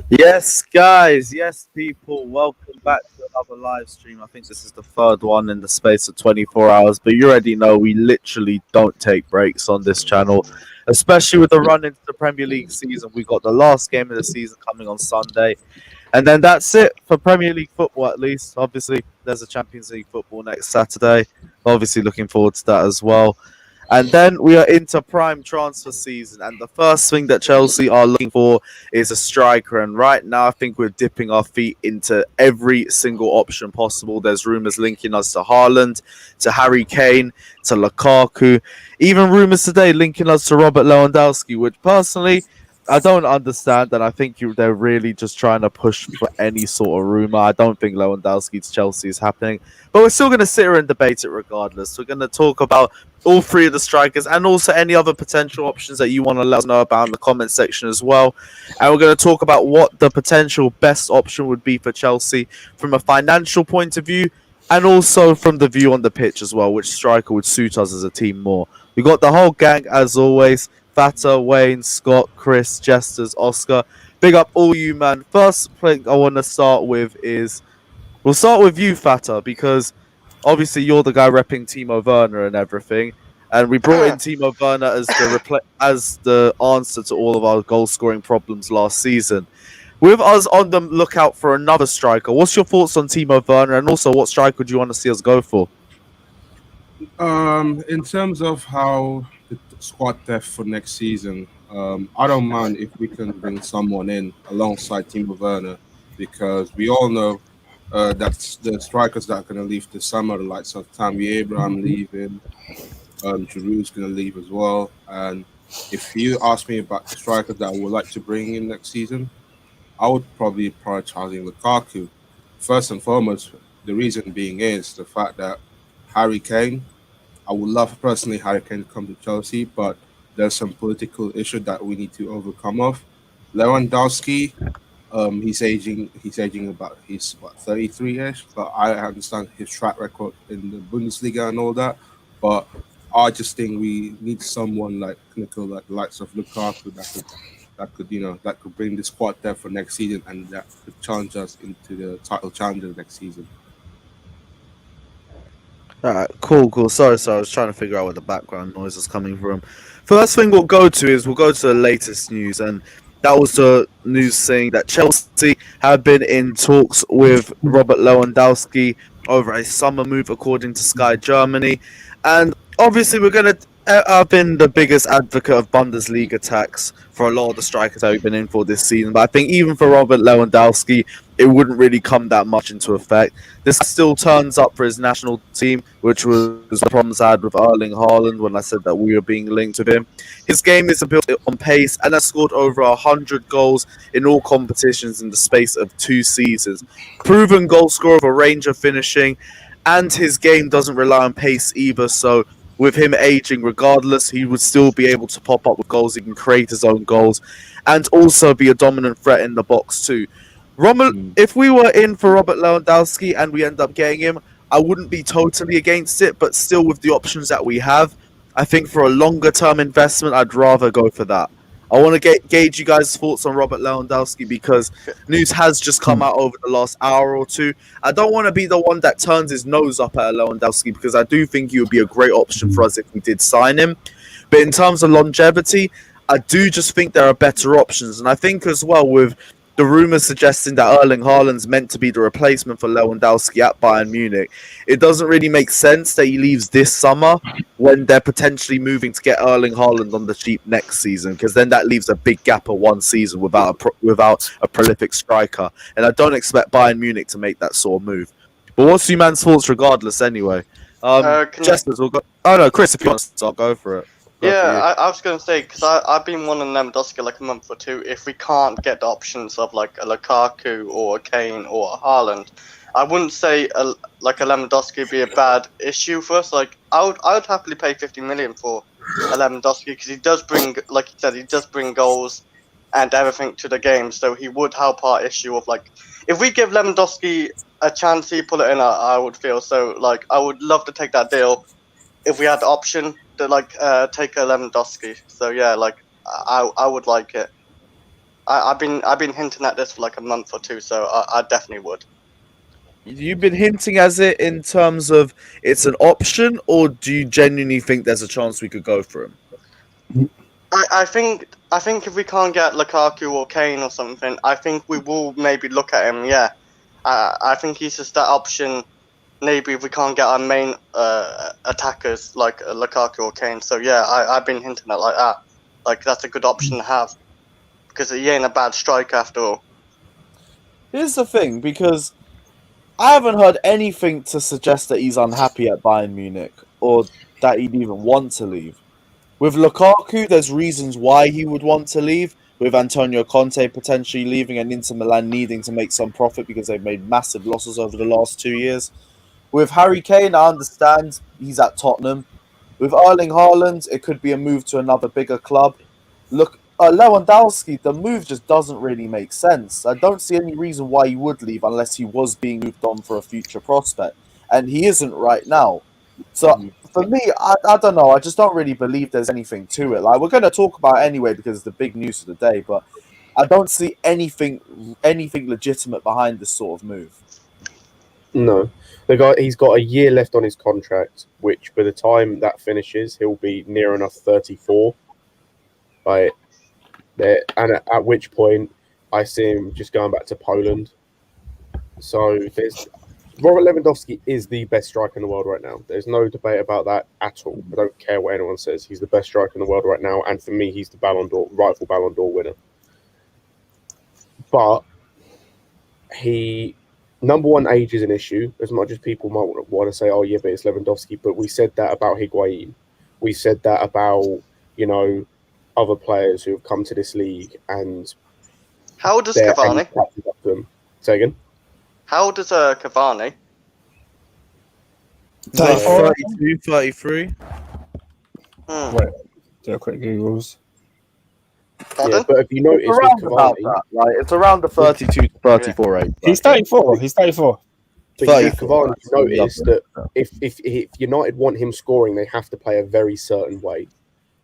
Yes, guys. Yes, people. Welcome back to another live stream. I think this is the third one in the space of 24 hours. But you already know we literally don't take breaks on this channel, especially with the run into the Premier League season. We got the last game of the season coming on Sunday. And then that's it for Premier League football, at least. Obviously, there's a Champions League football next Saturday. Obviously, looking forward to that as well. And then we are into prime transfer season. And the first thing that Chelsea are looking for is a striker. And right now, I think we're dipping our feet into every single option possible. There's rumours linking us to Haaland, to Harry Kane, to Lukaku. Even rumours today linking us to Robert Lewandowski, which personally, I don't understand, and I think they're really just trying to push for any sort of rumor. I don't think Lewandowski to Chelsea is happening, but we're still going to sit here and debate it regardless. We're going to talk about all three of the strikers and also any other potential options that you want to let us know about in the comment section as well. And we're going to talk about what the potential best option would be for Chelsea from a financial point of view and also from the view on the pitch as well, which striker would suit us as a team more. We got the whole gang as always. Fata, Wayne, Scott, Chris, Jesters, Oscar. Big up all you, man. First thing I want to start with is we'll start with you, Fata, because obviously you're the guy repping Timo Werner and everything. And we brought in Timo Werner as the answer to all of our goal scoring problems last season. With us on the lookout for another striker, what's your thoughts on Timo Werner, and also what striker do you want to see us go for? In terms of how the squad depth for next season, I don't mind if we can bring someone in alongside Timo Werner because we all know that the strikers that are going to leave this summer, the likes of Tammy Abraham leaving, Giroud's going to leave as well. And if you ask me about the strikers that I would like to bring in next season, I would probably prioritizing Lukaku. First and foremost, the reason being is the fact that Harry Kane I would love personally Harry Kane to come to Chelsea, but there's some political issue that we need to overcome of. Lewandowski, he's aging about he's what 33ish, but I understand his track record in the Bundesliga and all that. But I just think we need someone like clinical, like the likes of Lukaku that could bring the squad there for next season and that could challenge us into the title challenger next season. Alright, cool. Sorry. I was trying to figure out where the background noise is coming from. First thing we'll go to is we'll go to the latest news, and that was the news saying that Chelsea have been in talks with Robert Lewandowski over a summer move, according to Sky Germany. And obviously, we're going to. I've been the biggest advocate of Bundesliga tax for a lot of the strikers that we've been in for this season, but I think even for Robert Lewandowski, it wouldn't really come that much into effect. This still turns up for his national team, which was the problems I had with Erling Haaland when I said that we were being linked with him. His game is built on pace and has scored over 100 goals in all competitions in the space of 2 seasons. Proven goal scorer of a range of finishing, and his game doesn't rely on pace either, so with him aging regardless, he would still be able to pop up with goals. He can create his own goals and also be a dominant threat in the box too. If we were in for Robert Lewandowski and we end up getting him, I wouldn't be totally against it, but still with the options that we have, I think for a longer term investment, I'd rather go for that. I want to gauge you guys' thoughts on Robert Lewandowski because news has just come out over the last hour or two. I don't want to be the one that turns his nose up at Lewandowski because I do think he would be a great option for us if we did sign him. But in terms of longevity, I do just think there are better options. And I think as well with the rumours suggesting that Erling Haaland's meant to be the replacement for Lewandowski at Bayern Munich, it doesn't really make sense that he leaves this summer when they're potentially moving to get Erling Haaland on the cheap next season, because then that leaves a big gap of 1 season without a prolific striker. And I don't expect Bayern Munich to make that sort of move. But what's you man's thoughts regardless anyway? Jesters will go. Oh no, Chris, if you want to start, go for it. I was going to say, because I've been wanting Lewandowski like a month or two. If we can't get the options of like a Lukaku or a Kane or a Haaland, I wouldn't say a Lewandowski would be a bad issue for us. Like I would happily pay 50 million for a Lewandowski because he does bring, like you said, he does bring goals and everything to the game. So he would help our issue of like, if we give Lewandowski a chance, he pull it in. I would feel so like I would love to take that deal if we had the option to like take a Lewandowski. So yeah, like I would like it. I've been hinting at this for like a month or two, so I definitely would. You've been hinting as it in terms of it's an option, or do you genuinely think there's a chance we could go for him? I think if we can't get Lukaku or Kane or something, I think we will maybe look at him. Yeah, I think he's just that option. Maybe if we can't get our main attackers like Lukaku or Kane. So yeah, I've been hinting at like that. Like that's a good option to have because he ain't a bad striker after all. Here's the thing, because I haven't heard anything to suggest that he's unhappy at Bayern Munich or that he'd even want to leave. With Lukaku, there's reasons why he would want to leave, with Antonio Conte potentially leaving and Inter Milan needing to make some profit because they've made massive losses over the last 2 years. With Harry Kane, I understand he's at Tottenham. With Erling Haaland, it could be a move to another bigger club. Look, Lewandowski, the move just doesn't really make sense. I don't see any reason why he would leave unless he was being moved on for a future prospect. And he isn't right now. So for me, I don't know. I just don't really believe there's anything to it. Like, we're going to talk about it anyway because it's the big news of the day. But I don't see anything legitimate behind this sort of move. No. He's got a year left on his contract, which by the time that finishes, he'll be near enough 34. Right. And at which point, I see him just going back to Poland. So Robert Lewandowski is the best striker in the world right now. There's no debate about that at all. I don't care what anyone says. He's the best striker in the world right now, and for me, he's the rightful Ballon d'Or winner. But number one, age is an issue. As much as people might want to say, "Oh yeah, but it's Lewandowski," but we said that about Higuain. We said that about other players who have come to this league and. How old is Cavani? Say again. How old is Cavani? 32, 33. Wait, do a quick Googles. Yeah, but if you notice, Around about that, right? It's around the 32 to 34 age. He's 34. He's 34. But Cavani, notice that if United want him scoring, they have to play a very certain way.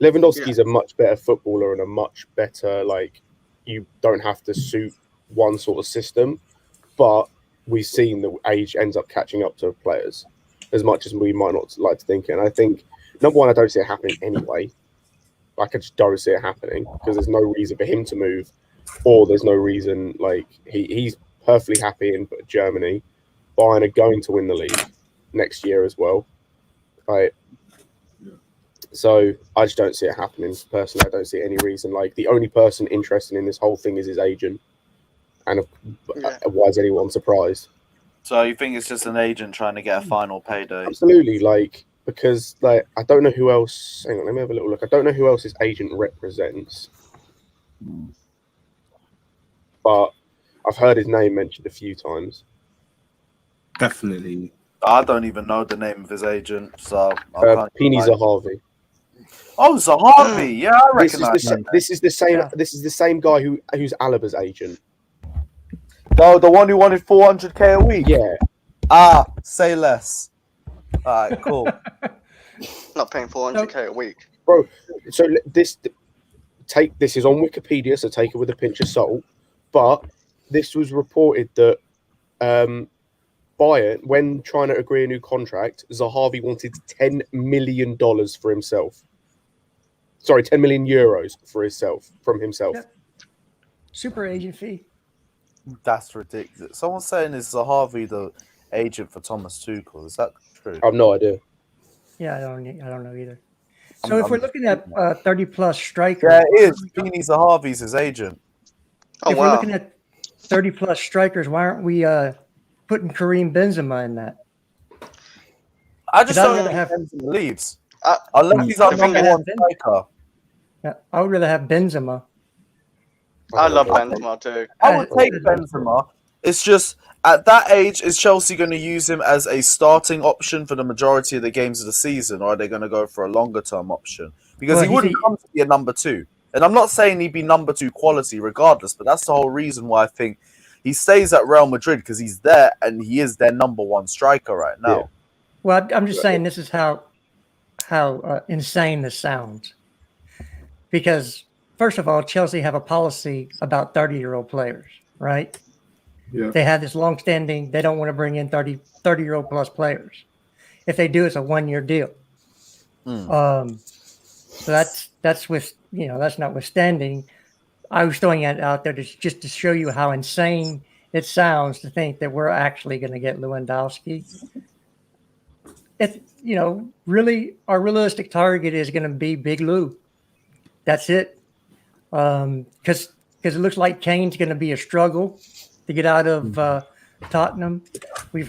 Lewandowski's a much better footballer and a much better, you don't have to suit one sort of system, but we've seen that age ends up catching up to players as much as we might not like to think. And I think, number one, I don't see it happening anyway. I just don't see it happening because there's no reason for him to move, or there's no reason, he's perfectly happy in Germany. Bayern are going to win the league next year as well. Right. So I just don't see it happening. Personally, I don't see any reason. The only person interested in this whole thing is his agent. And why is anyone surprised? So you think it's just an agent trying to get a final payday? Absolutely, because I don't know who else. Hang on, let me have a little look. I don't know who else his agent represents, but I've heard his name mentioned a few times. Definitely. I don't even know the name of his agent, so Pini Zahavi. Oh, Zahavi! Yeah, I recognise him. This is the same. Yeah. This is the same guy who's Alaba's agent. No, the one who wanted 400k a week. Yeah. Say less. All right, cool. Not paying 400k a week, bro. So this is on Wikipedia, so take it with a pinch of salt. But this was reported that Bayern, when trying to agree a new contract, Zahavi wanted $10 million for himself. Sorry, 10 million euros from himself. Yeah. Super agent fee. That's ridiculous. Someone's saying is Zahavi the agent for Thomas Tuchel. Is that true? I have no idea. Yeah, I don't know either. So if we're looking at 30-plus strikers... Yeah, it is. Pini Zahavi's his agent. If we're looking at 30-plus strikers, why aren't we putting Karim Benzema in that? I just don't think Benzema leaves. Unless he's our number one striker. Yeah, I would rather have Benzema. I love Benzema too. I would take Benzema. It's just, at that age, is Chelsea going to use him as a starting option for the majority of the games of the season, or are they going to go for a longer-term option? Because he wouldn't come to be a number two. And I'm not saying he'd be number two quality regardless, but that's the whole reason why I think he stays at Real Madrid, because he's there and he is their number one striker right now. Yeah. Well, I'm just saying this is how insane this sounds. Because first of all, Chelsea have a policy about 30-year-old players, right? Yeah. They have this long-standing, they don't want to bring in 30-year-old plus players. If they do, it's a 1-year deal. So that's with, that's notwithstanding. I was throwing it out there just to show you how insane it sounds to think that we're actually going to get Lewandowski. It's, really our realistic target is going to be Big Lou. That's it. Because it looks like Kane's going to be a struggle to get out of Tottenham. I've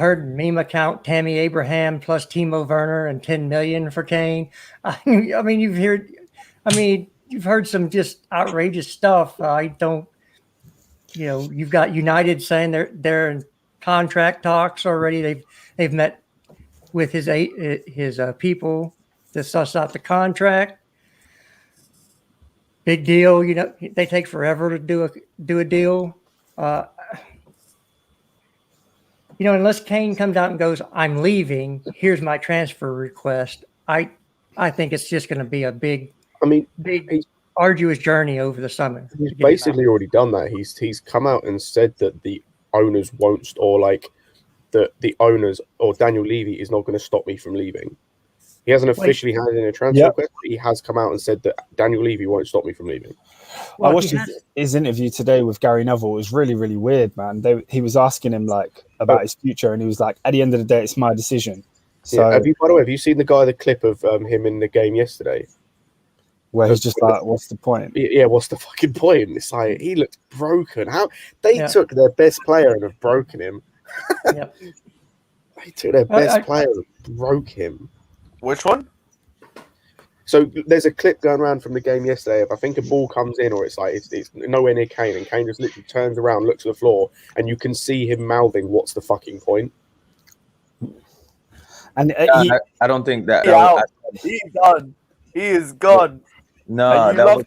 heard meme account Tammy Abraham plus Timo Werner and 10 million for Kane. I mean, you've heard some just outrageous stuff. I don't, you've got United saying they're in contract talks already. They've met with his people to suss out the contract. Big deal. They take forever to do a deal. Unless Kane comes out and goes, "I'm leaving. Here's my transfer request." I think it's just going to be a big arduous journey over the summer. He's basically already done that. He's come out and said that the owners won't, or like the owners or Daniel Levy is not going to stop me from leaving. He hasn't officially handed in a transfer request, but he has come out and said that Daniel Levy won't stop me from leaving. I watched his interview today with Gary Neville. It was really, really weird, man. He was asking him about his future, and he was like, "At the end of the day, it's my decision." So, by the way, have you seen the clip of him in the game yesterday? Where he's just like, "What's the point?" Yeah, what's the fucking point? It's like he looked broken. How they took their best player and have broken him. Yep. They took their best player and broke him. Which one? So there's a clip going around from the game yesterday. If I think a ball comes in, or it's nowhere near Kane, and Kane just literally turns around, looks at the floor, and you can see him mouthing, "What's the fucking point?" And I don't think that. He's done. He is gone. No, that was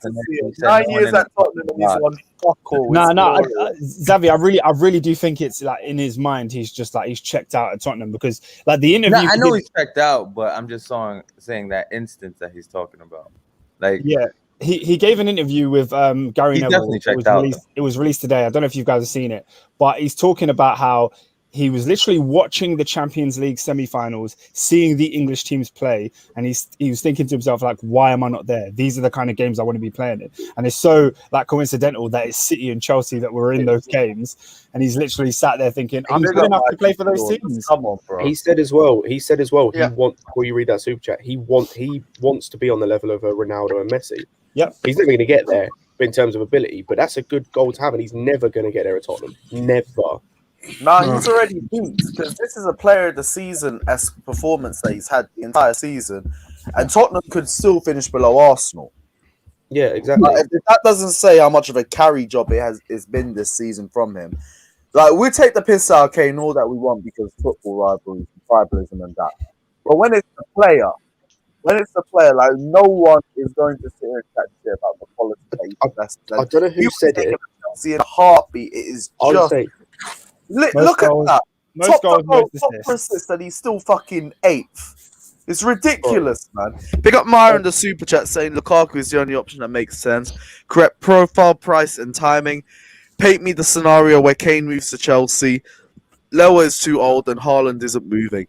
9 years at Tottenham and he's won fuck all. Xavi, I really do think it's like in his mind he's just like he's checked out at Tottenham, because like the interview. I know he's checked out, but I'm just saying that instance that he's talking about. Like, yeah, he gave an interview with Gary Neville. Definitely checked out. It was released today. I don't know if you guys have seen it, but he's talking about how he was literally watching the Champions League semi-finals, seeing the English teams play, and he was thinking to himself, like, why am I not there? These are the kind of games I want to be playing in. And it's so like coincidental that it's City and Chelsea that were in those games, and he's literally sat there thinking, I'm good enough to play for those teams. Come on, bro. He said as well. He wants. Before you read that super chat, he wants to be on the level of Ronaldo and Messi. Yep. He's never going to get there in terms of ability, but that's a good goal to have, and he's never going to get there at Tottenham. Never. Nah, he's already beat, because this is a player of the season-esque performance that he's had the entire season, and Tottenham could still finish below Arsenal. Yeah, exactly. Like, if that doesn't say how much of a carry job it's been this season from him. Like, we take the piss out of Kane all that we want because football rivalries, tribalism, and that. But when it's the player, like, no one is going to sit here and chat shit about the quality that he possesses. I don't know who said it. See, in a heartbeat, it is just. Look at that. Top assist, and he's still fucking 8th. It's ridiculous, man. Pick up Myra in the super chat saying Lukaku is the only option that makes sense. Correct profile, price, and timing. Paint me the scenario where Kane moves to Chelsea. Lewa is too old and Haaland isn't moving.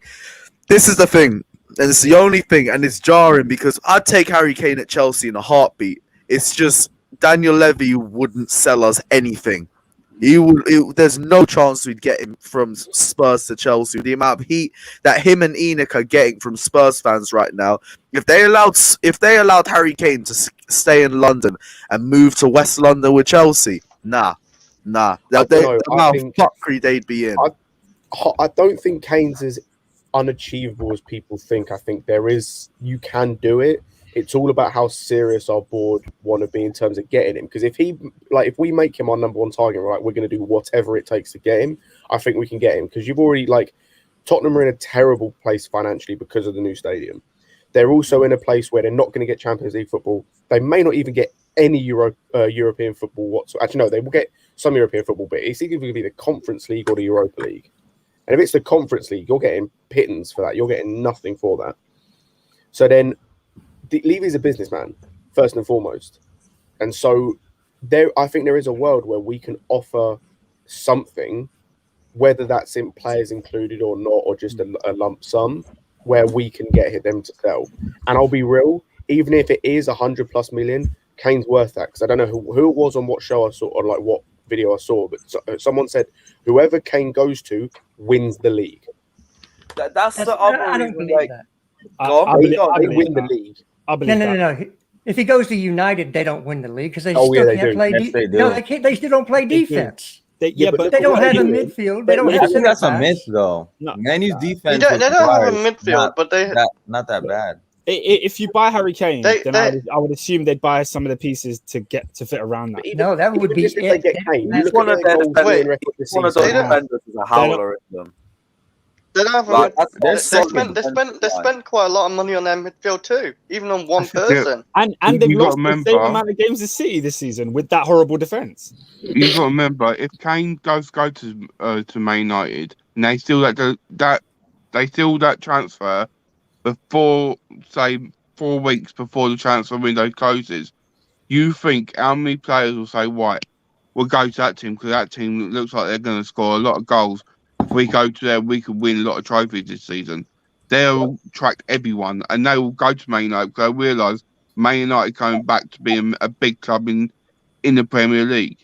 This is the thing, and it's the only thing, and it's jarring because I'd take Harry Kane at Chelsea in a heartbeat. It's just Daniel Levy wouldn't sell us anything. There's no chance we'd get him from Spurs to Chelsea. The amount of heat that him and Enoch are getting from Spurs fans right now. If they allowed Harry Kane to stay in London and move to West London with Chelsea, nah. The amount of fuckery they'd be in. I don't think Kane's as unachievable as people think. I think you can do it. It's all about how serious our board want to be in terms of getting him. Because if we make him our number one target, right, we're going to do whatever it takes to get him. I think we can get him, because you've already Tottenham are in a terrible place financially because of the new stadium. They're also in a place where they're not going to get Champions League football. They may not even get any European football whatsoever. Actually, no, they will get some European football, but it's either going to be the Conference League or the Europa League. And if it's the Conference League, you're getting pittance for that. You're getting nothing for that. So then, Levy's a businessman. first and foremost. And so I think there is a world where we can offer something, whether that's in players included or not, or just a lump sum, where we can get them to sell. And I'll be real, even if it is 100+ million, Kane's worth that, because I don't know who it was on what show I saw, or like what video I saw, but someone said whoever Kane goes to wins the league. That's the other I don't reason. believe Like, that. They win the league. I believe that. No. If he goes to United, they don't win the league because they Oh, still yeah, they can't do. play. Yes, they do. No, they can't. They still don't play They do. defense. But They don't have a midfield. midfield. They don't I have think that's a center myth, backs. though. No. Manu's defense. They don't have a was midfield, not but they not that bad. If you buy Harry Kane, They- then I would assume they'd buy some of the pieces to fit around that. No, that would Even be just if they it. get Kane, you That's look one at of their their goal defenders- scoring record this One of season. those defenders is a howler in them. they don't have a Like, mid- that's they spent quite a lot of money on their midfield too, even on one person. And You they've gotta lost the same remember- amount of games as City this season with that horrible defense. You got to remember, if Kane go to Man United, and they steal that transfer before, say, 4 weeks before the transfer window closes, you think how many players will say, right, we'll go to that team because that team looks like they're going to score a lot of goals. If we go to there, we could win a lot of trophies this season. They'll attract everyone, and they will go to Man United because they realise Man United coming back to being a big club in the Premier League.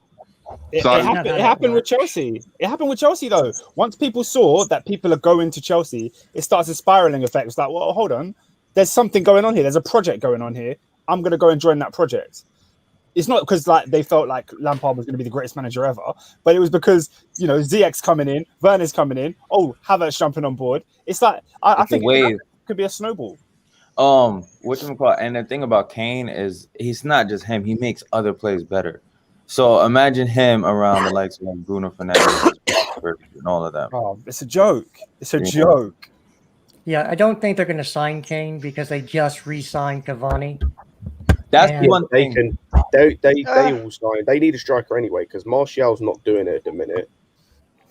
It So- happened with Chelsea. It happened with Chelsea though. Once people saw that people are going to Chelsea, it starts a spiraling effect. It's like, well, hold on, there's something going on here. There's a project going on here. I'm going to go and join that project. It's not because like they felt like Lampard was going to be the greatest manager ever, but it was because Ziyech's coming in, Werner's coming in. Oh, Havertz jumping on board. It's like I think it could be a snowball. Whatchamacallit, and the thing about Kane is he's not just him; he makes other players better. So imagine him around the likes of like Bruno Fernandes and all of that. Oh, it's a joke. It's a joke. Yeah, I don't think they're going to sign Kane because they just re-signed Cavani. That's And the one They thing. can. They all sign. They need a striker anyway because Martial's not doing it at the minute.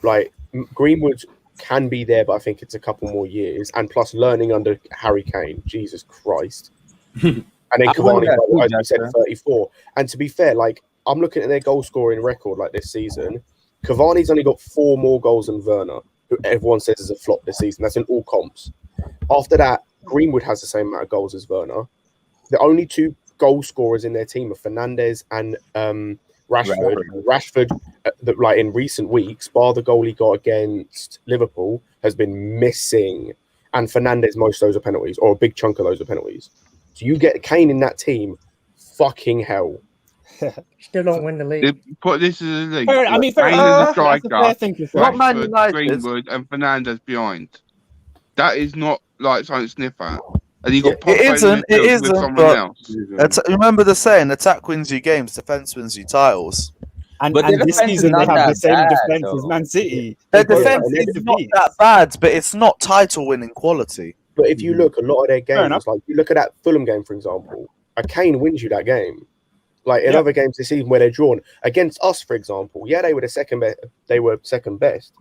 Like Greenwood can be there, but I think it's a couple more years. And plus, learning under Harry Kane, Jesus Christ. And then Cavani, as you said, 34. And to be fair, like I'm looking at their goal scoring record like this season. Cavani's only got 4 more goals than Werner, who everyone says is a flop this season. That's in all comps. After that, Greenwood has the same amount of goals as Werner. The only 2 goal scorers in their team are Fernandes and Rashford. Rashford, like in recent weeks, bar the goal he got against Liverpool, has been missing. And Fernandes, most of those are penalties, or a big chunk of those are penalties. So you get Kane in that team, fucking hell. Still don't win the league. Put this as a league. Fair, I mean, fair Kane enough. and the That's a fair striker, thing to say. Not Man Rashford, United. Greenwood, and Fernandes behind. That is not like something to sniff at. And you got It Pogba in isn't, midfield it with isn't, someone but- else. Remember the saying: attack wins you games, defense wins you titles. And But their this defense is season they not have the that same bad, defense as though. Man City. Their They both defense are is not beasts. that bad, but it's not title-winning quality. But if you look, a lot of their Fair enough. games, like you look at that Fulham game, for example, a Kane wins you that game. Like in Yeah. other games this season where they're drawn against us, for example, yeah, they were the second best. They were second best,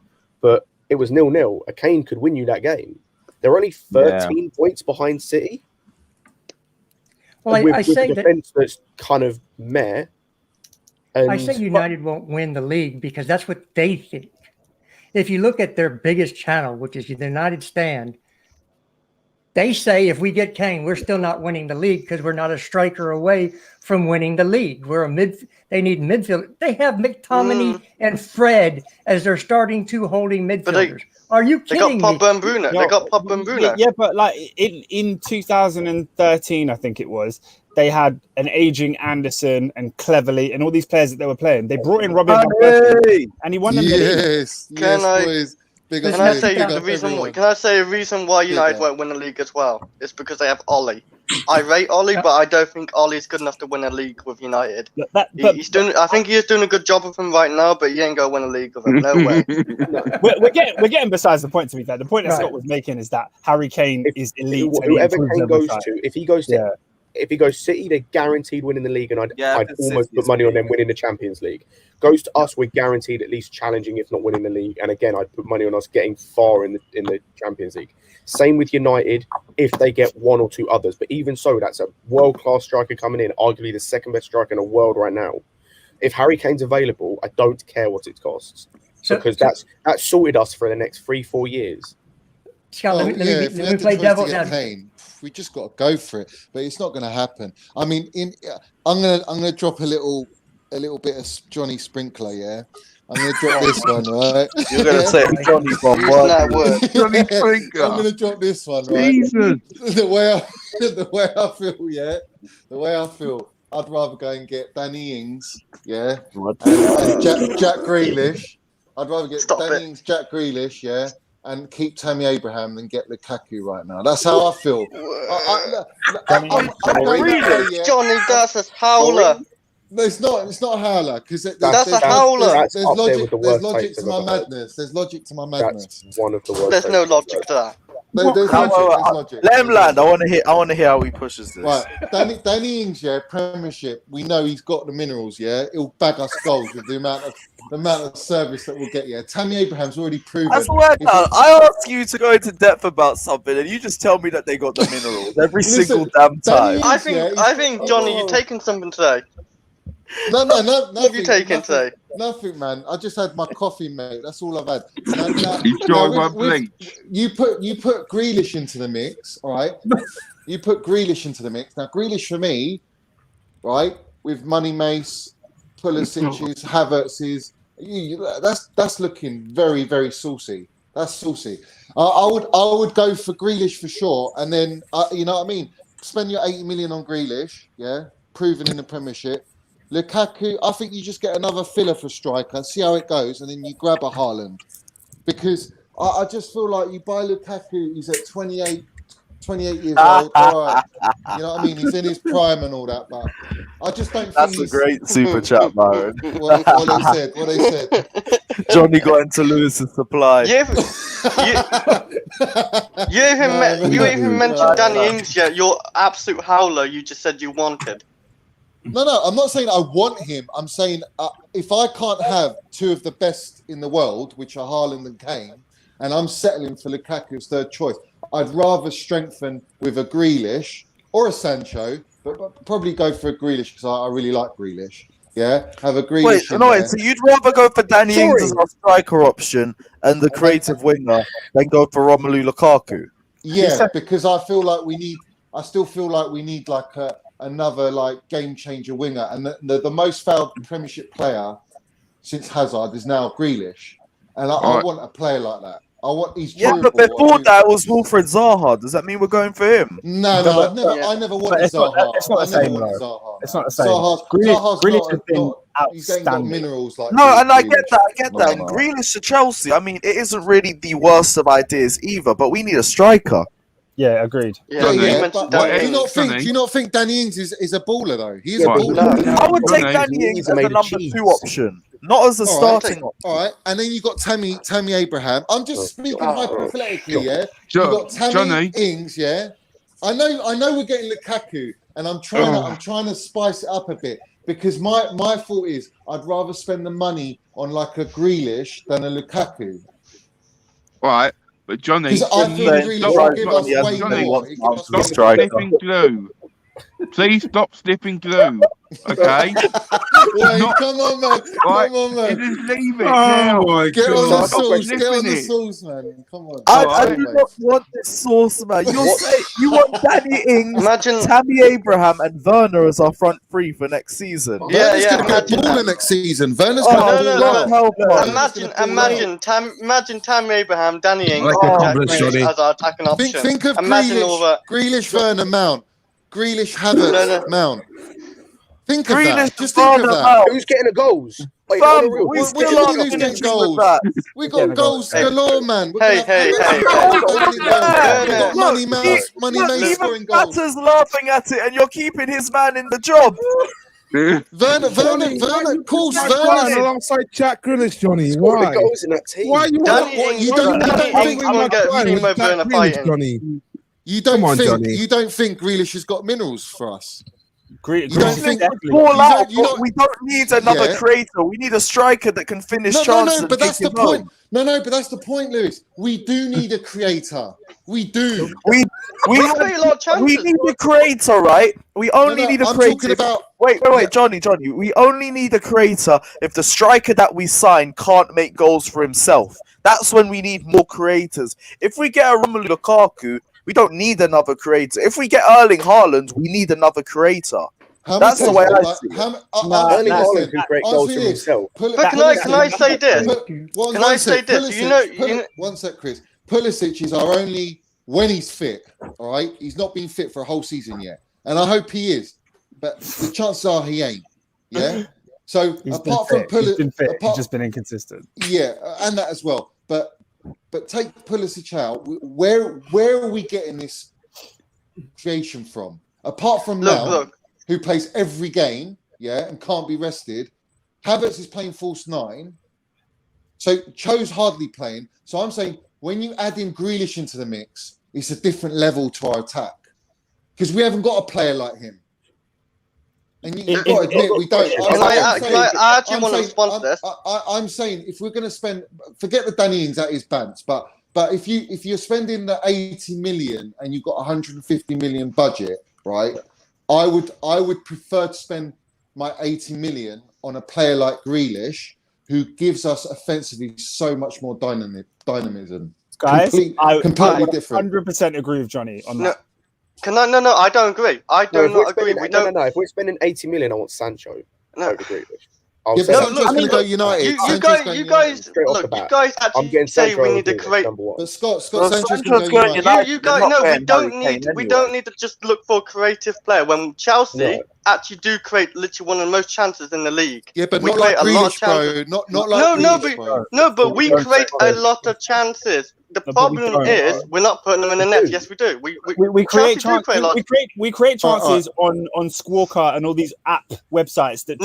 but it was 0-0. A Kane could win you that game. They're only 13 points behind City. Well, with I a say that defense that's kind of meh. And I say United won't win the league because that's what they think. If you look at their biggest channel, which is the United Stand, they say if we get Kane, we're still not winning the league because we're not a striker away from winning the league. We're a they need midfield. They have McTominay and Fred as their starting 2 holding midfielders. Are you They got kidding me? Pogba and Bruno. They got Pogba and Bruno. Yeah, but like in 2013, I think it was, they had an aging Anderson and Cleverley and all these players that they were playing. They brought in Robin Van Persie and he won them the league. Yes, Can I- boys. Big Can up, Can I mate. say Big the up reason? everyone. Can I say a reason why United up. won't win the league as well? It's because they have Ollie. I rate Ollie, but I don't think Ollie's good enough to win a league with United. He's doing. I think he is doing a good job with him right now, but he ain't gonna win a league with him. No way. We're getting besides the point. To be fair, the point that Right. Scott was making is that Harry Kane is elite. and he whoever improves Kane every goes time. to, if he goes to if he goes City, they're guaranteed winning the league, and I'd it's almost City, put money on them winning the Champions League. Goes to us, we're guaranteed at least challenging, if not winning the league. And again, I'd put money on us getting far in the Champions League. Same with United, if they get one or two others. But even so, that's a world-class striker coming in, arguably the second best striker in the world right now. If Harry Kane's available, I don't care what it costs, because that's sorted us for the next 3-4 years. Scott, let me play devil's advocate. We just got to go for it, but it's not going to happen. I mean, I'm gonna drop a little bit of Johnny Sprinkler. Yeah, I'm gonna drop this one. Right, you're gonna say Johnny from that word. Johnny Sprinkler. I'm gonna drop this one. Right, Jesus. the way I feel. Yeah, the way I feel. I'd rather go and get Danny Ings. Yeah, and Jack Grealish. I'd rather get Danny Ings, Jack Grealish. Yeah. And keep Tammy Abraham than get Lukaku right now. That's how I feel. Johnny, that's a howler. No, it's not a howler because that's a howler. There's logic to my madness. There's logic to my madness. That's one of the worst. There's no logic to that. There's logic. Let him land. I want to hear how he pushes this. Right, Danny Ings, yeah, Premiership. We know he's got the minerals. Yeah, he'll bag us goals with the amount of service that we'll get. Yeah, Tammy Abraham's already proven. That's what I ask you to go into depth about something, and you just tell me that they got the minerals every single damn time. I think, Johnny, you've taken something today. No, what have you taken today? Nothing, man. I just had my coffee, mate. That's all I've had. You put Grealish into the mix, all right? You put Grealish into the mix. Now, Grealish for me, right, with Money Mace, Pulisic's, Havertz's, that's looking very, very saucy. That's saucy. I would go for Grealish for sure, and then you know what I mean. Spend your 80 million on Grealish, yeah, proven in the Premiership. Lukaku, I think you just get another filler for striker, see how it goes, and then you grab a Haaland. Because I just feel like you buy Lukaku, he's at 28 years old. All right. You know what I mean? He's in his prime and all that, but I just don't think that's a great super chat, Byron. What they said. Johnny got into Lewis's supply. You even mentioned Danny Ings yet. Your absolute howler you just said you wanted. No, I'm not saying I want him. I'm saying if I can't have two of the best in the world, which are Haaland and Kane, and I'm settling for Lukaku's third choice, I'd rather strengthen with a Grealish or a Sancho, but probably go for a Grealish because I really like Grealish. Yeah, have a Grealish. Wait, so you'd rather go for Danny Ings as our striker option and the creative winger than go for Romelu Lukaku? Yeah, because I still feel like we need like another like game changer winger, and the most failed Premiership player since Hazard is now Grealish, and I want a player like that. I want he's durable. Yeah, but before that was Wilfred Zaha. Does that mean we're going for him? No, I never wanted Zaha. It's not the same, though. It's not the same. Grealish has been he's getting got minerals like and I get that. And Grealish to Chelsea. I mean, it isn't really the worst of ideas either, but we need a striker. Yeah, agreed. But do you not think Danny Ings is a baller though? He is a baller. I would take Danny Ings as the number 2 option, not as a starting option. All right, and then you got Tammy Abraham. I'm just speaking hypothetically, yeah. You got Tammy Ings, yeah. I know we're getting Lukaku, and I'm trying to spice it up a bit because my thought is I'd rather spend the money on like a Grealish than a Lukaku. All right. But Johnny, I feel really give us way more. Stop snipping glue. Please stop snipping glue. Okay? Come on, man. Come on, man. Just leave it now. Get on the sauce, man. Come on. I do not want this sauce, man. You want Danny Ings, Tammy Abraham, and Werner as our front three for next season. Werner's going to get baller next season. Werner's going to Imagine Tammy Abraham, Danny Ings, as our attacking option. Think of Grealish, Werner, Mount. Grealish, Havertz, Mount. Think of that. Just think of that. Who's getting the goals? Who's getting goals? We got goals galore, man. Hey. Money Mace scoring goals. Matter's laughing at it, and you're keeping his man in the job. Werner, of course, Werner alongside Jack Grealish, Johnny. Why? Goals in that team. Why you don't think Johnny? You don't Come on, think Johnny. you don't think Grealish has got minerals for us? Great. You don't think Ball out, you don't- we don't need another Yeah. creator. We need a striker that can finish chances. No, but that's the point. No, but that's the point, Lewis. We do need a creator. We do. We We create a lot of chances. We need a creator, right? We only need a I'm creator. talking about. Wait, Johnny. We only need a creator if the striker that we sign can't make goals for himself. That's when we need more creators. If we get a Romelu Lukaku, we don't need another creator. If we get Erling Haaland, we need another creator. That's the way I see it. Erling Haaland can create goals for himself. But can I say this? Can I say this? One sec, Chris. Pulisic is our only when he's fit. All right, he's not been fit for a whole season yet, and I hope he is. But the chances are he ain't. Yeah. So apart from Pulisic, he's just been inconsistent. Yeah, and that as well. But take Pulisic out. Where are we getting this creation from? Apart from Mount, who plays every game, and can't be rested. Havertz is playing false 9. So Cho's hardly playing. So I'm saying when you add in Grealish into the mix, it's a different level to our attack. Because we haven't got a player like him. And you've got to admit we don't. I actually want to respond to this. I'm saying if we're going to spend, forget the Danny Ings, that is bants, but if you're spending the 80 million and you've got 150 million budget, right? I would prefer to spend my 80 million on a player like Grealish, who gives us offensively so much more dynamism. Guys, completely different. 100% agree with Johnny on that. No, I don't agree. I do not agree. No. If we're spending 80 million, I want Sancho. No. Over Grealish. Sancho's going to go United. You guys actually say we need to create. But Scott, Sancho's going to go United. You guys know we don't need to just look for a creative player when Chelsea actually do create literally one of the most chances in the league. Yeah, but we not like Grealish, bro. Not like Grealish, but we create a lot of chances. The problem is we're not putting them in the net. Yes, we do. We create chances. We create chances on Squawka and all these app websites that.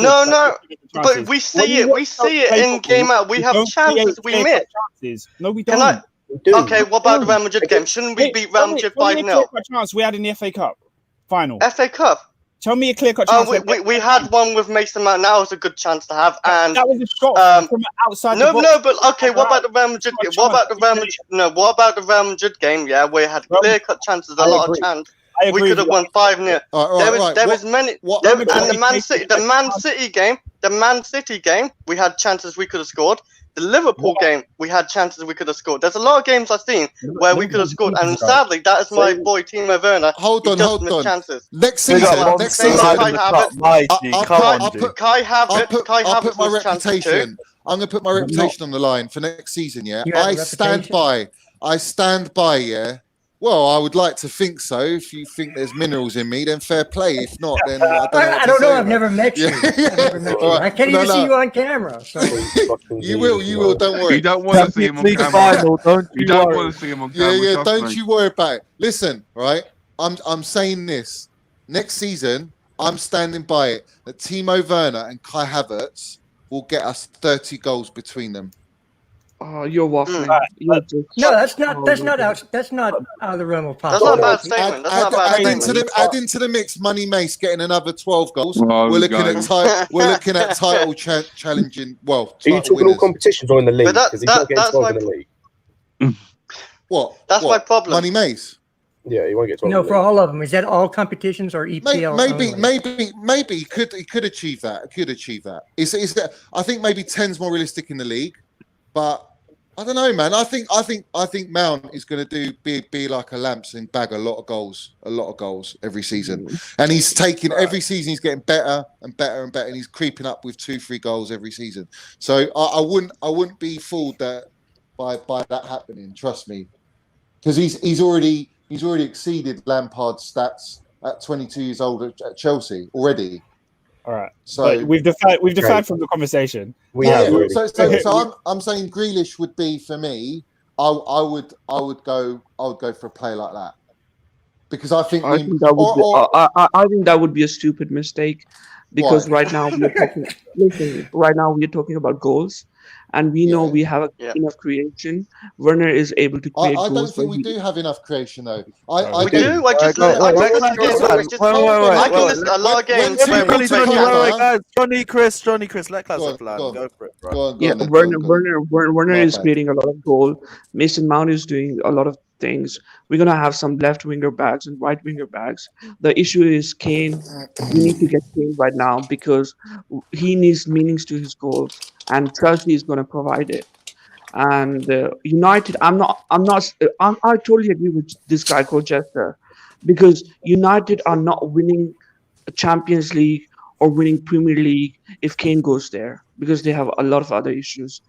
But we see it. We see it in game out. We have chances. We miss. No, we don't. Okay, what about the Real Madrid game? Shouldn't we beat Real Madrid 5-0? Chance we had in the FA Cup final. FA Cup. Tell me a clear-cut chance. We had one with Mason Mount. That was a good chance to have, and that was a shot from outside. But okay. What about the Real Madrid game? What about the Real Madrid game? Yeah, we had clear-cut chances, a lot of chance. We could have won 5-0. There was many. And the Man City game, we had chances we could have scored. The Liverpool game, we had chances we could have scored. There's a lot of games I've seen where we could have scored, and sadly, that is my boy Timo Werner. Hold on. Chances. Next season, I'll put my reputation. I'm going to put my reputation on the line for next season. Yeah, I stand by. Yeah. Well, I would like to think so. If you think there's minerals in me, then fair play. If not, then I don't know. I've never met you. I can't even see you on camera. So. You will. Don't worry. You don't want to see him on camera. You don't want to see him on camera. Yeah. Don't you worry about it. Listen, right? I'm saying this. Next season, I'm standing by it. That Timo Werner and Kai Havertz will get us 30 goals between them. Oh, you're waffling. No, that's not out of the realm of possibility. That's not a bad statement. Add into the mix, Money Mace getting another 12 goals. We're looking at title challenging. Well, are you talking all competitions or in the league? Because he's not getting 12 in the league. What? That's my problem. Money Mace. Yeah, you won't get 12. No, for all of them. Is that all competitions or EPL? Maybe he could achieve that. It's I think maybe 10's more realistic in the league, but. I don't know, man. I think Mount is going to be like a lamps and bag a lot of goals every season. And he's taking every season. He's getting better and better and better, and he's creeping up with 2-3 goals every season. So I wouldn't be fooled by that happening. Trust me, because he's already exceeded Lampard's stats at 22 years old at Chelsea already. All right. So we've deferred from the conversation. So I'm saying Grealish would be for me. I would go for a play like that because I think that would be a stupid mistake because right now we're talking about goals, and we know Yeah. we have enough creation. Werner is able to create I don't goals. think we do have enough creation though. We do. I just look. I just look at I can list a lot of games where we play Johnny, Chris, let Klaus have land. Go for it, bro. Yeah, Werner is creating a lot of goal. Mason Mount is doing a lot of things. We're gonna have some left winger backs and right winger backs. The issue is Kane. We need to get Kane right now because he needs meanings to his goals, and Chelsea is gonna provide it. And United, I totally agree with this guy called Jester, because United are not winning a Champions League or winning Premier League if Kane goes there, because they have a lot of other issues.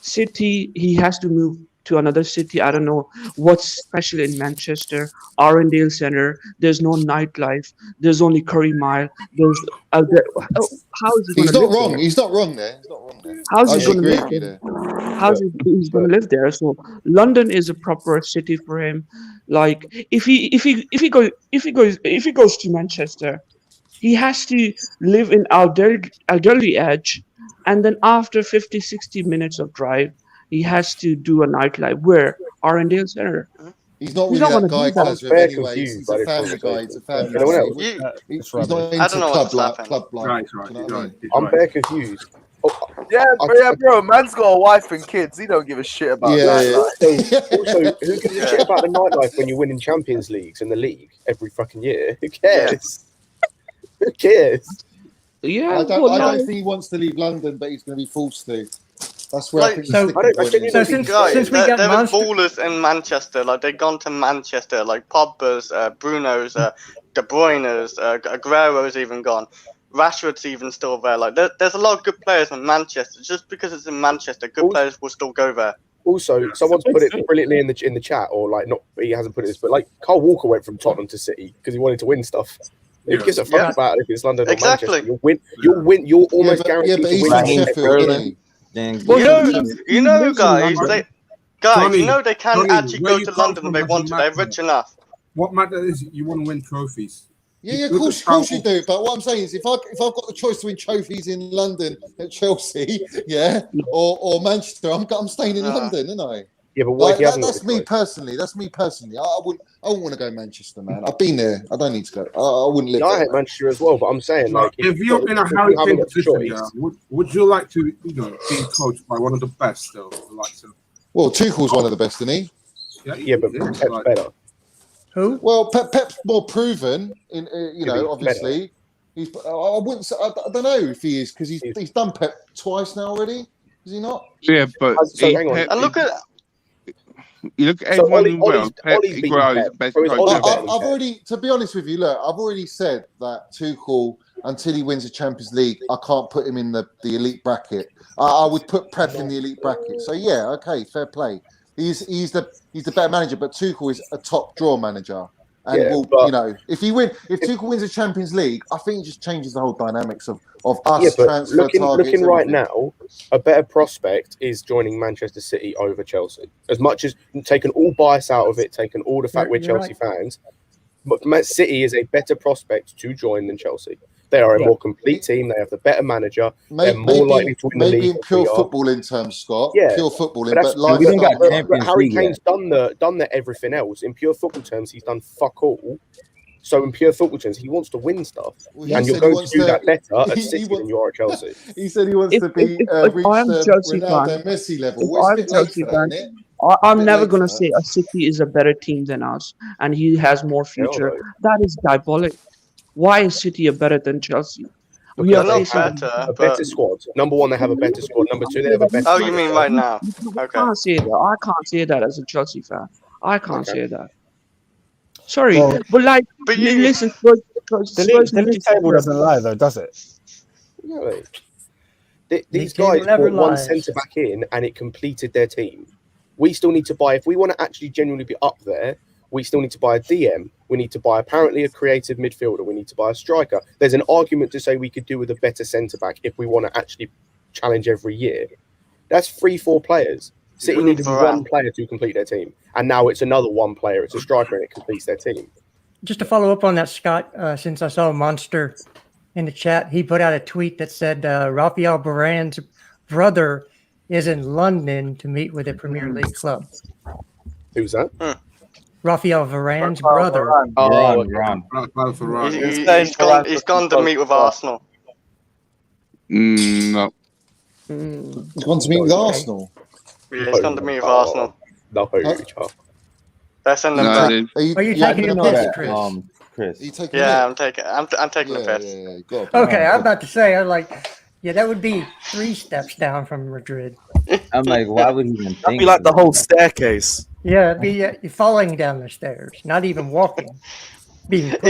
City, he has to move to another city. I don't know what's special in Manchester, Arundel Centre. There's no nightlife. There's only Curry Mile. There's how is he going He's to not live wrong. there? He's not wrong there. He's not wrong there. How's I he going to agree live with you there? there. How's he's going to live there? So London is a proper city for him. Like if he goes to Manchester, he has to live in Alderley Edge, and then after 50-60 minutes of drive, he has to do a nightlife where Arundel Centre. He's not He's really not that gonna guy, do that. Claswell, Very anyway. confused He's by a this family guy. He's a family Anyone guy. else? He's rubbish. not I into don't know what's club happening. life. Right, Do you know he's what I right. mean? He's I'm right. very confused. Yeah, bro, man's got a wife and kids. He don't give a shit about Yeah, that. Also, who gives a shit about the nightlife when you're winning Champions Leagues in the league every fucking year? Who cares? Who cares? Yeah, I well, don't no. think he wants to leave London, but he's going to be forced to. That's where I Like, think so- the sticking point is. So since Guys, we got there was Monster, ballers in Manchester. Like they've gone to Manchester. Like Pogba's, Bruno's, De Bruyne's, Aguero's even gone. Rashford's even still there. Like there's a lot of good players in Manchester. Just because it's in Manchester, good players will still go there. Also, someone's put it brilliantly in the chat, or like not, he hasn't put it this, but like Carl Walker went from Tottenham to City because he wanted to win stuff. Who gives a fuck Yeah. about if it's London or Exactly. Manchester? You'll win. You're almost Yeah, guaranteed but to he's win. from Raheem Sheffield, Sterling. isn't he? Then Well, You know, lives in guys, London. Johnny, you know they can Johnny, actually where go you to come London from if they doesn't want to. They're matter. rich enough. What matters is you want to win trophies. Yeah, of course you do. But what I'm saying is, if I've got the choice to win trophies in London at Chelsea, yeah, or Manchester, I'm staying in London, aren't I? Yeah, but what if you haven't got That's the me choice? personally. That's me personally. I wouldn't want to go to Manchester, man. I've been there. I don't need to go. I wouldn't live No, I there. hate Manchester as well, but I'm saying Like, like if you're in a Harry you haven't Kane got the position, choice. would you like to, be coached by one of the best still? Like, so, Well, Tuchel's one of the best, isn't he? Yeah, but is, Pep's like- better. who? Well, Pep's more proven. In Yeah, but he's obviously, he's. I wouldn't. Say, I don't know if he is because he's done Pep twice now already. Is he not? Yeah, but So hang on. And look at you look at So everyone in Wales. Pep Ollie's beaten Guardiola is Pep. the best So is coach Ollie ever. better? I've already, to be honest with you, look, I've already said that Tuchel, until he wins the Champions League, I can't put him in the elite bracket. I would put Pep in the elite bracket. So yeah, okay, fair play. He's the better manager, but Tuchel is a top draw manager. And Yeah, will, but- if Tuchel wins the Champions League, I think it just changes the whole dynamics of us Yeah, but transfer looking targets. right everything. now, a better prospect is joining Manchester City over Chelsea. As much as taking all bias out of it, taking all the fact we're You're Chelsea fans, but Man City is a better prospect to join than Chelsea. They are a more complete team. They have the better manager. They're more likely to win the maybe league. in than pure we are. footballing terms, Scott. Yeah, Pure footballing, But that's but we didn't got lifestyle. Champions but Harry League yet. Kane's done the everything else. In pure football terms, he's done fuck all. So in pure football terms, he wants to win stuff, Well, he and you're said he going to wants do to- that better at he City wants- than you are at Chelsea. He said he wants If- to be if reach I'm a the Chelsea Ronaldo fan- Messi level. if Well, I'm it's a a bit late Chelsea for that, fan, isn't it? I'm Bit never late going to for say a City is a better team than us and he has more future. no. That is diabolic. Why is City a better than Chelsea? We they're are not facing better, A but better squad. Number one, they have a better squad. Number two, they have a better. oh, you mean right now? I Okay. can't say that. I can't say that as a Chelsea fan. I can't Okay. say that. Sorry, Well, but like, But you- listen, The Spurs league need to table doesn't lie, though, does it? Yeah, like, these League table guys never brought one lies. centre back in, and it completed their team. We still need to buy. If we want to actually genuinely be up there, we still need to buy a DM. We need to buy apparently a creative midfielder. We need to buy a striker. There's an argument to say we could do with a better centre back if we want to actually challenge every year. That's 3-4 players. City We need need to be Varane. one player to complete their team, and now it's another one player. It's a striker, and it completes their team. Just to follow up on that, Scott, since I saw Monster in the chat, he put out a tweet that said Rafael Varane's brother is in London to meet with a Premier League club. Who's that? Raphael Varane's brother. Oh, Ron. He's gone to meet with Arsenal. No. He's gone to meet with Arsenal. Yeah, he's gone to meet with Arsenal. No, They're sending No, back. they- Are you yeah, taking I'm a gonna piss, bet. Chris? Chris. Are you taking Yeah, it? I'm taking a Yeah, piss. you gotta be. Okay, I'm about to say, that would be 3 steps down from Madrid. I'm like, why would he even That'd think? be like the of whole that? staircase. Yeah, it'd be you're falling down the stairs, not even walking. Being pushed.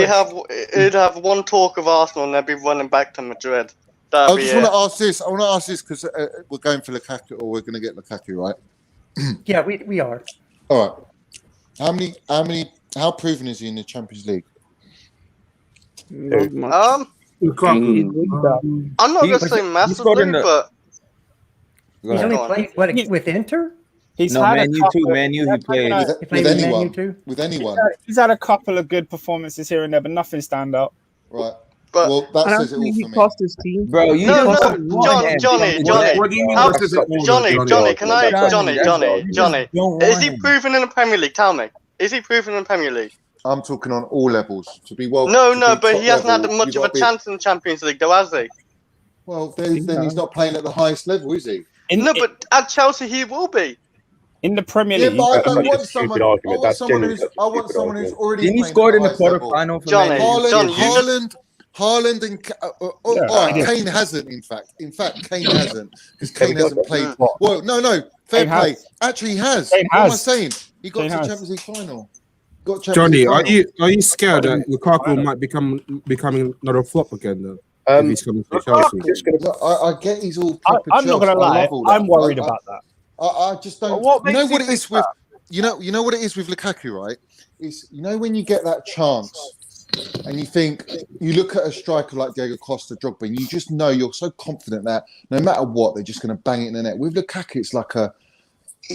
It'd have one talk of Arsenal and they'd be running back to Madrid. I That'd be just want to ask this. I want to ask this because we're going for Lukaku, or we're going to get Lukaku, right? Yeah, we are. All right. How proven is he in the Champions League? Not much. Lukaku. I'm not He- gonna say he scored massively, in the- but Go He's ahead. only played with Inter. He's No, had Man a U couple. too. Man U, he played. He With played in Man U anyone? too. With anyone? He's had a couple of good performances here and there, but nothing stand out. Right. But Well, that And says it all actually, he for me. cost his team. Bro, you No, just no, won Johnny, him. Johnny. What do you mean? How- What does it mean, Johnny, Johnny? can I, Johnny, Johnny. is he proven in the Premier League? Tell me, is he proven in the Premier League? I'm talking on all levels. To be well. No, to no, be but top he hasn't level, had much you've of a got to be- chance in the Champions League, though, has he? Well, then he's not playing at the highest level, is he? No, but at Chelsea he will be. In the Premier Yeah, League, but I That's don't a want stupid someone. argument. I want That's someone genuinely who's. I want stupid someone who's argument. already. Didn't he playing scored at in the highest level. quarterfinal for Johnny, Man U? Johnny, you just- Haaland, and all right, Kane hasn't. In fact, Kane hasn't because Kane hasn't played. Well, no, fair Kane play. has. Actually, he has. Kane What am I has. saying? He got Kane to has. Champions League final. Got Champions Johnny, League are final. you scared that Lukaku might becoming another flop again though? If he's coming to Chelsea. Just gonna Look, I get he's all proper I'm not Chelsea. gonna I lie. love all that. I'm worried I- about that. I just don't. What You know makes what you it is think with you know what it is with Lukaku, right? It's when you get that chance and you think you look at a striker like Diego Costa, Drogba, and you just know you're so confident that no matter what, they're just going to bang it in the net. With Lukaku, it's like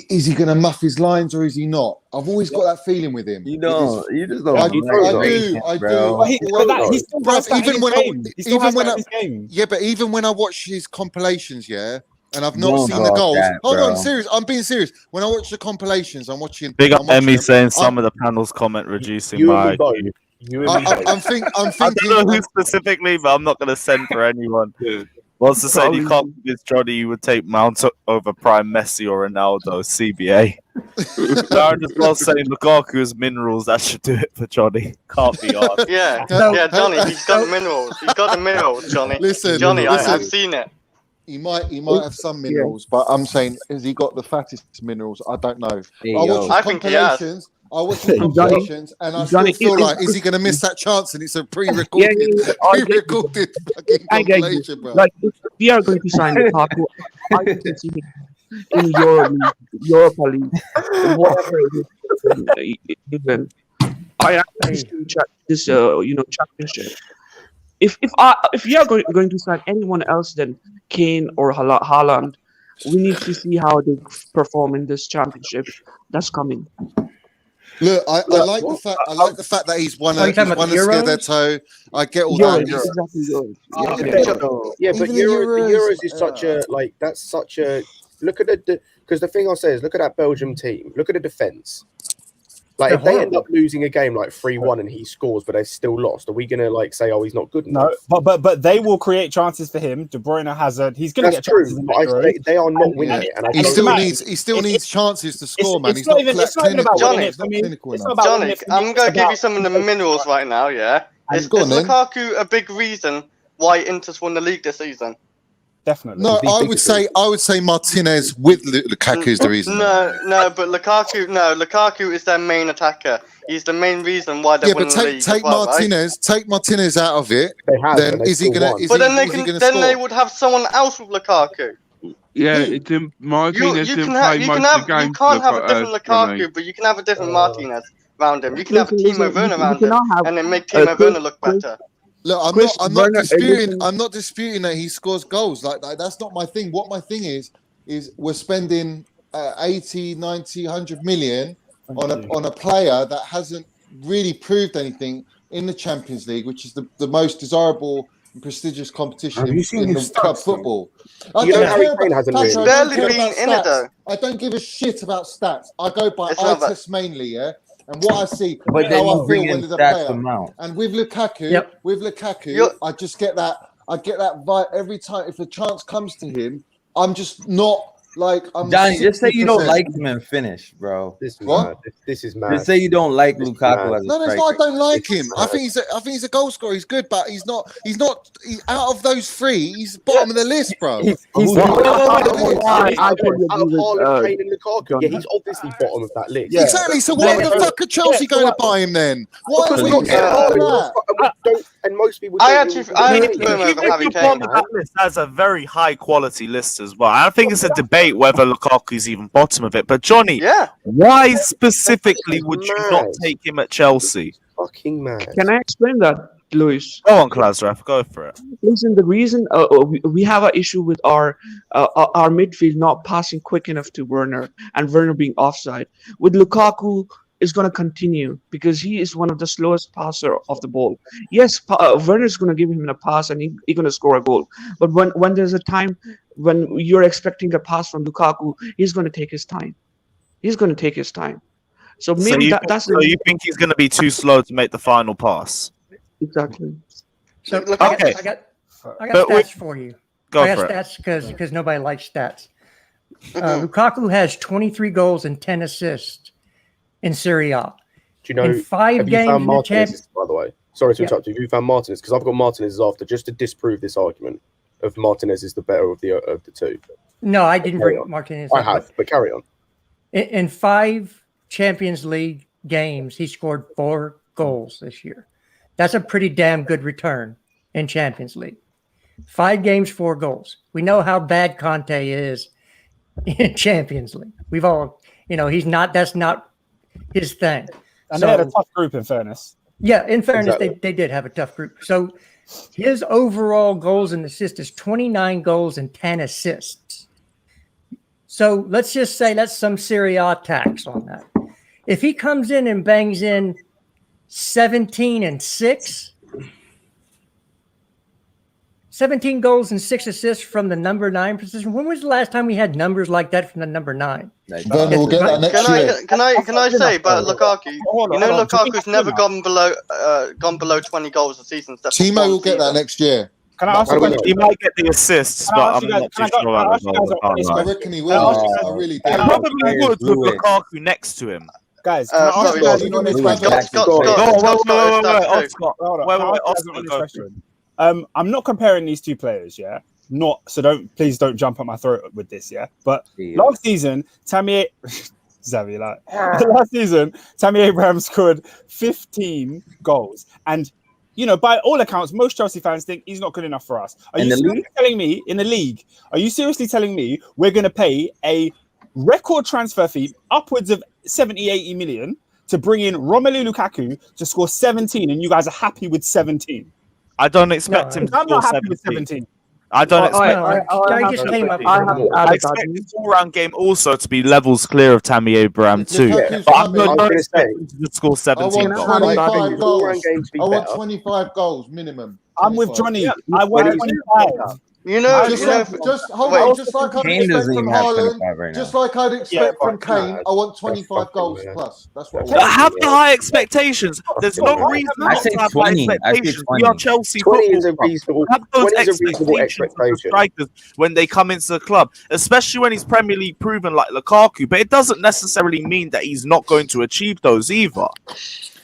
is he going to muff his lines or is he not? I've always got that feeling with him. You just don't. I like do. bro. But he still Bruv, has that in his game. He still even has when that I- in his game. Yeah, but even when I watch his compilations, and I've not Don't seen the talk goals. that, Hold bro. on, serious. I'm being serious. When I watch the compilations, I'm watching. Big up I'm watching Emmy them. saying some of the panel's comment reducing You my and me both. IQ. You and me both. I'm thinking. I don't know who specifically, but I'm not going to send for anyone. Wants to say you can't convince Johnny you would take Mount over Prime Messi or Ronaldo, CBA. Darren as well saying Lukaku has minerals, that should do it for Johnny. Can't be hard. Yeah, No, yeah, Johnny, he's got the minerals. He's got the minerals, Johnny. Listen, Johnny, listen. I've seen it. He might have some minerals, but I'm saying, has he got the fattest minerals? I don't know. Hey, I watch yo. his I think he has. compilations. I watch his compilations, and I Johnny, still feel it- like, is he going to miss that chance? And it's a pre-recorded, I get you. pre-recorded fucking I get you. compilation, bro. Like, if we are going to sign Lukaku, I can see him in Europa League, whatever it is, even. I actually see this, championship. If we are going to sign anyone else than Kane or Haaland, we need to see how they perform in this championship that's coming. Look, I like the fact. I like the fact that he's won Are a you talking about the Scudetto. I get all Euros, that. He's- exactly. Euros. Yeah, but Even the Euros Euros, is such a that's such a look at because the thing I'll say is look at that Belgium team. Look at the defense. Like They're if they end horrible. up losing a game like 3-1 and he scores, but they still lost, are we gonna say, oh, he's not good enough? No, but they will create chances for him. De Bruyne, Hazard, he's going to That's get chances. true. In But the Euros. they are not And- winning and- it, and I He don't still think- needs. He still needs chances to score, man. It's He's not not even about clinical. winning Johnny, it. I mean, clinical it's enough. not about Johnny, winning it. I'm It's going to give about- you some of the minerals right now, yeah? Is Go on, then. Lukaku a big reason why Inter's won the league this season? Definitely. No, I would say Martinez with Lukaku is the reason. No, but Lukaku is their main attacker. He's the main reason why they're Yeah, winning but the take league. take as well, Martinez, take Martinez out of it. They have, Then and they is he still gonna? won. Is But he, then they is he can, gonna then score? they would have someone else with Lukaku. Yeah, it didn't. Martinez You didn't can play have, you most can of have, the game. you can't have a different Johnny. Lukaku, but you can have a different Martinez around him. You can have a Listen, Timo Werner you around him, cannot have, and then make Timo Chris- Werner look better. Look, Chris I'm not Werner, disputing. listen- I'm not disputing that he scores goals. Like that's not my thing. What my thing is we're spending 80, 90, 100 million on a player that hasn't really proved anything in the Champions League, which is the most desirable prestigious competition Have you seen in the his club stats, though? football. You know, Harry Kane hasn't He's really. barely been in it, though. I don't give a shit about stats. I go by It's eye not that- test mainly, yeah. And what I see, But then how you I bring feel in when the stats player. amount. And with Lukaku, Yep. You're- I just get that. I get that vibe every time. If a chance comes to him, I'm just not like I'm. Johnny, just say you don't 60%. like him and finish, bro. This is What? mad. This is mad. Just say you don't like This is Lukaku mad. as a No, it's striker. not. I don't like him. I mad. think he's a goal scorer. He's good, but he's not. Out of those three, he's bottom of the list, bro. He's I I totally out of agree with, Haaland, Kane, and Lukaku. John. Yeah, he's obviously bottom of that list. Yeah. Exactly. So why the fuck are Chelsea going to buy him then? Why Because are we're we not getting getting Haaland. that? And most people. I don't actually really- put him Even over Harry if Kane. bottom of that list has a very high quality list as well. I think it's a debate whether Lukaku's even bottom of it. But Johnny, Yeah. why specifically would you not Mad. take him at Chelsea? Fucking mad. Can I explain that, Luis? Go on, Klasraf, go for it. Listen, the reason we have an issue with our midfield not passing quick enough to Werner and Werner being offside. With Lukaku, is going to continue because he is one of the slowest passer of the ball. Yes, Werner is going to give him a pass and he's going to score a goal. But when there's a time when you're expecting a pass from Lukaku, he's going to take his time. He's going to take his time. So maybe that's so you think he's going to be too slow to make the final pass? exactly. So Look, okay. I got But stats for you. Go I for got it. stats because nobody likes stats. Lukaku has 23 goals and 10 assists in Serie A. Do you know? In 5 Have you games found in the Martinez? By the way, sorry to Yeah. interrupt you. Have you found Martinez? Because I've got Martinez after just to disprove this argument of Martinez is the better of the two. No, I didn't Carry bring on. Martinez. I up, have, but carry on. In 5 Champions League games, he scored 4 goals this year. That's a pretty damn good return in Champions League. 5 games, 4 goals. We know how bad Conte is in Champions League. We've all, that's not his thing. And they had a tough group, in fairness. Yeah, in fairness, Exactly. they did have a tough group. So his overall goals and assists is 29 goals and 10 assists. So let's just say that's some Serie A tax on that. If he comes in and bangs in 17 and 6, 17 goals and 6 assists from the number 9 position. When was the last time we had numbers like that from the number 9? Werner will get that next year. Can I say about Lukaku? Hold on. Lukaku's never gone below 20 goals a season. except for Timo one will get that season. next year. Can I ask I you a don't question? He might get the assists, Can I but ask you I'm guys- not can I too go- sure can I about ask you guys a the honest I question? reckon he Can I will. ask you I guys- really do. He Can I- probably would with Lewis. Lukaku next to him. Guys, can I ask sorry, you guys Lewis. an honest Lewis. question? Jackson. Scott, Go Scott, Go on, Scott, Scott, wait, Scott, Oscar. Hold on. Wait, Can I ask you guys Oscar, an honest go. question? I'm not comparing these two players, yeah. Please don't jump at my throat with this, yeah. But last season, Tammy Abraham scored 15 goals, and by all accounts, most Chelsea fans think he's not good enough for us. Are In you the seriously telling me in the league? Are you seriously telling me we're going to pay a record transfer fee upwards of 70-80 million to bring in Romelu Lukaku to score 17, and you guys are happy with 17? I don't expect No, him to I'm score not happy 17. with 17. I don't expect. I just came up. I have to add I it, expect Daddy. his all-round game also to be levels clear of Tammy Abraham too. Lukaku's But I'm coming. not I was gonna expect say- him to score I 17 want goals. Can I- 25 All round goals. game to be I want better. 25 goals minimum. I'm with 25. Johnny. I want Wait, 25. Hold wait, on, just like I'd Kane expect doesn't from even have Haaland, 25 right now. just like I'd expect but from Kane, mad. I want 25 That's goals fucking plus. That's what I But want. have the high expectations. There's no reason I not say to have 20. high I say expectations. 20. We are Chelsea 20 is a Football Club. reasonable. Have those 20 is a reasonable expectations for the expectation. strikers when they come into the club, especially when he's Premier League proven like Lukaku. But it doesn't necessarily mean that he's not going to achieve those either.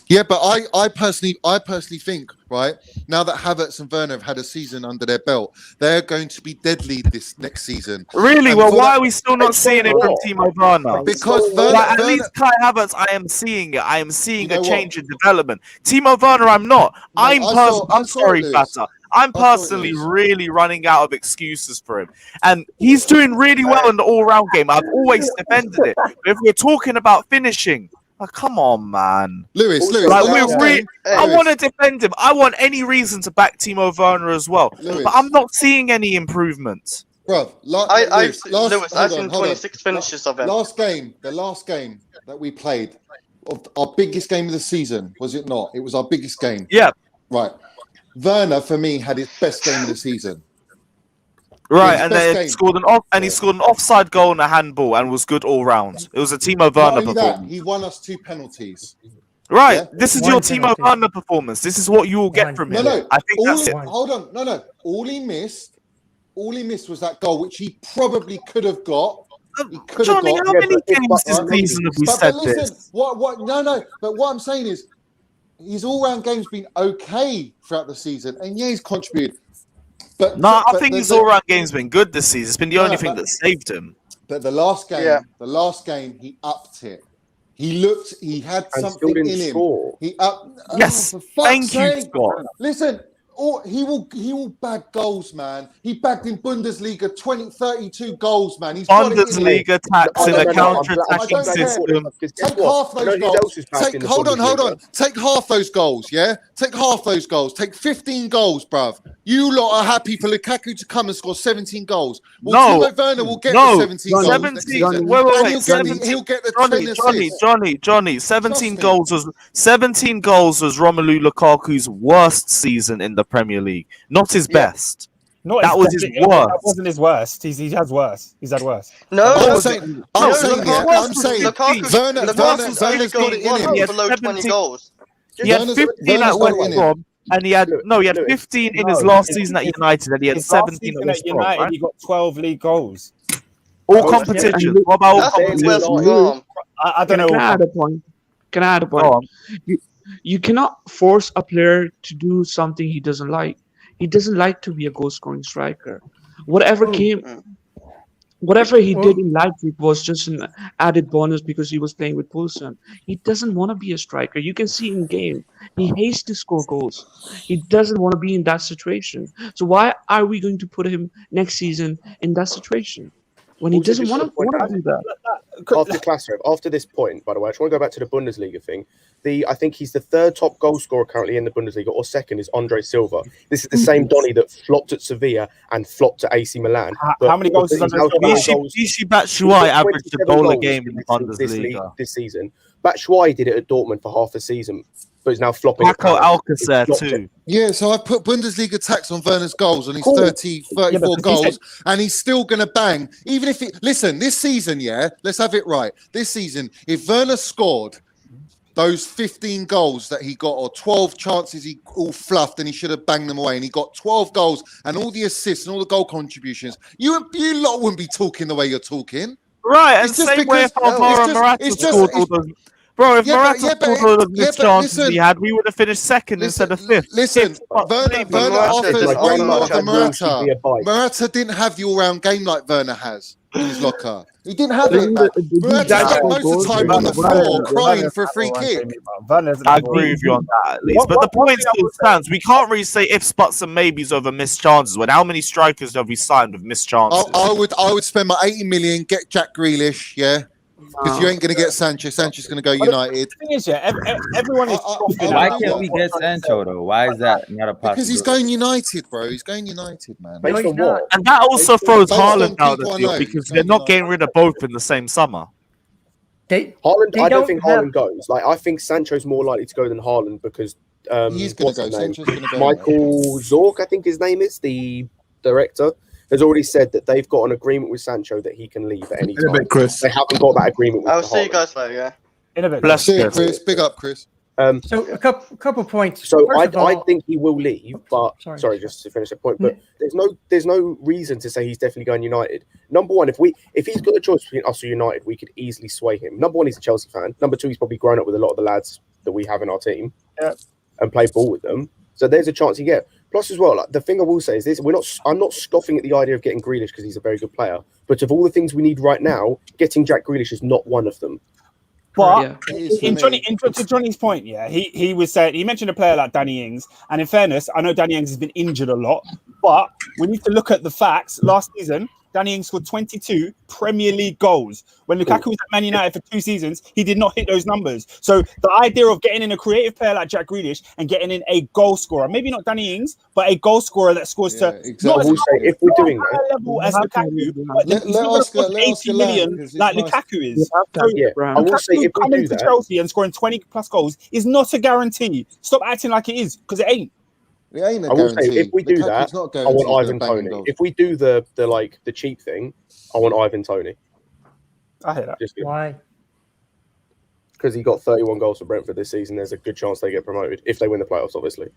Yeah, but I personally think, right, now that Havertz and Werner have had a season under their belt, they're going to be deadly this next season. Really? And Well, for why that- are we still not seeing it from Timo Werner? Because Like, at Werner, least Kai Havertz, I am seeing it. I am seeing You know a change in development. Timo Werner, I'm not. I saw I'm sorry, it, Lewis. Fata. I'm I saw it, personally Lewis. really running out of excuses for him. And he's doing really well in the all-round game. I've always defended it. But if we're talking about finishing, come on, man. Lewis, Like, I want to defend him. I want any reason to back Timo Werner as well. Lewis. But I'm not seeing any improvements. Bruv, I've Lewis, seen 26 finishes of him. the last game that we played, of our biggest game of the season, was it not? It was our biggest game. Yeah. Right. Werner for me had his best game of the season. Right, His and best then game. he scored an offside goal and a handball and was good all round. It was a Timo Not Werner only that, performance. he won us 2 penalties. Right, Yeah? this is One your penalty. Timo Werner performance. This is what you will get One. from No, him. no. I think that's it. Hold on. No. All he missed was that goal, which he probably could have got. He could have Johnny, got. how Yeah, many but if- games this but- season have we But said listen, this? what? No. But what I'm saying is, his all-round game's been okay throughout the season, and yeah, he's contributed. But No, I but think the- his the- all-round game's been good this season. It's been the No, only no, thing but- that saved him. But the last game, Yeah. he upped it. He had And still something didn't in him. score. He up. Yes, for fuck's thank you, sake. Scott. Listen, he will bag goals, man. He bagged in Bundesliga 32 goals, man. He's got it in him. Bundesliga tax in a no, counter-attacking I don't care. system. Take half those goals. Hold on. Take half those goals, yeah? Take half those goals. Take 15 goals, bruv. You lot are happy for Lukaku to come and score 17 goals. Well, No. Timo Werner will get No. the 17 goals next 17. season. Wait, And wait, 17. he'll get the 10 assists. Johnny. 17 Trust me. 17 goals was Romelu Lukaku's worst season in the Premier League, not his Yeah. best. Not That was his That worst. wasn't his worst. He has worse. He's had worse. No, I'm saying, Werner's got it in him. He had below 20 17 goals. He had Werner's 15 got at it West in him. Brom, and he had 15 in his last season at United, and he had His last 17 season at West at Brom. United, Right? he got 12 league goals. All Yeah, competitions. What about all That's competitions? West Brom. I don't know. Can I add a point? Can I add a point? Go on. You cannot force a player to do something he doesn't like. He doesn't like to be a goal scoring striker. Whatever he did in Leipzig was just an added bonus because he was playing with Poulsen. He doesn't want to be a striker. You can see in game. He hates to score goals. He doesn't want to be in that situation. So why are we going to put him next season in that situation when he Also, doesn't just want to to point out, do that? After this point, by the way, I just want to go back to the Bundesliga thing. I think he's the third top goal scorer currently in the Bundesliga, or second is Andre Silva. This is the same Donny that flopped at Sevilla and flopped at AC Milan. How many goals is Andre Silva? Michy Batshuayi averaged a goal a game in the Bundesliga. this season. Batshuayi did it at Dortmund for half a season, but is now flopping. Paco Alcacer too. Yeah, so I put Bundesliga tax on Werner's goals on his Cool. 34 goals, and he's still going to bang. Even if listen, this season, yeah, let's have it right. This season, if Werner scored those 15 goals that he got, or 12 chances he all fluffed and he should have banged them away, and he got 12 goals and all the assists and all the goal contributions, you lot wouldn't be talking the way you're talking. Right, and It's just same way because- if Alvaro Morata scored all those. Bro, if Morata scored all those missed chances he had, we would have finished second instead of fifth. Listen, Werner offers way more than Morata. Morata. Morata didn't have the all-round game like Werner has in his locker. He didn't have it, man. Morata spent most of the time on the floor crying for a free kick. I agree with you on that at least. But the point still stands. We can't really say ifs, buts, and maybes over missed chances. When how many strikers have we signed with missed chances? I would spend my 80 million, get Jack Grealish, yeah. Because you ain't going to get Sanchez. Sanchez is going to go United. The thing is, yeah, everyone is. Why can't we get Sancho though? Why is that not a possibility? Because he's going United, bro. He's going United, man. Based on what? And that also throws Based on Haaland out of people the I deal know, because he's they're going not getting rid of both in the same summer. Haaland, I don't think have- Haaland goes. Like, I think Sancho's more likely to go than Haaland because He's going what's to his go. name? Sancho's going to go. Michael Zorc, I think his name is, the director, has already said that they've got an agreement with Sancho that he can leave at any In a time. bit, Chris. They haven't got that agreement with I'll see you Haaland. guys later, yeah. In a bit. Bless See you, you. Chris. Big up, Chris. So a couple points. So First of I all- think he will leave, but Sorry. sorry, just to finish the point. But there's no reason to say he's definitely going United. Number one, if he's got a choice between us or United, we could easily sway him. Number one, he's a Chelsea fan. Number two, he's probably grown up with a lot of the lads that we have in our team, and played ball with them. So there's a chance he get. Plus, as well, like, the thing I will say is this: I'm not scoffing at the idea of getting Grealish because he's a very good player. But of all the things we need right now, getting Jack Grealish is not one of them. But It is for me. to Johnny's point, yeah, he was saying, he mentioned a player like Danny Ings, and in fairness, I know Danny Ings has been injured a lot, but we need to look at the facts. Last season, Danny Ings scored 22 Premier League goals. When Lukaku was at Man United for 2 seasons, he did not hit those numbers. So the idea of getting in a creative player like Jack Grealish and getting in a goal scorer, maybe not DannyIngs, but a goal scorer that scores Yeah, to exactly. not I will say, if we're doing high that, level as Lukaku, but Let he's not Oscar- gonna let score Oscar 80 land, million 'cause it's like nice. Lukaku is. So yeah, I will say, if we coming do to that, Chelsea and scoring 20 plus goals is not a guarantee. Stop acting like it is, because it ain't. It ain't a I will say, guarantee. if we do that, Lukaku's not I guaranteed want to Ivan bang Toney. goals. If we do the cheap thing, I want Ivan Toney. I hear that. Why? Because he got 31 goals for Brentford this season. There's a good chance they get promoted if they win the playoffs, obviously.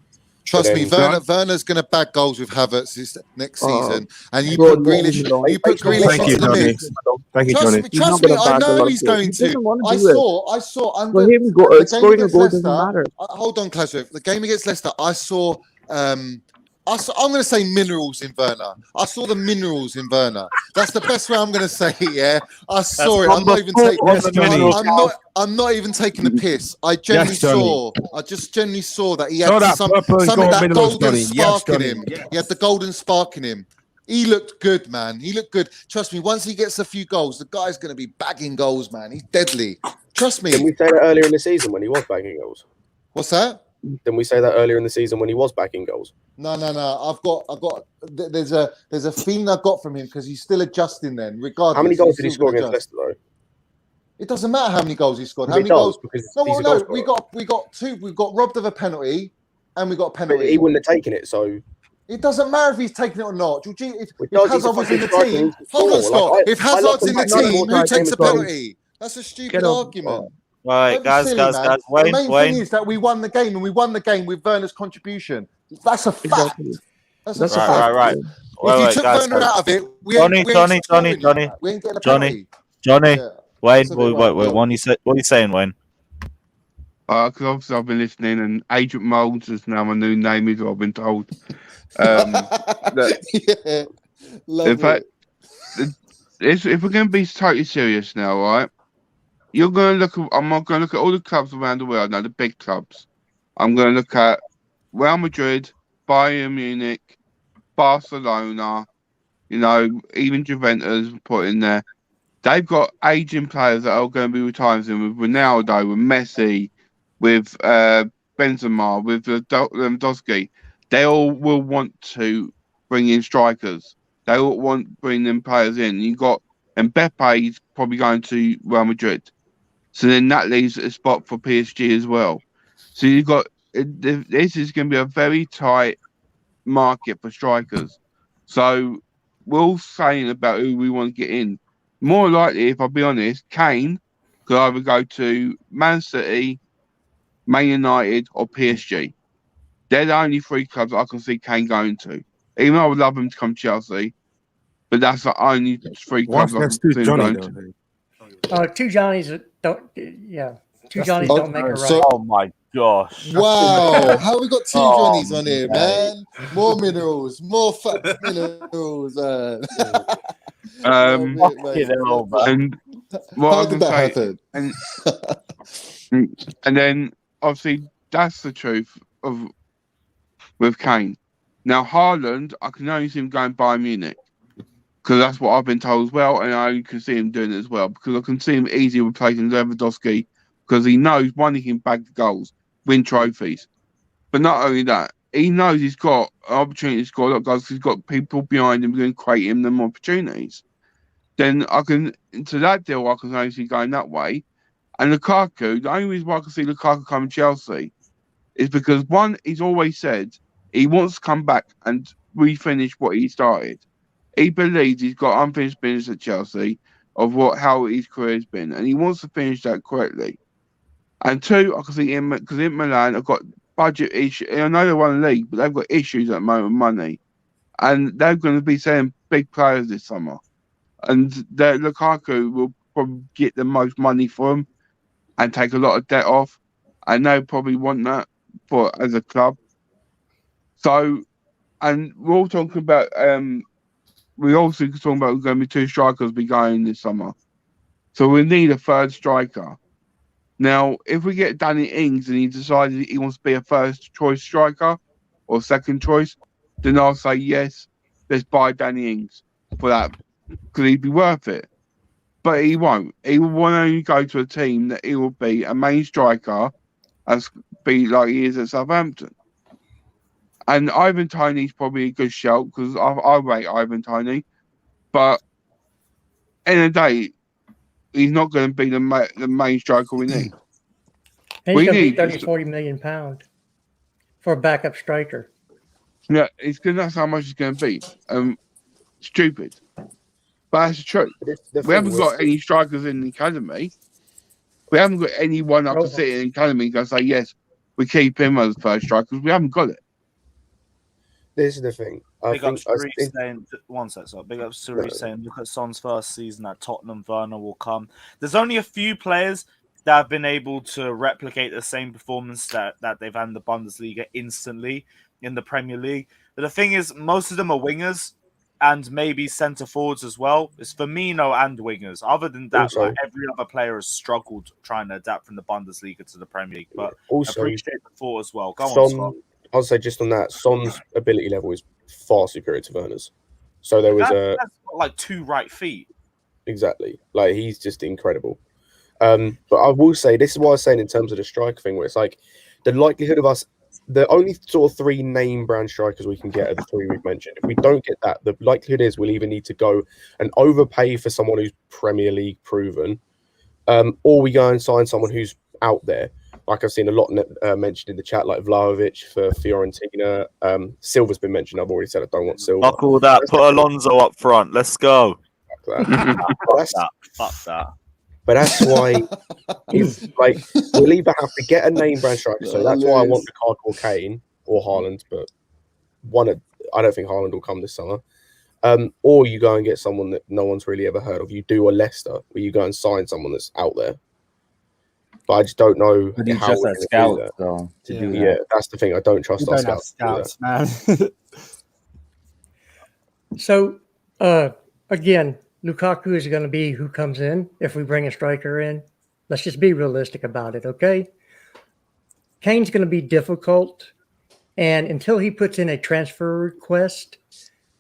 Trust me, then- Werner's going to bag goals with Havertz this next season, and you bro, put Grealish, no. you put Grealish Thank you, into the Johnny. mix. Thank you, Trust Johnny. me, He's not I gonna bag a know lot of he's goals. going He doesn't to. want to I do it. saw under For him, the game scoring a against goal doesn't Leicester. matter. Hold on, Klasov. The game against Leicester, I saw. I'm going to say minerals in Werner. I saw the minerals in Werner. That's the best way I'm going to say it. Yeah, I saw it. I'm not even taking. I'm not even taking the piss. I genuinely saw. I just genuinely saw that he had something that golden spark in him. He had the golden spark in him. He looked good, man. He looked good. Trust me. Once he gets a few goals, the guy's going to be bagging goals, man. He's deadly. Trust me. Didn't we say that earlier in the season when he was bagging goals? What's that? Didn't we say that earlier in the season when he was bagging goals? No. I've got. There's a feeling I got from him because he's still adjusting. Then, regardless, How many goals did he he's still score gonna against adjust. Leicester, though? It doesn't matter how many goals he scored. How It many does, goals? because No, he's a well, goal no. scorer. We got two. We got robbed of a penalty, and we got a But penalty. he wouldn't have taken it, so It doesn't matter if he's taking it or not. If does, he's a Hazard was fucking in the striker, team, he can hold on, score. Scott. Like, if I love Hazard's in the the fact that team, he's who takes the goals. penalty? That's a stupid off. argument. Right, Don't be guys, silly, man. The Wayne, main thing is that we won the game, and we won the game with Werner's contribution. That's a fact. Exactly. That's That's a a fact. right. If you took Werner out of it, we ain't scoring, man. We ain't getting a penalty. Johnny, Yeah. Wayne, That's a bit right, what are you saying, Wayne? Because obviously I've been listening, and Agent Moulds is now my new name, is what I've been told. Yeah, love In fact, it. if we're going to be totally serious now, right? You're going to look at. I'm not going to look at all the clubs around the world now, the big clubs. I'm going to look at Real Madrid, Bayern Munich, Barcelona. Even Juventus put in there. They've got aging players that are going to be retiring. With Ronaldo, with Messi, with Benzema, with Lewandowski. They all will want to bring in strikers. They all want to bring them players in. You got Mbappe is probably going to Real Madrid. So then that leaves a spot for PSG as well. So you've got this is going to be a very tight market for strikers. So we're all saying about who we want to get in. More likely, if I'll be honest, Kane could either go to Man City, Man United, or PSG. They're the only three clubs I can see Kane going to. Even though I would love him to come to Chelsea, but that's the only three clubs I can see him going to. Two Johnnies don't. Yeah, two Johnnies don't make a right. So, Oh my gosh! wow, how we got two Oh, Johnnies on here, man? More minerals, more minerals. And what How I did can that say, happen? and then obviously that's the truth with Kane. Now Haaland, I can only see him going Bayern Munich because that's what I've been told as well, and I can see him doing it as well because I can see him easily replacing Lewandowski because he knows one, he can bag the goals, win trophies, but not only that, he knows he's got an opportunity to score a lot of goals. He's got people behind him going to create him them opportunities. Then I can into that deal I can only see going that way. And Lukaku, the only reason why I can see Lukaku coming to Chelsea is because one, he's always said he wants to come back and refinish what he started. He believes he's got unfinished business at Chelsea of how his career's been, and he wants to finish that correctly. And two, I can see him because in Milan have got budget issues. I know they won the league, but they've got issues at the moment with money, and they're going to be selling big players this summer. And Lukaku will probably get the most money for him and take a lot of debt off. And they probably want that as a club. So, and we're all talking about, we're also talking about we're going to be two strikers be going this summer. So we need a third striker. Now, if we get Danny Ings and he decides he wants to be a first choice striker or second choice, then I'll say yes, let's buy Danny Ings for that. Because he'd be worth it. But he won't. He will want to only go to a team that he will be a main striker as be like he is at Southampton. And Ivan Toney's probably a good shout because I rate Ivan Toney. But in a day, he's not going to be the main striker we need. And he's going to be 30, 40 million pounds for a backup striker. Yeah, it's because that's how much it's going to be. Stupid, but that's the truth. We haven't got any strikers in the academy. We haven't got anyone I can sit in the academy and say, yes, we keep him as first striker because we haven't got it. This is the thing. Big up Street saying, one sec, so big up Street saying, look at Son's first season at Tottenham, Werner will come. There's only a few players that have been able to replicate the same performance that they've had in the Bundesliga instantly in the Premier League. But the thing is, most of them are wingers and maybe centre forwards as well. It's Firmino and wingers. Other than that, like, every other player has struggled trying to adapt from the Bundesliga to the Premier League. But also, I appreciate the thought as well. Go on, Scott. I'll say just on that, Son's ability level is far superior to Werner's. So there was that's got like 2 right feet. Exactly. Like, he's just incredible. But I will say, this is what I was saying in terms of the striker thing, where it's like the likelihood of us, the only sort of 3 name brand strikers we can get are the 3 we've mentioned. If we don't get that, the likelihood is we'll either need to go and overpay for someone who's Premier League proven, or we go and sign someone who's out there. Like I've seen a lot mentioned in the chat, like Vlahovic for Fiorentina. Silva's been mentioned. I've already said I don't want Silva. Fuck all that. Put Alonso up front. Let's go. Fuck that. Fuck that. But that's why, like, we'll either have to get a name brand striker. So that's why I want Lukaku or Kane or Haaland. But I don't think Haaland will come this summer. Or you go and get someone that no one's really ever heard of. You do a Leicester, where you go and sign someone that's out there. But I just don't know how just that scout, though, to do that. Yeah, that's the thing. I don't trust our scouts, man. So, again, Lukaku is going to be who comes in if we bring a striker in. Let's just be realistic about it, okay? Kane's going to be difficult, and until he puts in a transfer request,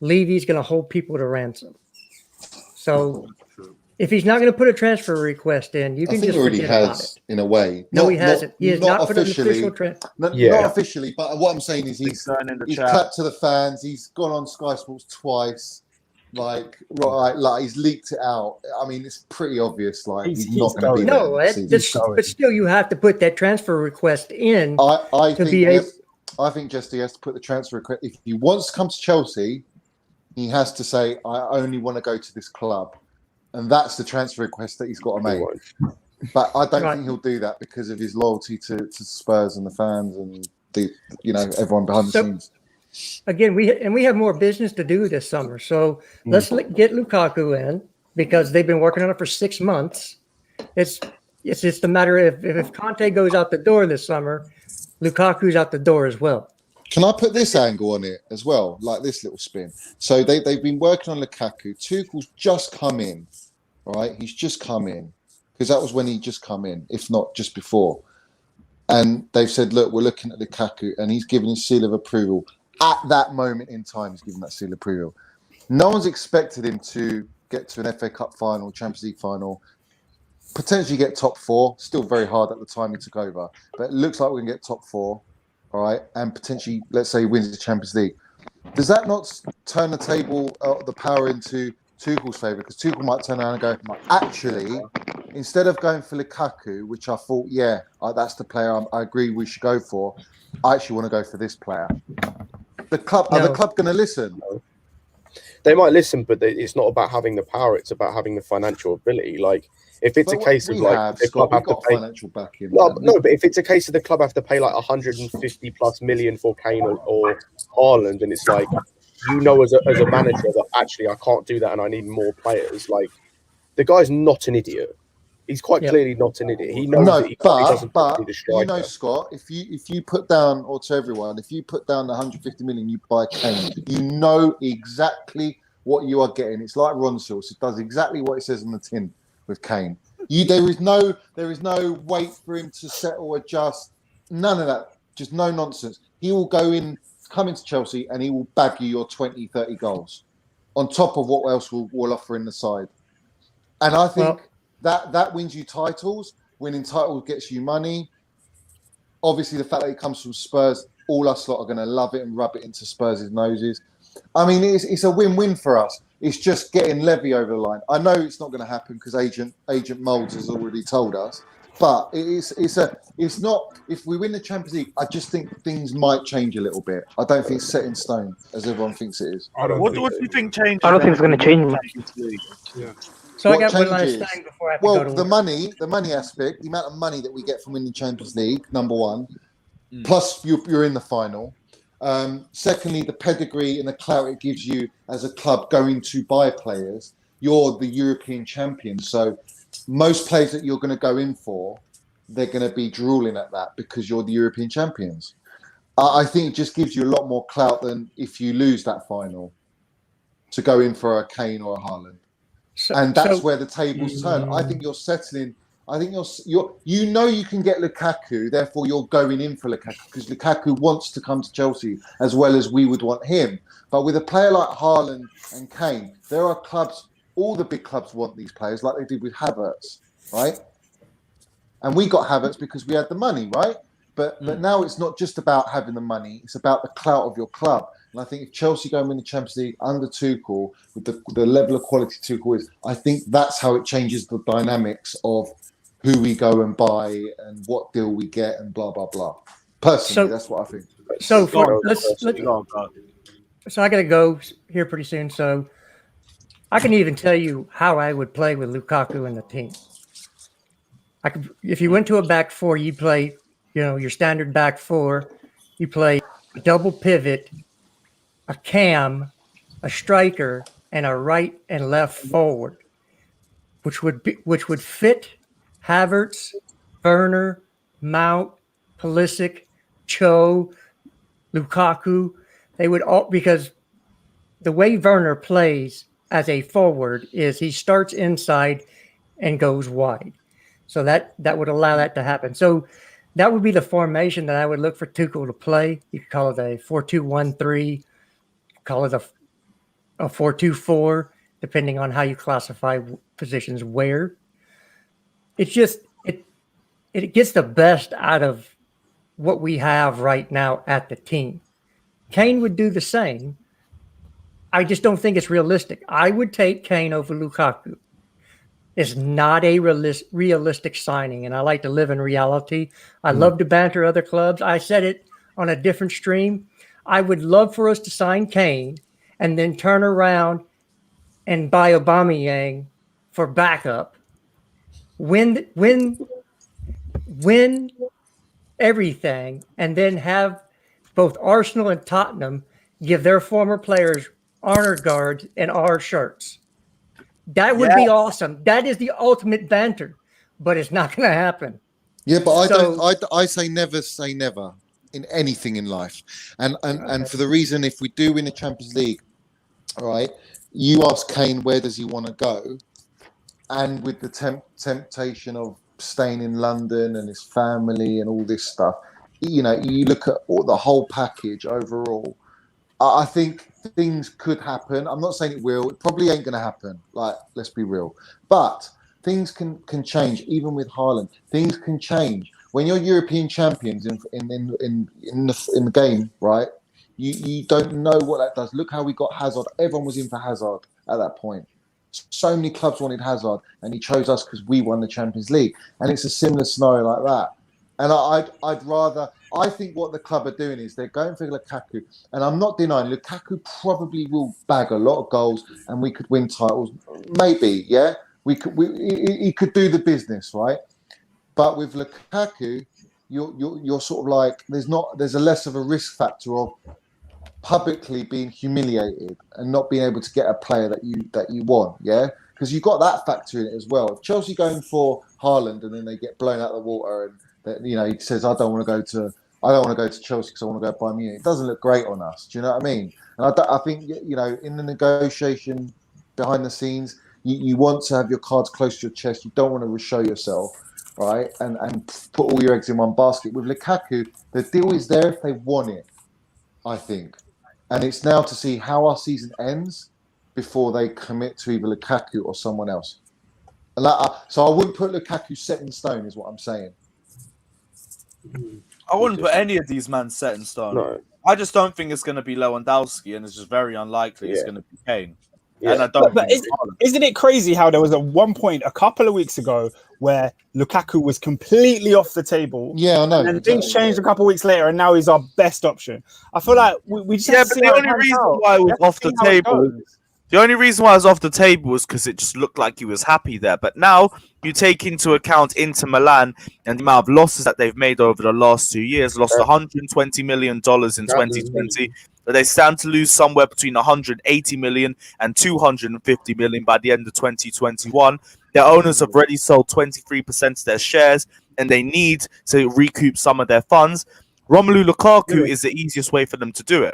Levy's going to hold people to ransom. So if he's not going to put a transfer request in, you can just forget about it. In a way. No, he hasn't. He has not put an official Not officially, but what I'm saying is he's clapped to the fans. He's gone on Sky Sports twice. Like he's leaked it out. I mean, it's pretty obvious. Like he's not going to be no, but still, you have to put that transfer request in. I think just he has to put the transfer request. If he wants to come to Chelsea, he has to say, "I only want to go to this club," and that's the transfer request that he's got to make. But I don't think he'll do that because of his loyalty to Spurs and the fans and everyone behind the scenes. Again, we have more business to do this summer, so let's get Lukaku in because they've been working on it for 6 months. It's just a matter of if Conte goes out the door this summer, Lukaku's out the door as well. Can I put this angle on it as well, like this little spin? So they've been working on Lukaku. Tuchel's just come in, all right? He's just come in because that was when he just come in, if not just before. And they've said, look, we're looking at Lukaku, and he's given his seal of approval. At that moment in time, he's given that seal of approval. No one's expected him to get to an FA Cup final, Champions League final, potentially get top 4. Still very hard at the time he took over. But it looks like we're going to get top 4, all right? And potentially, let's say he wins the Champions League. Does that not turn the table, the power into Tuchel's favour? Because Tuchel might turn around and go, actually, instead of going for Lukaku, which I thought, that's the player I agree we should go for, I actually want to go for this player. Are the club going to listen? They might listen, but it's not about having the power. It's about having the financial ability. Like, if it's a case of the club have to pay financial backing. No, but if it's a case of the club have to pay like 150+ million for Kane or Haaland, and it's like, as a manager that actually I can't do that and I need more players. Like, the guy's not an idiot. He's quite clearly not an idiot. He knows that he doesn't need a striker. Scott, if you put down, or to everyone, if you put down the 150 million, you buy Kane. You know exactly what you are getting. It's like Ron Sauce. It does exactly what it says on the tin with Kane. There is no wait for him to settle, adjust. None of that. Just no nonsense. He will come into Chelsea, and he will bag you your 20, 30 goals on top of what else we'll offer in the side. And I think. That wins you titles. Winning titles gets you money. Obviously, the fact that he comes from Spurs, all us lot are going to love it and rub it into Spurs' noses. I mean, it's a win-win for us. It's just getting Levy over the line. I know it's not going to happen because Agent Moulds has already told us. But it's not. If we win the Champions League, I just think things might change a little bit. I don't think it's set in stone as everyone thinks it is. I don't What think do so. you think changes? I don't think then it's going if to we win change the much. Champions League? Yeah. So I What got one last changes? thing before I have to go Well, to the work. money aspect, the amount of money that we get from winning Champions League, number one. Mm. Plus, you're in the final. Secondly, the pedigree and the clout it gives you as a club going to buy players. You're the European champion, so most players that you're going to go in for, they're going to be drooling at that because you're the European champions. I think it just gives you a lot more clout than if you lose that final to go in for a Kane or a Haaland. And that's where the tables turn. I think you're settling. I think you can get Lukaku, therefore you're going in for Lukaku because Lukaku wants to come to Chelsea as well as we would want him. But with a player like Haaland and Kane, there are clubs. All the big clubs want these players, like they did with Havertz, right? And we got Havertz because we had the money, right? But now it's not just about having the money; it's about the clout of your club. And I think if Chelsea go and win the Champions League under Tuchel, with the level of quality Tuchel is, I think that's how it changes the dynamics of who we go and buy and what deal we get and blah blah blah. Personally, that's what I think. So I got to go here pretty soon. So I can even tell you how I would play with Lukaku in the team. If you went to a back four, you play, your standard back four. You play a double pivot, a cam, a striker, and a right and left forward, which would fit Havertz, Werner, Mount, Pulisic, Cho, Lukaku. They would all, because the way Werner plays as a forward is he starts inside and goes wide. So that would allow that to happen. So that would be the formation that I would look for Tuchel to play. You could call it a 4-2-1-3, call it a 4-2-4, depending on how you classify positions where. It's just it gets the best out of what we have right now at the team. Kane would do the same. I just don't think it's realistic. I would take Kane over Lukaku. It's not a realistic signing, and I like to live in reality. I love to banter other clubs. I said it on a different stream. I would love for us to sign Kane and then turn around and buy Aubameyang for backup. Win everything, and then have both Arsenal and Tottenham give their former players honor guards and our shirts. That would be awesome. That is the ultimate banter, but it's not going to happen. Yeah, but I say never in anything in life, and for the reason, if we do win the Champions League, all right, you ask Kane where does he want to go, and with the temptation of staying in London and his family and all this stuff, you look at the whole package overall. I think things could happen. I'm not saying it will. It probably ain't going to happen. Like, let's be real. But things can change. Even with Haaland, things can change. When you're European champions in the game, right? You don't know what that does. Look how we got Hazard. Everyone was in for Hazard at that point. So many clubs wanted Hazard, and he chose us because we won the Champions League. And it's a similar scenario like that. And I'd rather. I think what the club are doing is they're going for Lukaku, and I'm not denying Lukaku probably will bag a lot of goals, and we could win titles. Maybe, yeah, he could do the business, right? But with Lukaku, you're sort of like there's a less of a risk factor of publicly being humiliated and not being able to get a player that you want, yeah, because you've got that factor in it as well. If Chelsea going for Haaland and then they get blown out of the water and he says, I don't want to go to Chelsea because I want to go Bayern Munich. It doesn't look great on us. Do you know what I mean? And I think in the negotiation behind the scenes, you want to have your cards close to your chest. You don't want to show yourself, right? And put all your eggs in one basket. With Lukaku, the deal is there if they want it, I think. And it's now to see how our season ends before they commit to either Lukaku or someone else. So I wouldn't put Lukaku set in stone, is what I'm saying. I wouldn't put any of these men set in stone. No. I just don't think it's going to be Lewandowski, and it's just very unlikely it's going to be Kane. and I don't. But isn't it crazy how there was at one point a couple of weeks ago where Lukaku was completely off the table? Yeah, I know. And things changed a couple of weeks later, and now he's our best option. I feel like we just have to but see the how it only pans reason out. why it was We have to off the see how it table. goes. The only reason why I was off the table was because it just looked like he was happy there. But now you take into account Inter Milan and the amount of losses that they've made over the last 2 years, lost $120 million in 2020. But they stand to lose somewhere between 180 million and 250 million by the end of 2021. Their owners have already sold 23% of their shares, and they need to recoup some of their funds. Romelu Lukaku is the easiest way for them to do it.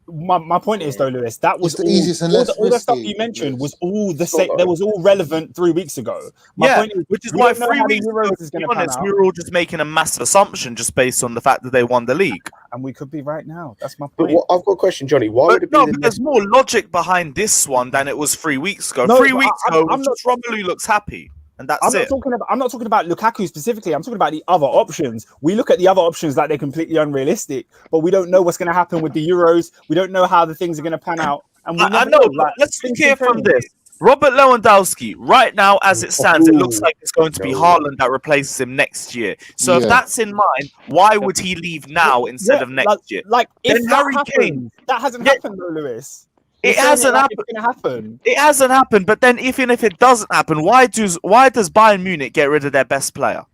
My point is though, Lewis, that was It's the easiest and less all the stuff risky, you mentioned Lewis. was all the same. That was all relevant 3 weeks ago. Yeah, Point is, which is we why don't know 3 how the weeks ago, Euros to is be going to pan honest, out, we were all just making a massive assumption just based on the fact that they won the league. and we could be right now. That's my But point. I've got a question, Johnny. Why would But it be no, the but there's more logic behind this one than it was 3 weeks ago. No, 3 but weeks I'm ago, it was not- just Romelu looks happy, and that's it. I'm not talking about Lukaku specifically. I'm talking about the other options. We look at the other options like they're completely unrealistic, but we don't know what's going to happen with the Euros. We don't know how the things are going to pan out, and we I never know, know. but Like, let's things hear can from change. this. Robert Lewandowski, right now, as it stands, it looks like it's going to be No. Haaland that replaces him next year. So if Yeah. that's in mind, why would he leave now instead of next year? Like if Then that Harry happens, Kane. that hasn't Yeah. happened though, Lewis. It hasn't happened. It's going to happen. It hasn't happened, but then even if it doesn't happen, why does Bayern Munich get rid of their best player?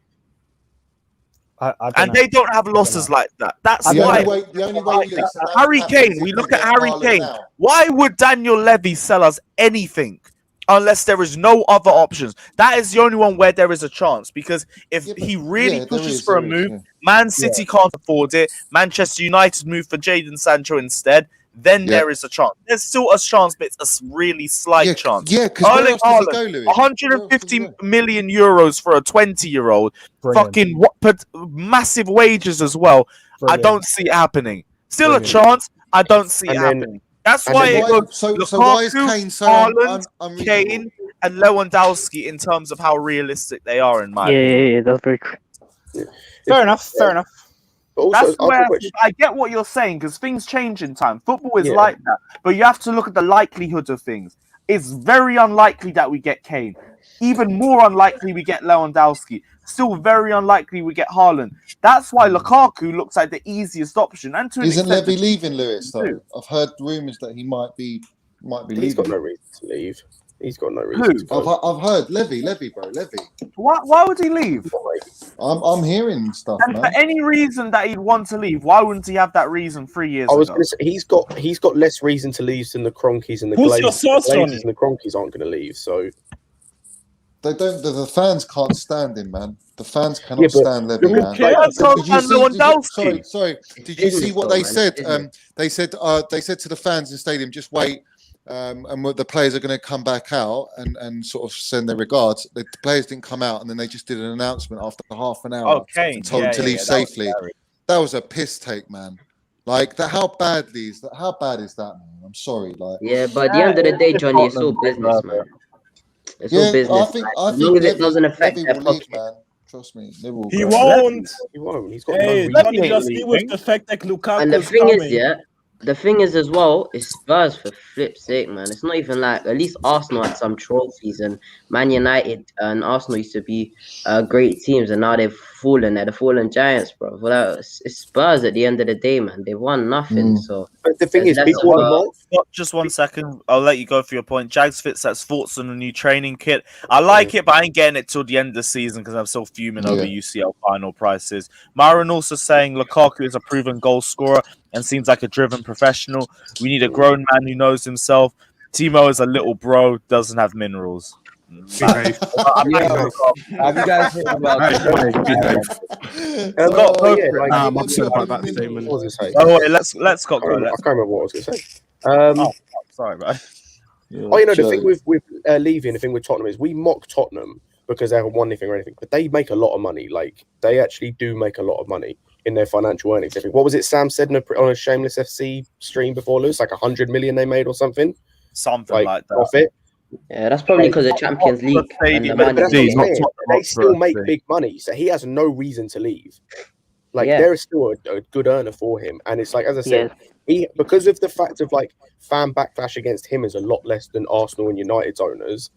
I don't And know. they don't have losses like that. That's The why. only way Lewis, that Harry happens Kane, is we if look they at get Harry Haaland Kane. now. Why would Daniel Levy sell us anything unless there is no other options? That is the only one where there is a chance, because if Yeah, but- he really yeah, there pushes is, for a there is, move, yeah. Man City can't afford it, Manchester United move for Jadon Sancho instead, then Yeah. there is a chance. There's still a chance, but it's a really slight chance. Yeah, because where Erling else does he Haaland, go, Lewis? 150 million euros for a 20-year-old, Brilliant. fucking but massive wages as well. Brilliant. I don't see it happening. Still Brilliant. a chance. I don't see it And then- happening. That's and why then it goes So why is Lukaku, Kane so Haaland, unreasonable? Kane, and Lewandowski in terms of how realistic they are in my opinion. Yeah, that's very true. Fair enough. But also, That's I've got where a question. I get what you're saying, because things change in time. Football is Yeah. like that, but you have to look at the likelihood of things. It's very unlikely that we get Kane. Even more unlikely we get Lewandowski. Still very unlikely we get Haaland. That's why Lukaku looks like the easiest option. And to an Isn't extent, Levy leaving, Lewis? Though I've heard rumours that he might be He's got leaving. no reason to leave. He's got no reason to I've, go. I've heard Levy, bro, Levy. why would he leave? I'm hearing stuff, And for man. any reason that he'd want to leave, why wouldn't he have that reason 3 years I was ago? going to say he's got less reason to leave than the Cronkies and the Who's your Glazers. source, The Johnny? Glazers and the Cronkies aren't going to leave. So They don't. The fans can't stand him, man. The fans cannot Yeah, but stand Levy, look man. at- Fans can't stand Lewandowski. Sorry. Did you Business see what though, they man. said? Business. They said to the fans in the stadium, just wait, and the players are going to come back out and sort of send their regards. The players didn't come out, and then they just did an announcement after half an hour Okay, and told them to leave safely. That was a piss take, man. Like that. How bad is that, man? I'm sorry. Like, Yeah, but at the end of the day, Johnny, it's all business, man. It's all business. I As long think as it doesn't affect Levy their will leave, pocket. man. Trust me, Levy will He go. won't. he won't. He's got Hey, no reason. Johnny, just deal with the fact that Lukaku And the is thing is, coming. yeah, the thing is as well, it's Spurs for flip's sake, man. It's not even like, at least Arsenal had some trophies, and Man United and Arsenal used to be great teams, and now they've fallen. They're the fallen giants, bro. Well, it's Spurs at the end of the day, man. They've won nothing, so. But the thing is, That's people about- are Just 1 second. I'll let you go for your point. Jags Fits, that's thoughts on the new training kit. I like it, but I ain't getting it till the end of the season because I'm still fuming over UCL final prices. Myron also saying Lukaku is a proven goal scorer and seems like a driven professional. We need a grown man who knows himself. Timo is a little bro, doesn't have minerals. Have you guys heard about I'm upset about that statement. What was I Oh wait, let's go. I can't remember what I was going to say. Sorry, bro. The thing with leaving, the thing with Tottenham is we mock Tottenham because they haven't won anything or anything, but they make a lot of money. Like they actually do make a lot of money in their financial earnings. I think, what was it Sam said on a Shameless FC stream before, Lewis? Like 100 million they made or something. Something like that. Profit. Yeah, that's probably because of Champions League. And the But money that's what I'm they saying. make. They still make big money, so he has no reason to leave. Like Yeah. there is still a good earner for him, and it's like, as I said, because of the fact of like fan backlash against him is a lot less than Arsenal and United's owners.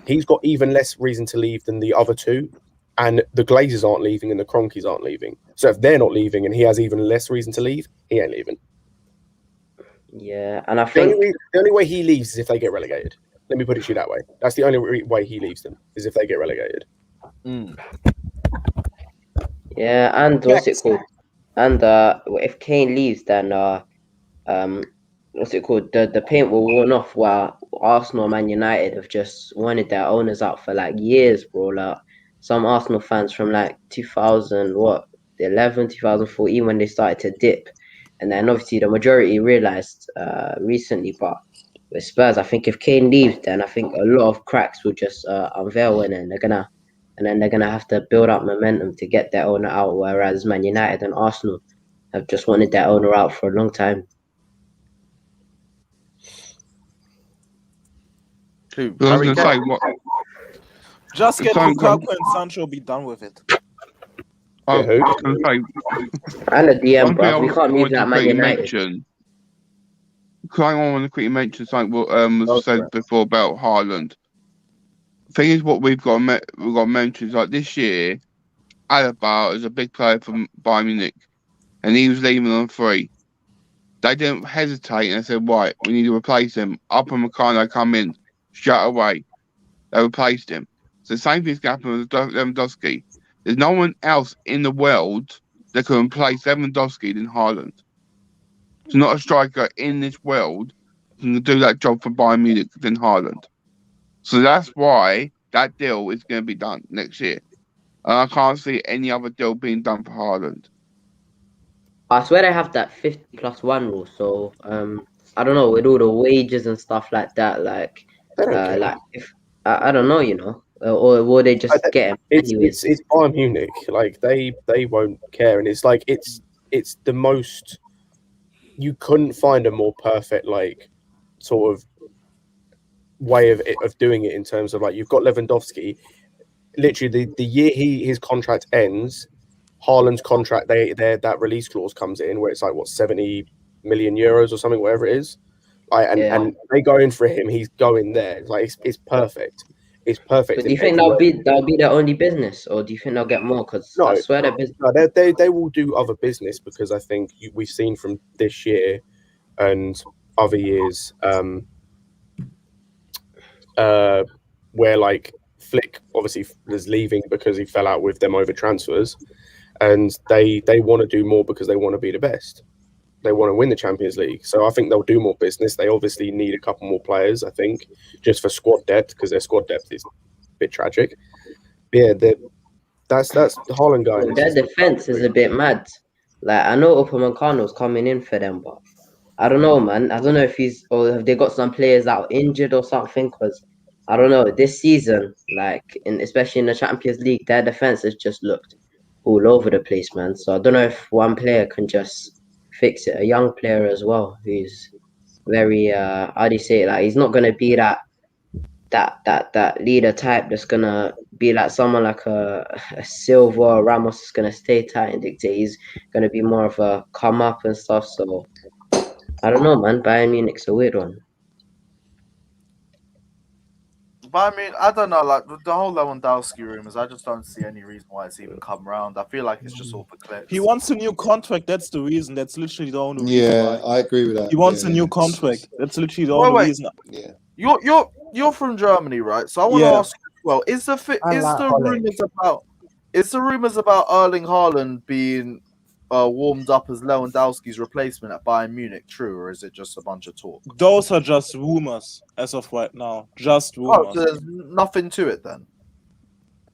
He's got even less reason to leave than the other two, and the Glazers aren't leaving and the Cronkies aren't leaving. So if they're not leaving and he has even less reason to leave, he ain't leaving. Yeah, and I think the only way he leaves is if they get relegated. Let me put it to you that way. That's the only way he leaves them, is if they get relegated. yeah, and what's it called? And if Kane leaves, then what's it called? The paint will worn off. While Arsenal, Man United have just wanted their owners out for like years, bro. Like some Arsenal fans from like 2011, 2014 when they started to dip, and then obviously the majority realized recently. But with Spurs, I think if Kane leaves, then I think a lot of cracks will just unveil, and they're gonna have to build up momentum to get their owner out. Whereas Man United and Arsenal have just wanted their owner out for a long time. I was going to say, what? Just get Sorry, Lukaku and Sancho, be done with it. I was going to say, And a DM, one thing bro. We can't move wanted like to Man quickly United. mention. I want to quickly mention something what was said before about Haaland. Thing is, what we've got to mention is like this year, Alaba is a big player from Bayern Munich, and he was leaving on free. They didn't hesitate and they said, "Right, we need to replace him." Upper Meccano come in straight away. They replaced him. So the same thing's happened with Lewandowski. There's no one else in the world that can replace Lewandowski than Haaland. There's not a striker in this world who can do that job for Bayern Munich than Haaland. So that's why that deal is going to be done next year. And I can't see any other deal being done for Haaland. I swear they have that 50+1 rule. So I don't know, with all the wages and stuff like that. Like if I don't know, you know, or will they just get him anyways? It's Bayern Munich. Like they won't care, and it's like it's the most. You couldn't find a more perfect like sort of way of doing it in terms of like you've got Lewandowski. Literally, the year his contract ends, Haaland's contract that release clause comes in where it's like what 70 million euros or something, whatever it is. And they go in for him, he's going there. Like it's perfect. It's perfect. But do you think that'll be their only business, or do you think they'll get more? Because I swear their business. No, they will do other business because I think we've seen from this year and other years where like Flick obviously was leaving because he fell out with them over transfers, and they want to do more because they want to be the best. They want to win the Champions League. So I think they'll do more business. They obviously need a couple more players, I think, just for squad depth, because their squad depth is a bit tragic. But yeah, that's Haaland going. Their defense is a bit mad. Like I know Upamecano's coming in for them, but I don't know, man. I don't know if have they got some players that are injured or something? Because I don't know. This season, especially in the Champions League, their defense has just looked all over the place, man. So I don't know if one player can just fix it. A young player as well, who's very how do you say it? Like he's not gonna be that leader type that's gonna be like someone like a Silva or Ramos is gonna stay tight and dictate. He's gonna be more of a come up and stuff. So I don't know, man. Bayern Munich's a weird one. But I mean, I don't know. Like the whole Lewandowski rumors, I just don't see any reason why it's even come around. I feel like it's just all for clicks. He wants a new contract. That's the reason. That's literally the only reason. Yeah, I agree with that. He wants a new contract. That's literally the only reason. Yeah. You're from Germany, right? So I want to ask you. Well, is the rumors about Erling Haaland being warmed up as Lewandowski's replacement at Bayern Munich true, or is it just a bunch of talk? Those are just rumors as of right now. Just rumors. Oh, so there's nothing to it then.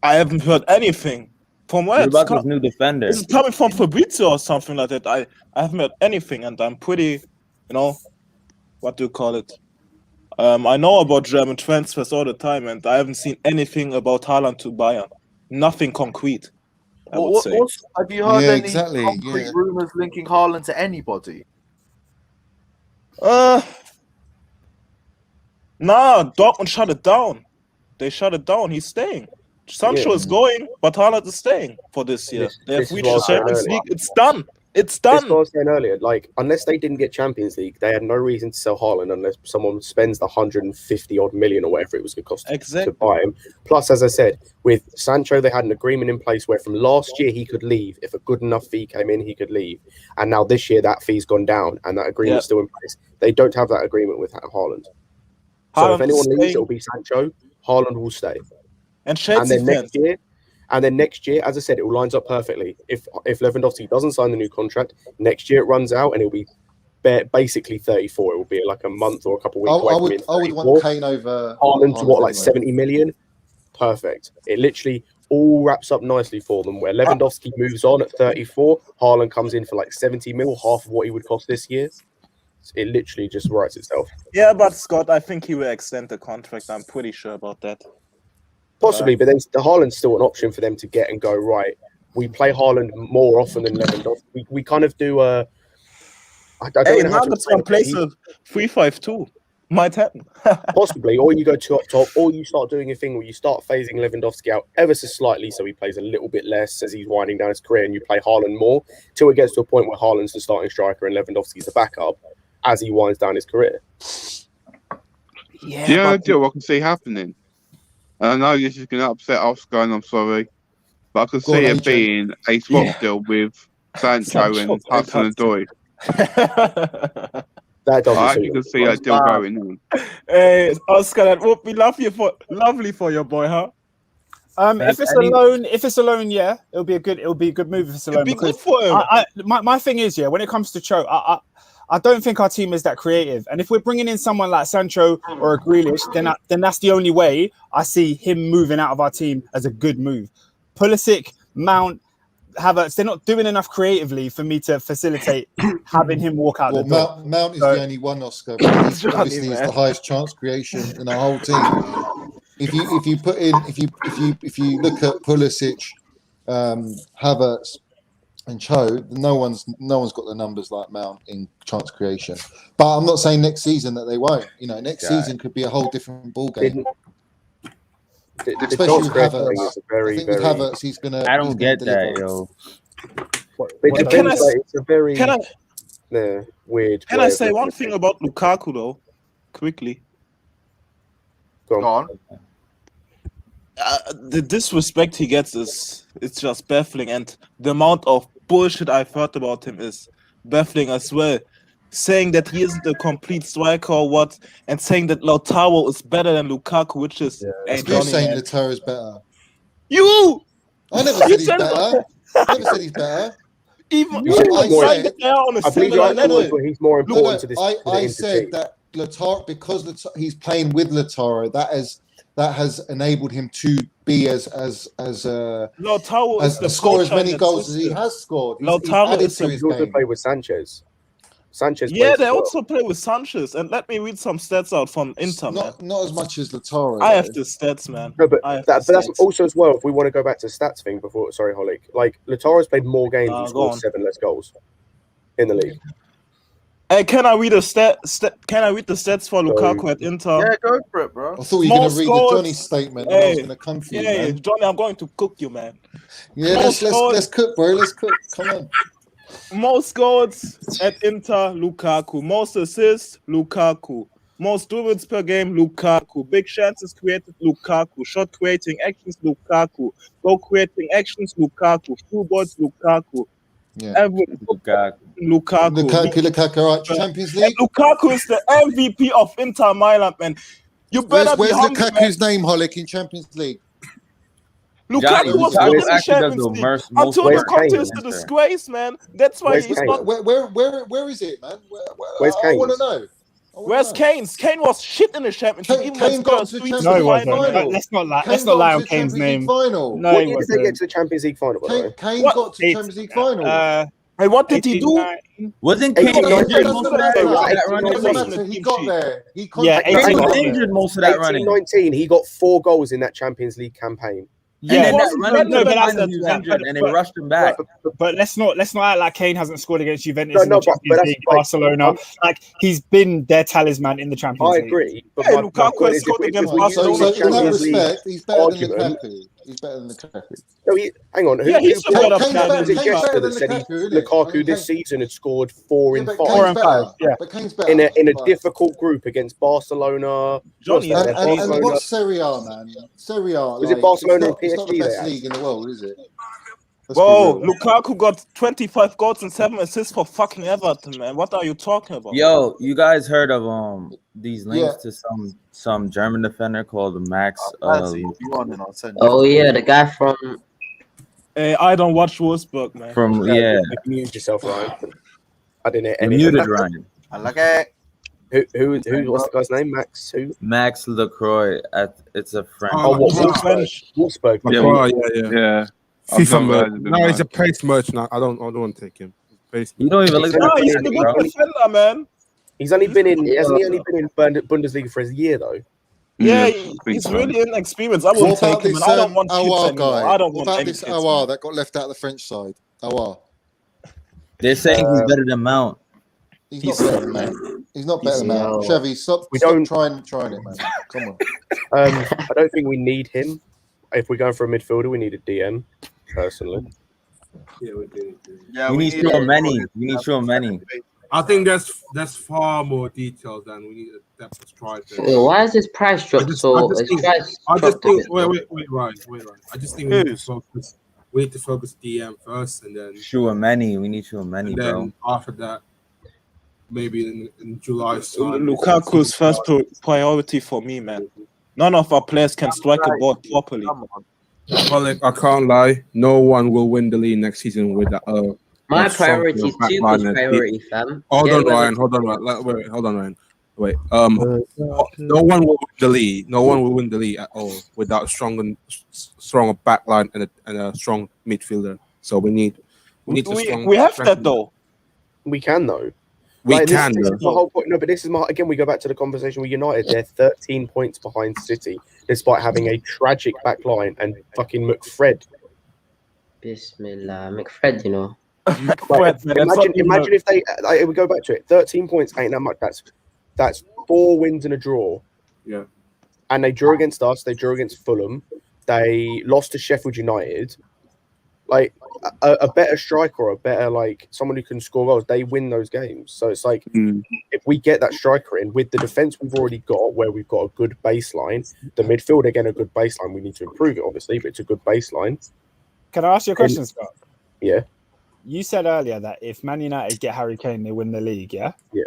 I haven't heard anything. From where it's about new defender. Is it coming from Fabrizio or something like that? I haven't heard anything, and I'm pretty, what do you call it? I know about German transfers all the time, and I haven't seen anything about Haaland to Bayern. Nothing concrete. Have you heard any concrete rumors linking Haaland to anybody? Nah, Dortmund shut it down. They shut it down. He's staying. Sancho is going, but Haaland is staying for this year. They have this is reached what I the was saying Champions earlier. League. It's done. It's That's what I done. was saying earlier. Like, unless they didn't get Champions League, they had no reason to sell Haaland unless someone spends the 150 odd million or whatever it was going to cost to buy him. Plus, as I said, with Sancho, they had an agreement in place where from last year he could leave. If a good enough fee came in, he could leave. And now this year that fee's gone down and that agreement's still in place. They don't have that agreement with Haaland. So if anyone leaves, it'll be Sancho. Haaland will stay. And Chelsea then next year, as I said, it all lines up perfectly. If Lewandowski doesn't sign the new contract, next year it runs out and it'll be basically 34. It will be like a month or a couple of weeks away. I would want Kane over Haaland to what, like anyway. 70 million? Perfect. It literally all wraps up nicely for them. Where Lewandowski moves on at 34, Haaland comes in for like 70 mil, half of what he would cost this year. It literally just writes itself. Yeah, but Scott, I think he will extend the contract. I'm pretty sure about that. Possibly, but then the Haaland's still an option for them to get and go, right, we play Haaland more often than Lewandowski. We kind of do I don't know how to explain it, plays a 3-5-2. Might happen. Possibly, or you go to up top, or you start doing a thing where you start phasing Lewandowski out ever so slightly so he plays a little bit less as he's winding down his career, and you play Haaland more till it gets to a point where Haaland's the starting striker and Lewandowski's the backup as he winds down his career. Yeah, I can see happening. And I know this is going to upset Oscar, and I'm sorry, but I can see it being a swap deal with Sancho and Hudson-Odoi. That doesn't. I actually can see that deal going on. Hey, Oscar, that would be lovely for your boy, huh? If it's a loan, yeah, it'll be a good move if it's a loan. It'd be good for him. My thing is, when it comes to Cho, I don't think our team is that creative. And if we're bringing in someone like Sancho or a Grealish, then that's the only way I see him moving out of our team as a good move. Pulisic, Mount, Havertz, they're not doing enough creatively for me to facilitate having him walk out the door. Mount is the only one, Oscar. Obviously, it's the highest chance creation in our whole team. If you look at Pulisic, Havertz, and Cho, no one's got the numbers like Mount in chance creation. But I'm not saying next season that they won't. Next season could be a whole different ball game. Especially with Havertz. With Havertz, he's gonna. I don't get that, yo. It's a very weird. Can I say one thing about Lukaku though, quickly? Go on. The disrespect he gets it's just baffling, and the amount of bullshit I've heard about him is baffling as well. Saying that he isn't a complete striker or what, and saying that Lautaro is better than Lukaku, which is You're saying Lautaro is better. You! I never said he's better. I never said he's better. Even I believe he's more important to this. I said that Lautaro, because he's playing with Lautaro, that has enabled him to be as Lautaro score as many goals as he has scored. Lautaro is he also played with Sanchez. They also play with Sanchez. And let me read some stats out from Inter. Not as much as Lautaro. I have the stats, man. No, but that's also as well. If we want to go back to the stats thing before, sorry, Holik. Like Lautaro's played more games and scored 7 less goals in the league. Hey, can I read the stats for Lukaku at Inter? Yeah, go for it, bro. I thought you were going to read the Johnny statement. And I was going to come for you, man. Johnny, I'm going to cook you, man. Yeah, let's cook, bro. Let's cook. Come on. Most goals at Inter, Lukaku. Most assists, Lukaku. Most dribbles per game, Lukaku. Big chances created, Lukaku. Shot creating actions, Lukaku. Goal creating actions, Lukaku. Through balls, Lukaku. Yeah. Lukaku. All right. Champions League. And Lukaku is the MVP of Inter Milan, man. You better Where's be humble, Lukaku's name, Holik, in Champions League? Lukaku was good in the Champions League until the contest is a disgrace, man. That's why he's not. Where is it, man? I want to know. Where's Kane? Kane was shit in the Champions League. Kane got to the Champions League final. Let's not lie on Kane's name. Final. No, when did they get to the Champions League final? Kane got to the Champions League final. Hey, what did he do? Wasn't Kane injured most of that running? He got there. He was injured most of that running. 19, he got 4 goals in that Champions League campaign. Yeah, and then he was injured, and they rushed him back. But let's not act like Kane hasn't scored against Juventus in the Champions League, Barcelona. Like he's been their talisman in the Champions League. I agree. But Lukaku has scored against Barcelona. So in that respect, he's better than Lukaku. He's better than Lukaku. No, hang on. Yeah, he's a better Kane's player better- was it Kane's Jester better that than said Lukaku, isn't it? Lukaku I mean, this season had scored 4 in but 5 Kane's better. Yeah. But Kane's better. in a But- difficult group against Barcelona? Johnny, What's that? And Barcelona. what's Serie A, man? Serie A. Was it Barcelona and it's not the PSG best they had? league in the world, is it? Let's Bro, be real. Lukaku got 25 goals and 7 assists for fucking Everton, man. What are you talking about? Yo, you guys heard of these links Yeah. to some German defender called Max? Fancy, if you want, then I'll send you. Oh yeah, the guy from Hey, I don't watch Wolfsburg, man. From yeah, Mute yourself, Ryan. I didn't hear you anything. muted Ryan. I like it. Who? What's the guy's name? Max? Who? Max Lacroix. It's a French. Oh, what? he's Wolfsburg. Yeah, yeah. I've FIFA not merch. heard of him, No, he's a man. pace merch now. I don't want to take him. Pace You don't even look Nah, like he's a good defender, man. He's only been in. Yeah. Hasn't he only been in Bundesliga for a year though? Yeah, I think he's so. really inexperienced. I wouldn't What about take him, this and I don't want kids Aouar anymore. guy? I don't What want about any this kids. Aouar that got left out of the French side? Aouar. They're saying he's better than Mount. He's not better than man. He's not better than man. No. Chevy, stop trying it, man. Come on. I don't think we need him. If we're going for a midfielder, we need a DM. Personally, Yeah, we do. Yeah, We need Chouameni. We need Chouameni. I think that's far more details than we need a depth striker. why is his price dropped so? His price dropped a bit. Wait, Ryan. I just think we need to focus. We need to focus DM first, and then Chouameni. We need Chouameni, and bro. then after that, maybe in July. Lukaku's first priority for me, man. None of our players can strike a ball properly. Oleg, I can't lie. No one will win the league next season with that. My that strong priority is back Tuchel's line and priority, fam. Hold Yeah, on, whether- Ryan. Hold on, Ryan. Wait, hold on, Ryan. Wait. No one will win the league. No one will win the league at all without a stronger back line and a strong midfielder. So we need a strong. We have that though. we can though. We Like, can. This is though. the whole point. No, but this is again. We go back to the conversation with United. They're 13 points behind City, despite having a tragic back line and fucking McFred. Bismillah, McFred, you know. Like, imagine if they. We go back to it. 13 points ain't that much. That's 4 wins and a draw. Yeah. And they drew against us. They drew against Fulham. They lost to Sheffield United. Like a better striker, or a better someone who can score goals, they win those games. So it's like if we get that striker in with the defense we've already got, where we've got a good baseline, the midfield again a good baseline. We need to improve it, obviously, but it's a good baseline. Can I ask you a question, Scott? Yeah. You said earlier that if Man United get Harry Kane, they win the league. Yeah. Yeah.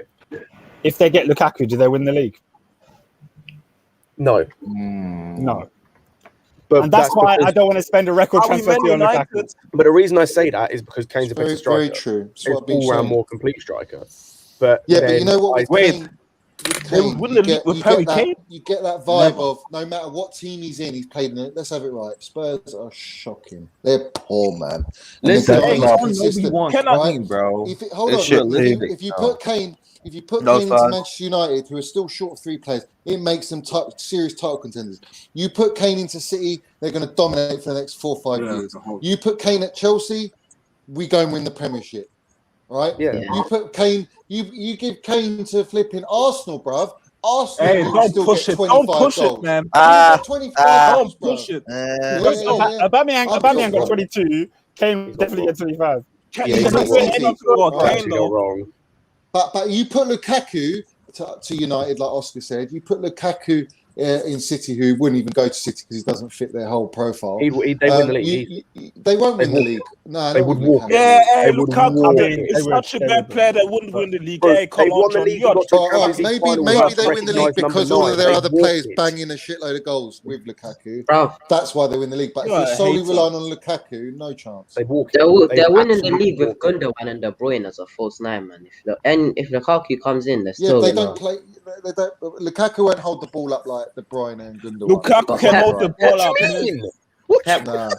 If they get Lukaku, do they win the league? No. No. But And that's why because- I don't want to spend a record Are we transfer fee on Man Lukaku. United? But the reason I say that is because Kane's a better Very, striker. very true. It's He's what I've been all round saying. more complete striker. But Yeah, but then you know what? With Wait. Kane, with They Kane, win you the league get, with you Harry get Kane? that, you get that vibe Never. of no matter what team he's in, he's played in it. Let's have it right. Spurs are shocking. They're poor, man. And Listen, they're hey, not I know we consistent, want Can I- Kane, bro. Hold It's on. shit If league, you bro. put Kane No into fun. Manchester United, who are still short of 3 players, it makes them serious title contenders. You put Kane into City, they're going to dominate for the next 4 or 5 years. You put Kane at Chelsea, we go and win the Premiership. Right? Yeah. You put Kane, you give Kane to flipping Arsenal, bruv. Arsenal Hey, will don't still push get it. 25 Don't push goals. it, man. He's got 25 goals, Don't push bruv. it. Yeah, Wait, yeah. Aubameyang got 22. Kane definitely get 25. Yeah, He's he's not got doing 20. anything about Right. Kane, Actually not though. wrong. But you put Lukaku to United, like Oscar said. You put Lukaku in City, who wouldn't even go to City because he doesn't fit their whole profile. They win the league. They won't They win the would- league. No, they not would with walk Lukaku. it. Yeah, hey, They would Lukaku walk it. is They such a would. bad player that wouldn't win the league. Bro, Hey, come they on, won the John. league You and are got to All right, Champions League maybe final they without win the league recognised because number all of their 9. other They players walked it. banging a shitload of goals with Lukaku. Bro, That's why they win the league. But You if are you're a solely hater. relying on Lukaku, no chance. They walk they're, it. They they're winning the absolutely league with walk it. Gundogan and De Bruyne as a false 9, man. If Lukaku comes in, they're Yeah, still they gonna. don't play. They don't. Lukaku won't hold the ball up like De Bruyne and Gundogan. Lukaku can Pep, hold the Pep, ball up, What do man. you mean? Pep, Nah.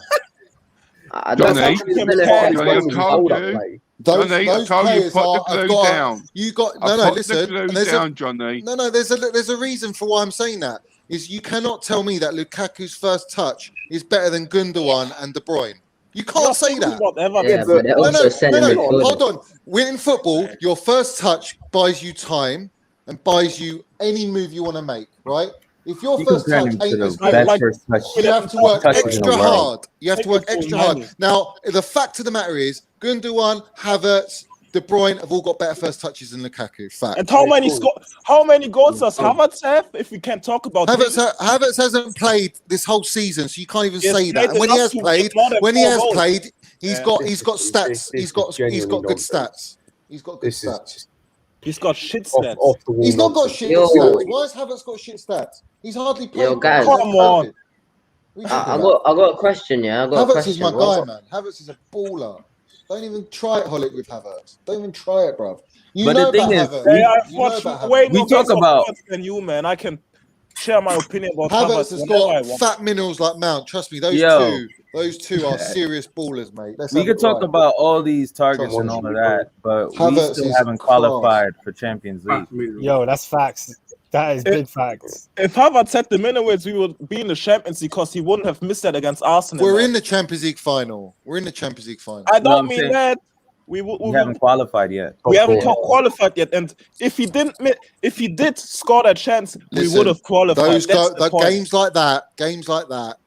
that's Johnny, actually Johnny, better Johnny, for Johnny, him. I told you. Those Johnny, I those told you, players put the have glue got. down. You got I no. put Listen, the glue and there's down, Johnny. no. There's a reason for why I'm saying that. Is you cannot tell me that Lukaku's first touch is better than Gundogan and De Bruyne. You can't say that. Whatever. Yeah, but they're also selling midfielders. Hold on. Winning football, your first touch buys you time and buys you any move you want to make, right? If your You first compare touch him to ain't the as good, best first touch. you have to work touches in the extra world. hard. You have to work extra hard. Now, the fact of the matter is, Gundogan, Havertz, De Bruyne have all got better first touches than Lukaku. Fact. And how many goals does Havertz have? If we can talk about Havertz hasn't played this whole season, so you can't even say that. And when he has played, he's got stats. He's got good stats. He's got good stats. He's got shit stats. He's not got shit stats. Why has Havertz got shit stats? He's hardly played. Yo, guys. Come on. I got a question, yeah. Havertz is my guy, man. Havertz is a baller. Don't even try it, Holic, with Havertz. Don't even try it, bruv. But the thing is, we talk about than you, man. I can share my opinion about Havertz has got fat minerals like Mount. Trust me, those two are serious ballers, mate. We could talk about all these targets and all of that, but we still haven't qualified for Champions League. Yo, that's facts. That is big facts. If Havertz had the minutes, we would be in the Champions League because he wouldn't have missed that against Arsenal. We're in the Champions League final. I don't mean that. We haven't qualified yet. We haven't qualified yet, and if he did score that chance, we would have qualified. Games like that.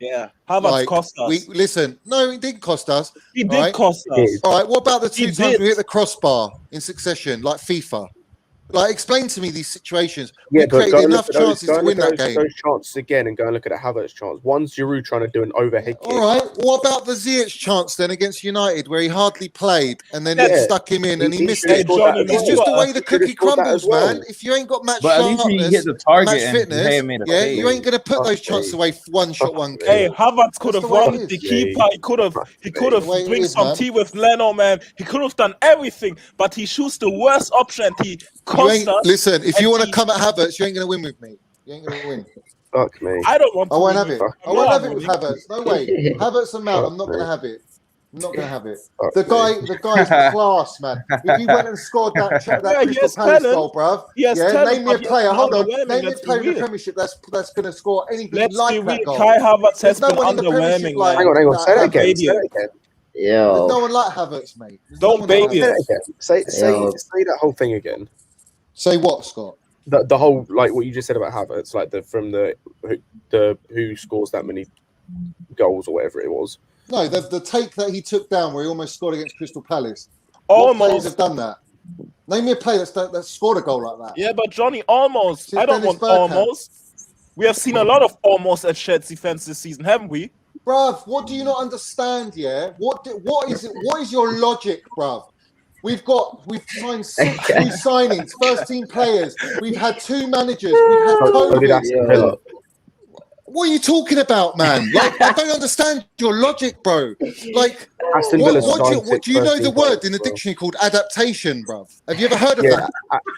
Yeah, Havertz cost us. No, it didn't cost us. He did cost us. All right, what about the two times we hit the crossbar in succession, like FIFA? Like, explain to me these situations. Yeah, we created enough chances to win that game. Those chances again, and go and look at a Havertz chance. One's Giroud trying to do an overhead kick. All right. What about the Ziyech chance then against United, where he hardly played, and then it stuck him in, and he missed it? It's just the way the cookie crumbles, man. If you ain't got match sharpness, hit the target match fitness, you ain't gonna put those chances away. One shot, one kick. Hey, Havertz could have run the keeper. He could have bring some tea with Leno, man. He could have done everything, but he chose the worst option. He cost us. Listen, if you want to come at Havertz, you ain't going to win with me. You ain't going to win. Fuck me. I don't want to. I won't have it. I won't have it with Havertz. No way. Havertz and Mount, I'm not going to have it. I'm not going to have it. The guy's class, man. If he went and scored that Crystal Palace goal, bruv. Name me a player. Hold on. Name me a player in the Premiership that's going to score anything like that goal. Kai Havertz has been underwhelming. Hang on. Say that again. Yo. There's no one like Havertz, mate. Don't baby it. Say that whole thing again. Say what, Scott? The whole, like what you just said about Havertz, like the who scores that many goals or whatever it was. No, the take that he took down where he almost scored against Crystal Palace. Almost. What players have done that? Name me a player that scored a goal like that. Yeah, but Johnny, almost. Since I don't Dennis want Bergkamp. almost. We have seen a lot of almost at Chelsea fans this season, haven't we? Bruv, what do you not understand, yeah? What is your logic, bruv? We've signed 6 new signings, first team players. We've had 2 managers. We've had COVID. What are you talking about, man? Like, I don't understand your logic, bro. Like, Aston Villa what do you know the word in the dictionary called adaptation, bruv? Have you ever heard of that?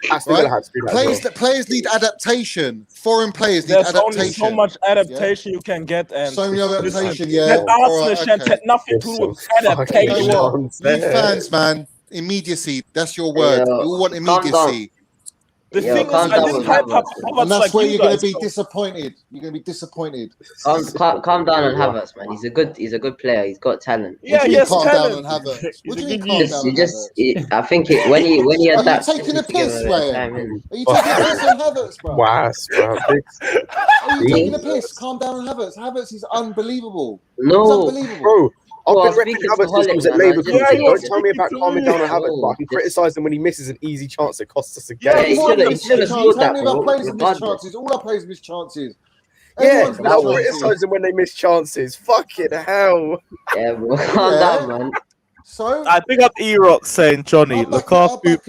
Aston Villa had to do that. Players need adaptation. Foreign players need adaptation. There's only so much adaptation you can get, and so many adaptation. That Arsenal had nothing to do with adaptation. You know what? You fans, man. Immediacy. That's your word. You all want immediacy. The thing is, I didn't hype up Havertz. And that's like where you you're going guys, to be disappointed. You're going to be disappointed. Calm down on Havertz, man. He's a good player. He's got talent. Yeah, yes, calm down on Havertz. What do you mean calm down on Havertz? I think when he adapts. Are you taking a piss, Ray? Are you taking a piss on Havertz, bro? Wow, bro. Are you taking a piss? Calm down on Havertz. Havertz is unbelievable. No, he's unbelievable. Bro. Well, I've been reckoning Havertz since he was at Leverkusen. Don't tell me about calming down on Havertz, but I can criticise him when he misses an easy chance that costs us a game. Yeah, he should have scored that, bro. All our players miss chances. Yeah, I'll criticise them when they miss chances. Fucking hell. Yeah, bro. Calm down, man. So I think up E-Rock saying Johnny Lukaku.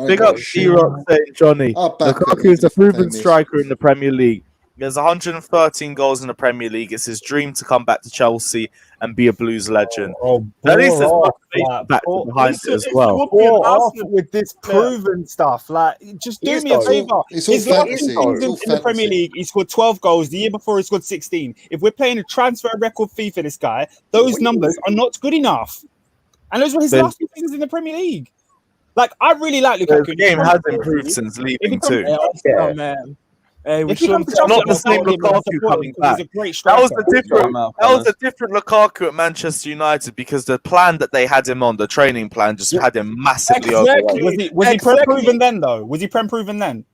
Big up E-Rock saying Johnny Lukaku is a proven striker in the Premier League. He has 113 goals in the Premier League. It's his dream to come back to Chelsea and be a Blues legend. At least there's motivation factor behind it as well. With this proven stuff, like, just do me a favor. His last season in the Premier League, he scored 12 goals. The year before, he scored 16. If we're playing a transfer record fee for this guy, those numbers are not good enough. And those were his last 2 seasons in the Premier League. Like, I really like Lukaku. The game has improved since leaving too. Oh man. Hey, not the same Lukaku coming back. That was a different Lukaku at Manchester United because the plan that they had him on, the training plan, just had him massively overweight. Was he prem proven then though? Was he prem proven then?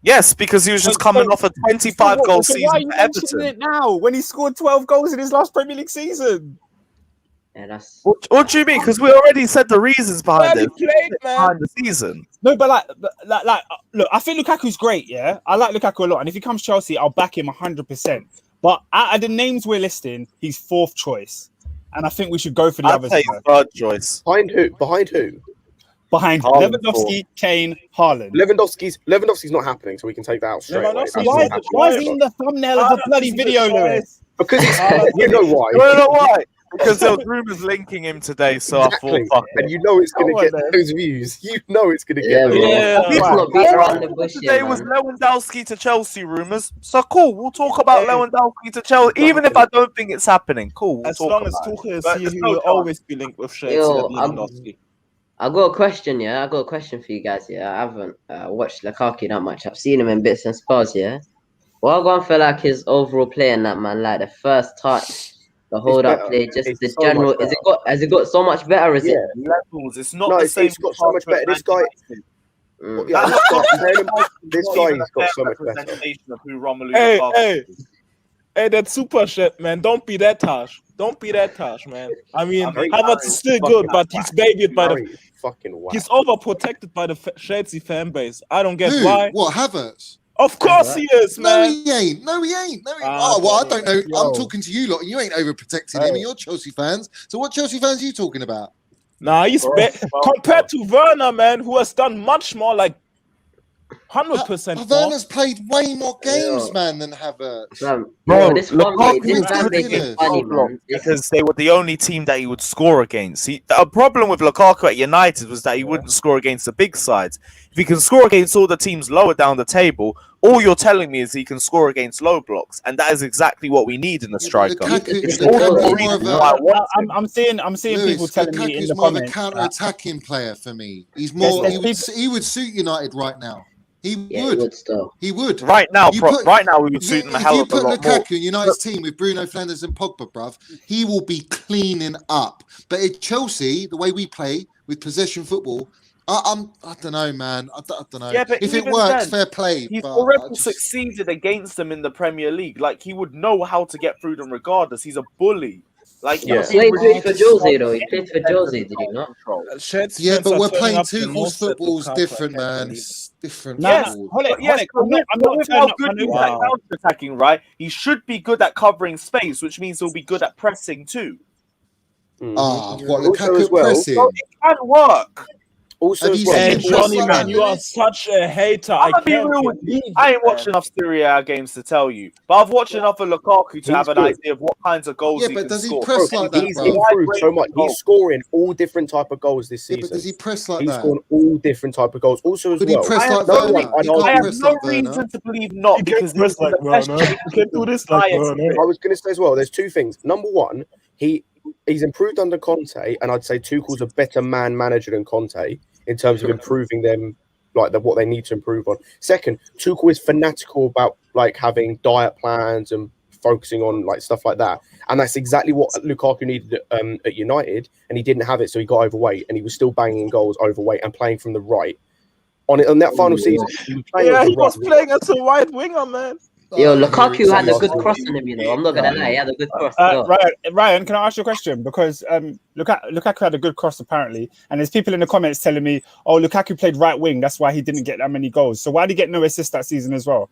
Yes, because he was just coming off a 25 goal season why are you for mentioning Everton. it now when he scored 12 goals in his last Premier League season? Yeah, that's. What do you mean? Because we already said the reasons behind Barely it. played, man. Behind the season. No, but look, I think Lukaku's great. Yeah, I like Lukaku a lot, and if he comes Chelsea, I'll back him 100%. But out of the names we're listing, he's fourth choice, and I think we should go for the I'd others. say third choice. Behind who? Behind who? Behind Haaland Lewandowski, Kane, Haaland. Lewandowski's not happening, so we can take that out straight away. That's not happening. Why is he in the thumbnail of the bloody video, Lewis? Because he's, you know why. You know why? Because there was rumours linking him today, so Exactly. I thought, fuck it. And you know it's going to get those views. You know it's going to get those views. Let's not beat around the bush Today here, was man. Lewandowski to Chelsea rumours, so cool. We'll talk about Lewandowski to Chelsea, even if I don't think it's happening. Cool. We'll As talk long as about it. Tuchel is But here, there's he no will chance. always be linked with Chelsea Yo, and Lewandowski. I got a question, yeah. I got a question for you guys, yeah. I haven't watched Lukaku that much. I've seen him in bits and spells, yeah. Well, I gonna feel like his overall play in that, man, like the first touch, the hold up play, just It's the so general. much better. Has it got so much better? Is it? Levels. It's not No, the it's same. got so much better. This guy, Mm. yeah, this guy's got so much better. representation of who Romelu Hey, Lukaku hey, is. hey, that super shit, man. Don't be that harsh. Don't be that harsh, man. I mean, I'm very Havertz is still fucking good, but he's babied by the. Harry, fucking wow. He's overprotected by the Chelsea fan base. I don't get Who? why. What, Havertz? Of course he is, No, man. he ain't. No, he ain't. No, he... Ah, oh, well, I don't know. yo. I'm talking to you lot, and you ain't overprotecting him, and you're Chelsea fans. So what Chelsea fans are you talking about? Nah, he's compared to Werner, man, who has done much more, like 100% more. Werner's played way more games, Yeah. man, than Havertz. Bro, This fan base, Lukaku this was fan good base against is funny, Liverpool man. because they were the only team that he would score against. A problem with Lukaku at United was that he wouldn't score against the big sides. If he can score against all the teams lower down the table, all you're telling me is he can score against low blocks, and that is exactly what we need in a striker. Lukaku's It's also the more reason of a- why I want him. I'm seeing Lewis, people telling me in Lukaku's the more of a comments. counter-attacking player for me. He's more. He would suit United right now. He would. Still. He would. Right now, You put- right now we would suit him a If hell you of a put lot more. Lukaku in United's team with Bruno Fernandes and Pogba, bruv, he will be cleaning up. But at Chelsea, the way we play with possession football, I don't know, man. I don't know. Yeah, but if it even works, then, fair play. He's but already I just- succeeded against them in the Premier League. Like, he would know how to get through them regardless. He's a bully. Like, Yeah. He played for Jose though. He played for Jose, did he not? Yeah, but we're playing Tuchel's football is different, man. It's different. Yes, football. but yes, I'm not with turning how up good my he's nose. at counter-attacking, right? He should be good at covering space, which means he'll be good at pressing too. Ah, what Also Lukaku as well- pressing? So it can work. Also, Have as you well, seen Hey, him Johnny, press like man, that, you are Lewis? such a hater. I'm I gonna be can't real with you. believe I it, ain't watched man. enough Serie A games to tell you, but I've watched enough of Lukaku to have an good. idea of what kinds of goals Yeah, he but can does he score. press like that, he's bro? improved so much. Goals. He's scoring all different type of goals this Yeah, season. but does he press like He's that? scoring all different type of goals. Also, as Could he well, press I have like no Werner? reason- He can't I have press no like Werner. reason to believe not He because can press he's the like best Werner. shape He can do this like highest Werner. grip. I was going to say as well, there's two things. Number one, he's improved under Conte, and I'd say Tuchel's a better man manager than Conte in terms of improving them, like what they need to improve on. Second, Tuchel is fanatical about like having diet plans and focusing on like stuff like that, and that's exactly what Lukaku needed at United, and he didn't have it, so he got overweight, and he was still banging goals overweight and playing from the right. On that final season, he was playing Yeah, as a he was right playing as a right winger, man. Yo, Oh, Lukaku had a Sorry. good cross in him, you know. I'm not gonna lie, he had a good cross. Ryan, can I ask you a question? Because Lukaku had a good cross apparently, and there's people in the comments telling me, "Oh, Lukaku played right wing, that's why he didn't get that many goals." So why did he get no assists that season as well?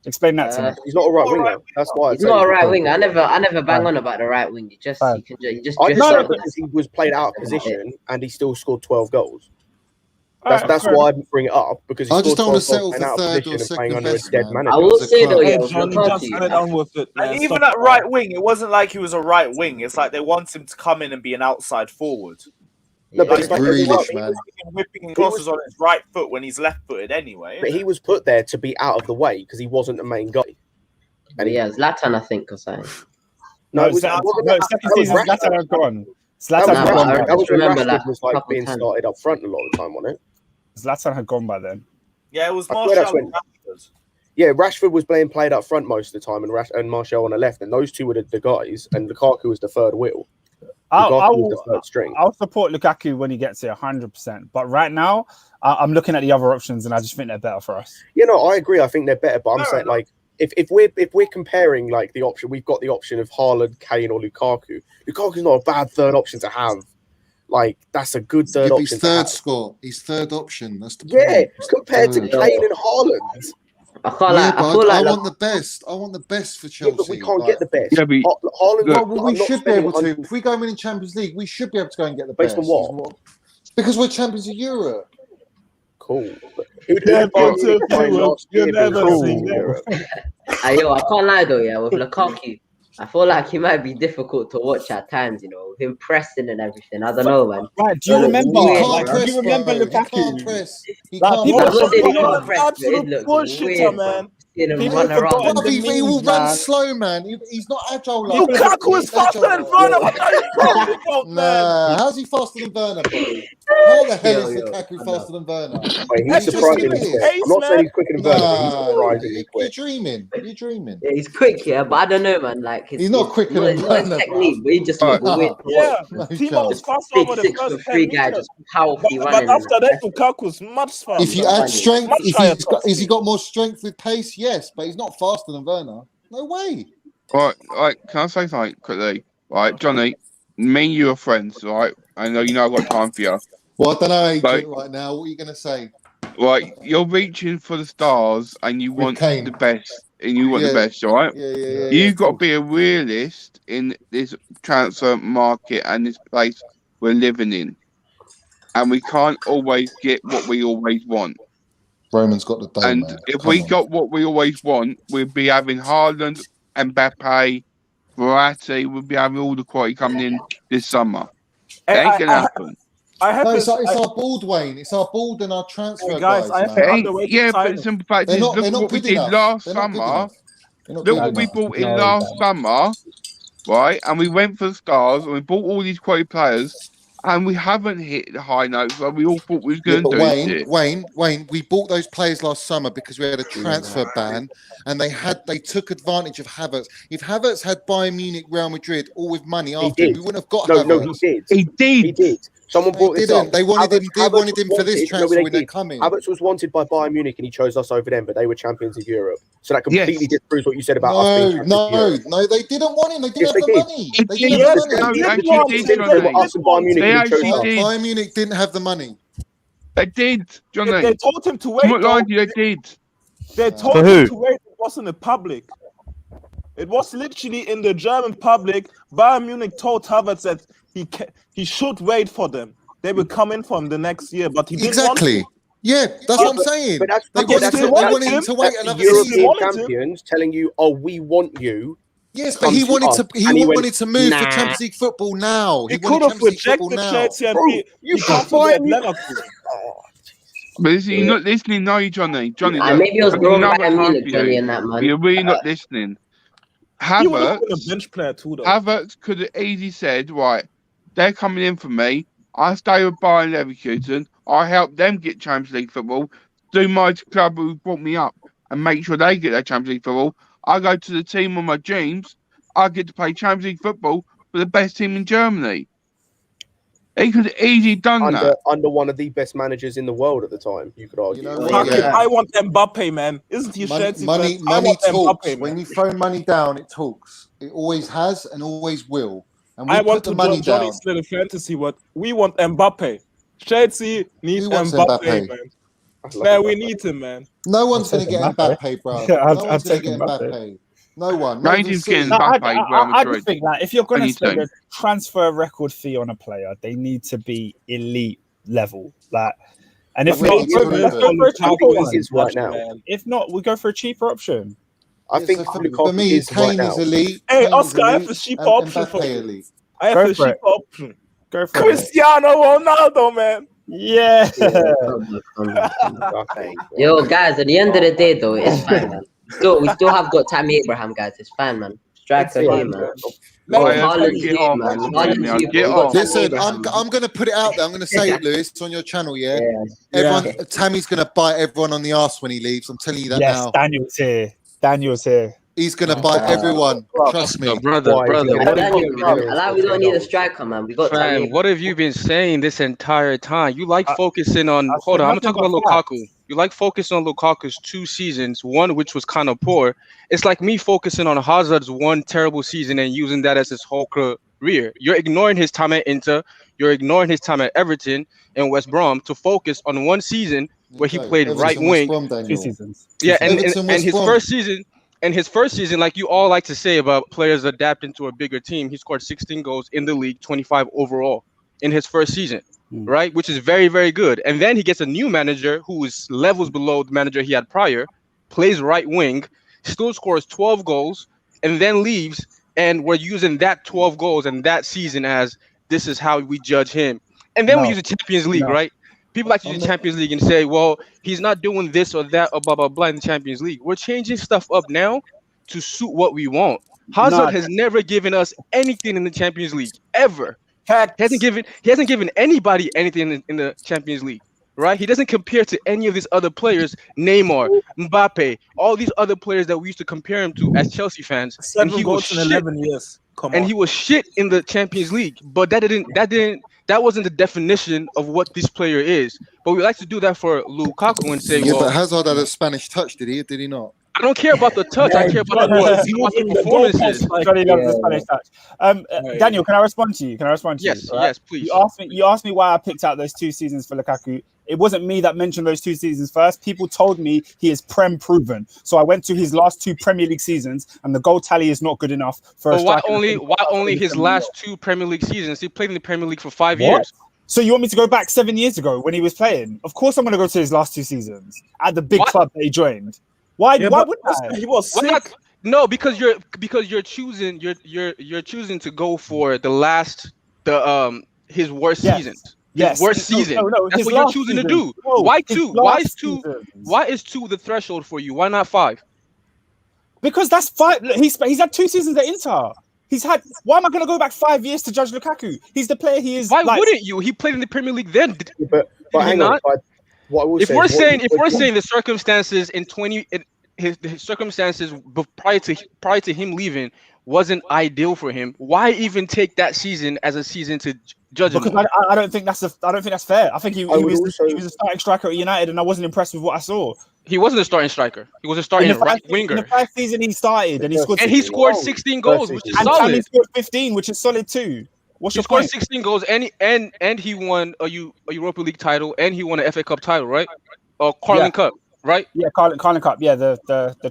Explain that to me. He's not a right winger. That's why He's not a right winger. I never bang on about the right wing. You just I drifts know up. because he was played out of position and he still scored 12 goals. Alright, That's fair why I enough. didn't bring it up, because he I scored just don't want 12 to settle goals for playing out of third position or and playing second under a best, dead man. manager. I will say though, Hey, yo, Johnny, just Lukaku, get on with it, man. And even Stop at right wing, it wasn't like he was a right wing. It's like they want him to come in and be an outside forward. No, but Like, it's like Grealish, he man. was whipping crosses on his right foot when he's left-footed anyway. But he was put there to be out of the way because he wasn't the main guy. But yeah, Zlatan, I think, or something. No, it was second that season, was Zlatan Rashford. had gone. That Zlatan was had Nah, gone. but I Rashford. That was just when remember, Rashford like, was like couple being times. started up front a lot of the time, wasn't it? Zlatan had gone by then. Yeah, it was I swear that's Martial. when- Yeah, Rashford was played up front most of the time, and Martial on the left, and those two were the guys, and Lukaku was the third wheel. Lukaku is the third string. I'll support Lukaku when he gets here 100%. But right now, I'm looking at the other options, and I just think they're better for us. Yeah, no, I agree. I think they're better, but I'm saying like if we're comparing like the option, we've got the option of Haaland, Kane, or Lukaku. Lukaku's not a bad third option to have. Like that's a good third option. He's third score. He's third option. That's the compared to Kane and Haaland. I can't lie. I want the best. I want the best for Chelsea. Yeah, but we can't get the best. Yeah, but Haaland, we should be able to. If we go in Champions League, we should be able to go and get the best. Based on what? Because we're champions of Europe. Cool. You're never seen Europe. Yo, I can't lie though, yeah, with Lukaku, I feel like he might be difficult to watch at times, you know, him pressing and everything. I don't know, man. Right, do you remember? He can't press, do you remember bro. Lukaku? He can't press. He Like, can't people I'm not saying he press. can't press, but it looks bullshitter, weird, man. Seeing him People run around. forgot He will run slow, man. He's not agile like Lukaku is faster than Werner. What are you talking about, man? Nah, how's he faster than Werner, bro? How the hell is Lukaku faster than Werner? Wait, he's surprisingly quick. I'm not saying he's quicker than Werner, but he's surprisingly quick. You're dreaming. Yeah, he's quick, yeah, but I don't know, man. Like He's not quicker than not his Werner, technique, but he just looks weird. Yeah, No Timo chance. is fast Big over the 6 first foot 10 three guy meters. just powerfully But running. after that, Lukaku's much faster. If you add strength, Much higher is he got more strength with pace? Yes, but he's not faster than Werner. No way. Right, can I say something quickly? Right, Johnny, me and you are friends, right? I know I've got time for you. Well, I don't know, Agent, right now. What are you going to say? Right, you're reaching for the stars and you want Kane. the best. And you want the best, all right? Yeah. You've got to be a realist in this transfer market and this place we're living in. And we can't always get what we always want. Roman's got the dough, And man. if we got what we always want, we'd be having Haaland, Mbappe, Verratti, we'd be having all the quality coming in this summer. It ain't going to happen. It's our board, Wayne. It's our board and our transfer guys. But some fact is, look what we did last summer. Look what we bought in last summer, right? And we went for the stars and we bought all these quality players. And we haven't hit the high notes that we all thought we was going to do. Wayne, we bought those players last summer because we had a transfer ban, and they took advantage of Havertz. If Havertz had Bayern Munich, Real Madrid, all with money after him, we wouldn't have got Havertz. No, he did. Someone brought this up. They wanted him for this transfer when they come in. Havertz was wanted by Bayern Munich and he chose us over them, but they were champions of Europe. So that completely disproves what you said about us being champions of Europe. No, they didn't want him. They didn't have the money. They didn't have the money. Bayern Munich didn't have the money. They did, Johnny. They told him to wait. I'm not lying to you, they did. They told him to wait. It wasn't the public. It was literally in the German public. Bayern Munich told Havertz that he should wait for them. They will come in for him the next year, but he didn't want to. Yeah, that's what I'm saying. But they wanted him to wait another season. European champions telling you, "Oh, we want you." Yes, but he wanted to move for Champions League football now. He could have rejected Chelsea and you can't find me. But you're not listening, no, Johnny. Maybe I was wrong by Munich, Johnny, in that, man. You're really not listening. Havertz, a bench player too, though. Havertz could have easily said, right, they're coming in for me. I stay with Bayern Leverkusen. I help them get Champions League football. Do my club who brought me up and make sure they get their Champions League football. I go to the team of my dreams. I get to play Champions League football for the best team in Germany. He could have easily done that. Under one of the best managers in the world at the time, you could argue. I want Mbappe, man. Isn't he money talks. When you throw money down, it talks. It always has and always will. And I want to join Johnny's little fantasy. What we want Mbappe. Chelsea needs Mbappe, man. Man, we need him, man. No one's going to get Mbappe, bro. No one's going to get Mbappe. No one. Rangers getting Mbappe. I just think that if you're going to spend a transfer record fee on a player, they need to be elite level. And if not, if not, we go for a cheaper option. I think for me, Kane is elite. Hey, Oscar, I have a cheaper option for you. I have a cheaper option. Go for Cristiano Ronaldo, man. Yeah. Yo, guys, at the end of the day, though, it's fine, man. We still have got Tammy Abraham, guys. It's fine, man. Striker here, man. Listen, I'm going to put it out there. I'm going to say it, Lewis. It's on your channel, yeah? Tammy's going to bite everyone on the arse when he leaves. I'm telling you that now. Daniel's here. He's going to buy everyone. Trust me. Brother, Why? brother, Yeah, what Daniel, have man. I like we don't need a striker, man. We got fam, Tammy. what have you been saying this entire time? You like focusing on. I Hold said on, I'm gonna nothing talk about but Lukaku. You like focusing on Lukaku's 2 seasons, one which was kind of poor. It's like me focusing on Hazard's 1 terrible season and using that as his whole career. You're ignoring his time at Inter. You're ignoring his time at Everton and West Brom to focus on 1 season where he played right Everton, West wing. Brom, 2 Daniel. seasons. Yeah, and Everton, West his Brom. first season. And his first season, like you all like to say about players adapting to a bigger team, he scored 16 goals in the league, 25 overall in his first season, right? Which is very, very good. And then he gets a new manager who is levels below the manager he had prior, plays right wing, still scores 12 goals, and then leaves. And we're using that 12 goals and that season as this is how we judge him. And then we use the Champions League, right? People like to use the Champions League and say, well, he's not doing this or that or blah, blah, blah in the Champions League. We're changing stuff up now to suit what we want. Hazard has never given us anything in the Champions League, ever. He hasn't given anybody anything in the Champions League, right? He doesn't compare to any of these other players, Neymar, Mbappe, all these other players that we used to compare him to as Chelsea fans. 7 goals in 11 years. Come on. He was shit in the Champions League, but that wasn't the definition of what this player is. But we like to do that for Lukaku and say, but Hazard had a Spanish touch, did he? Or did he not? I don't care about the touch. I care about the performances. Johnny loves the Spanish touch. Daniel, can I respond to you? Yes, right? yes, please. You asked me why I picked out those 2 seasons for Lukaku. It wasn't me that mentioned those 2 seasons first. People told me he is Prem proven. So I went to his last 2 Premier League seasons, and the goal tally is not good enough for a why striker. only his last 2 Premier League seasons? He played in the Premier League for 5 years. So you want me to go back 7 years ago when he was playing? Of course I'm going to go to his last 2 seasons at the big club that he joined. Why would I? He was sick. No, because you're choosing to go for his worst seasons. His worst season. No, that's what you're choosing to do. Why 2? Why is 2 the threshold for you? Why not 5? Because that's 5. He's had 2 seasons at Inter. Why am I going to go back 5 years to judge Lukaku? He's the player he is. Why wouldn't you? He played in the Premier League then. But hang on. If we're saying the circumstances his circumstances prior to him leaving wasn't ideal for him, why even take that season as a season to judge him? Because I don't think that's fair. I think he was a starting striker at United, and I wasn't impressed with what I saw. He wasn't a starting striker. He was a starting right winger. In the 5 season he started, and he scored 16 goals, which is and solid. He scored 15, which is solid too. He scored 16 goals, and he won a Europa League title, and he won an FA Cup title, right? Or Carling Cup, right? Yeah, Carling Cup. Yeah, the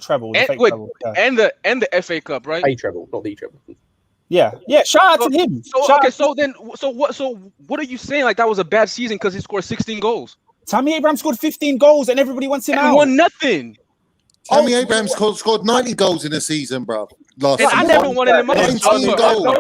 treble, the fake treble. Yeah. And the FA Cup, right? A treble, not the treble. Yeah. Shout out to him. So what are you saying? Like that was a bad season because he scored 16 goals. Tammy Abraham scored 15 goals, and everybody wants him out. Won nothing. Tammy Abraham scored 90 goals in a season, bro. Last season. I never wanted him out. 19 goals.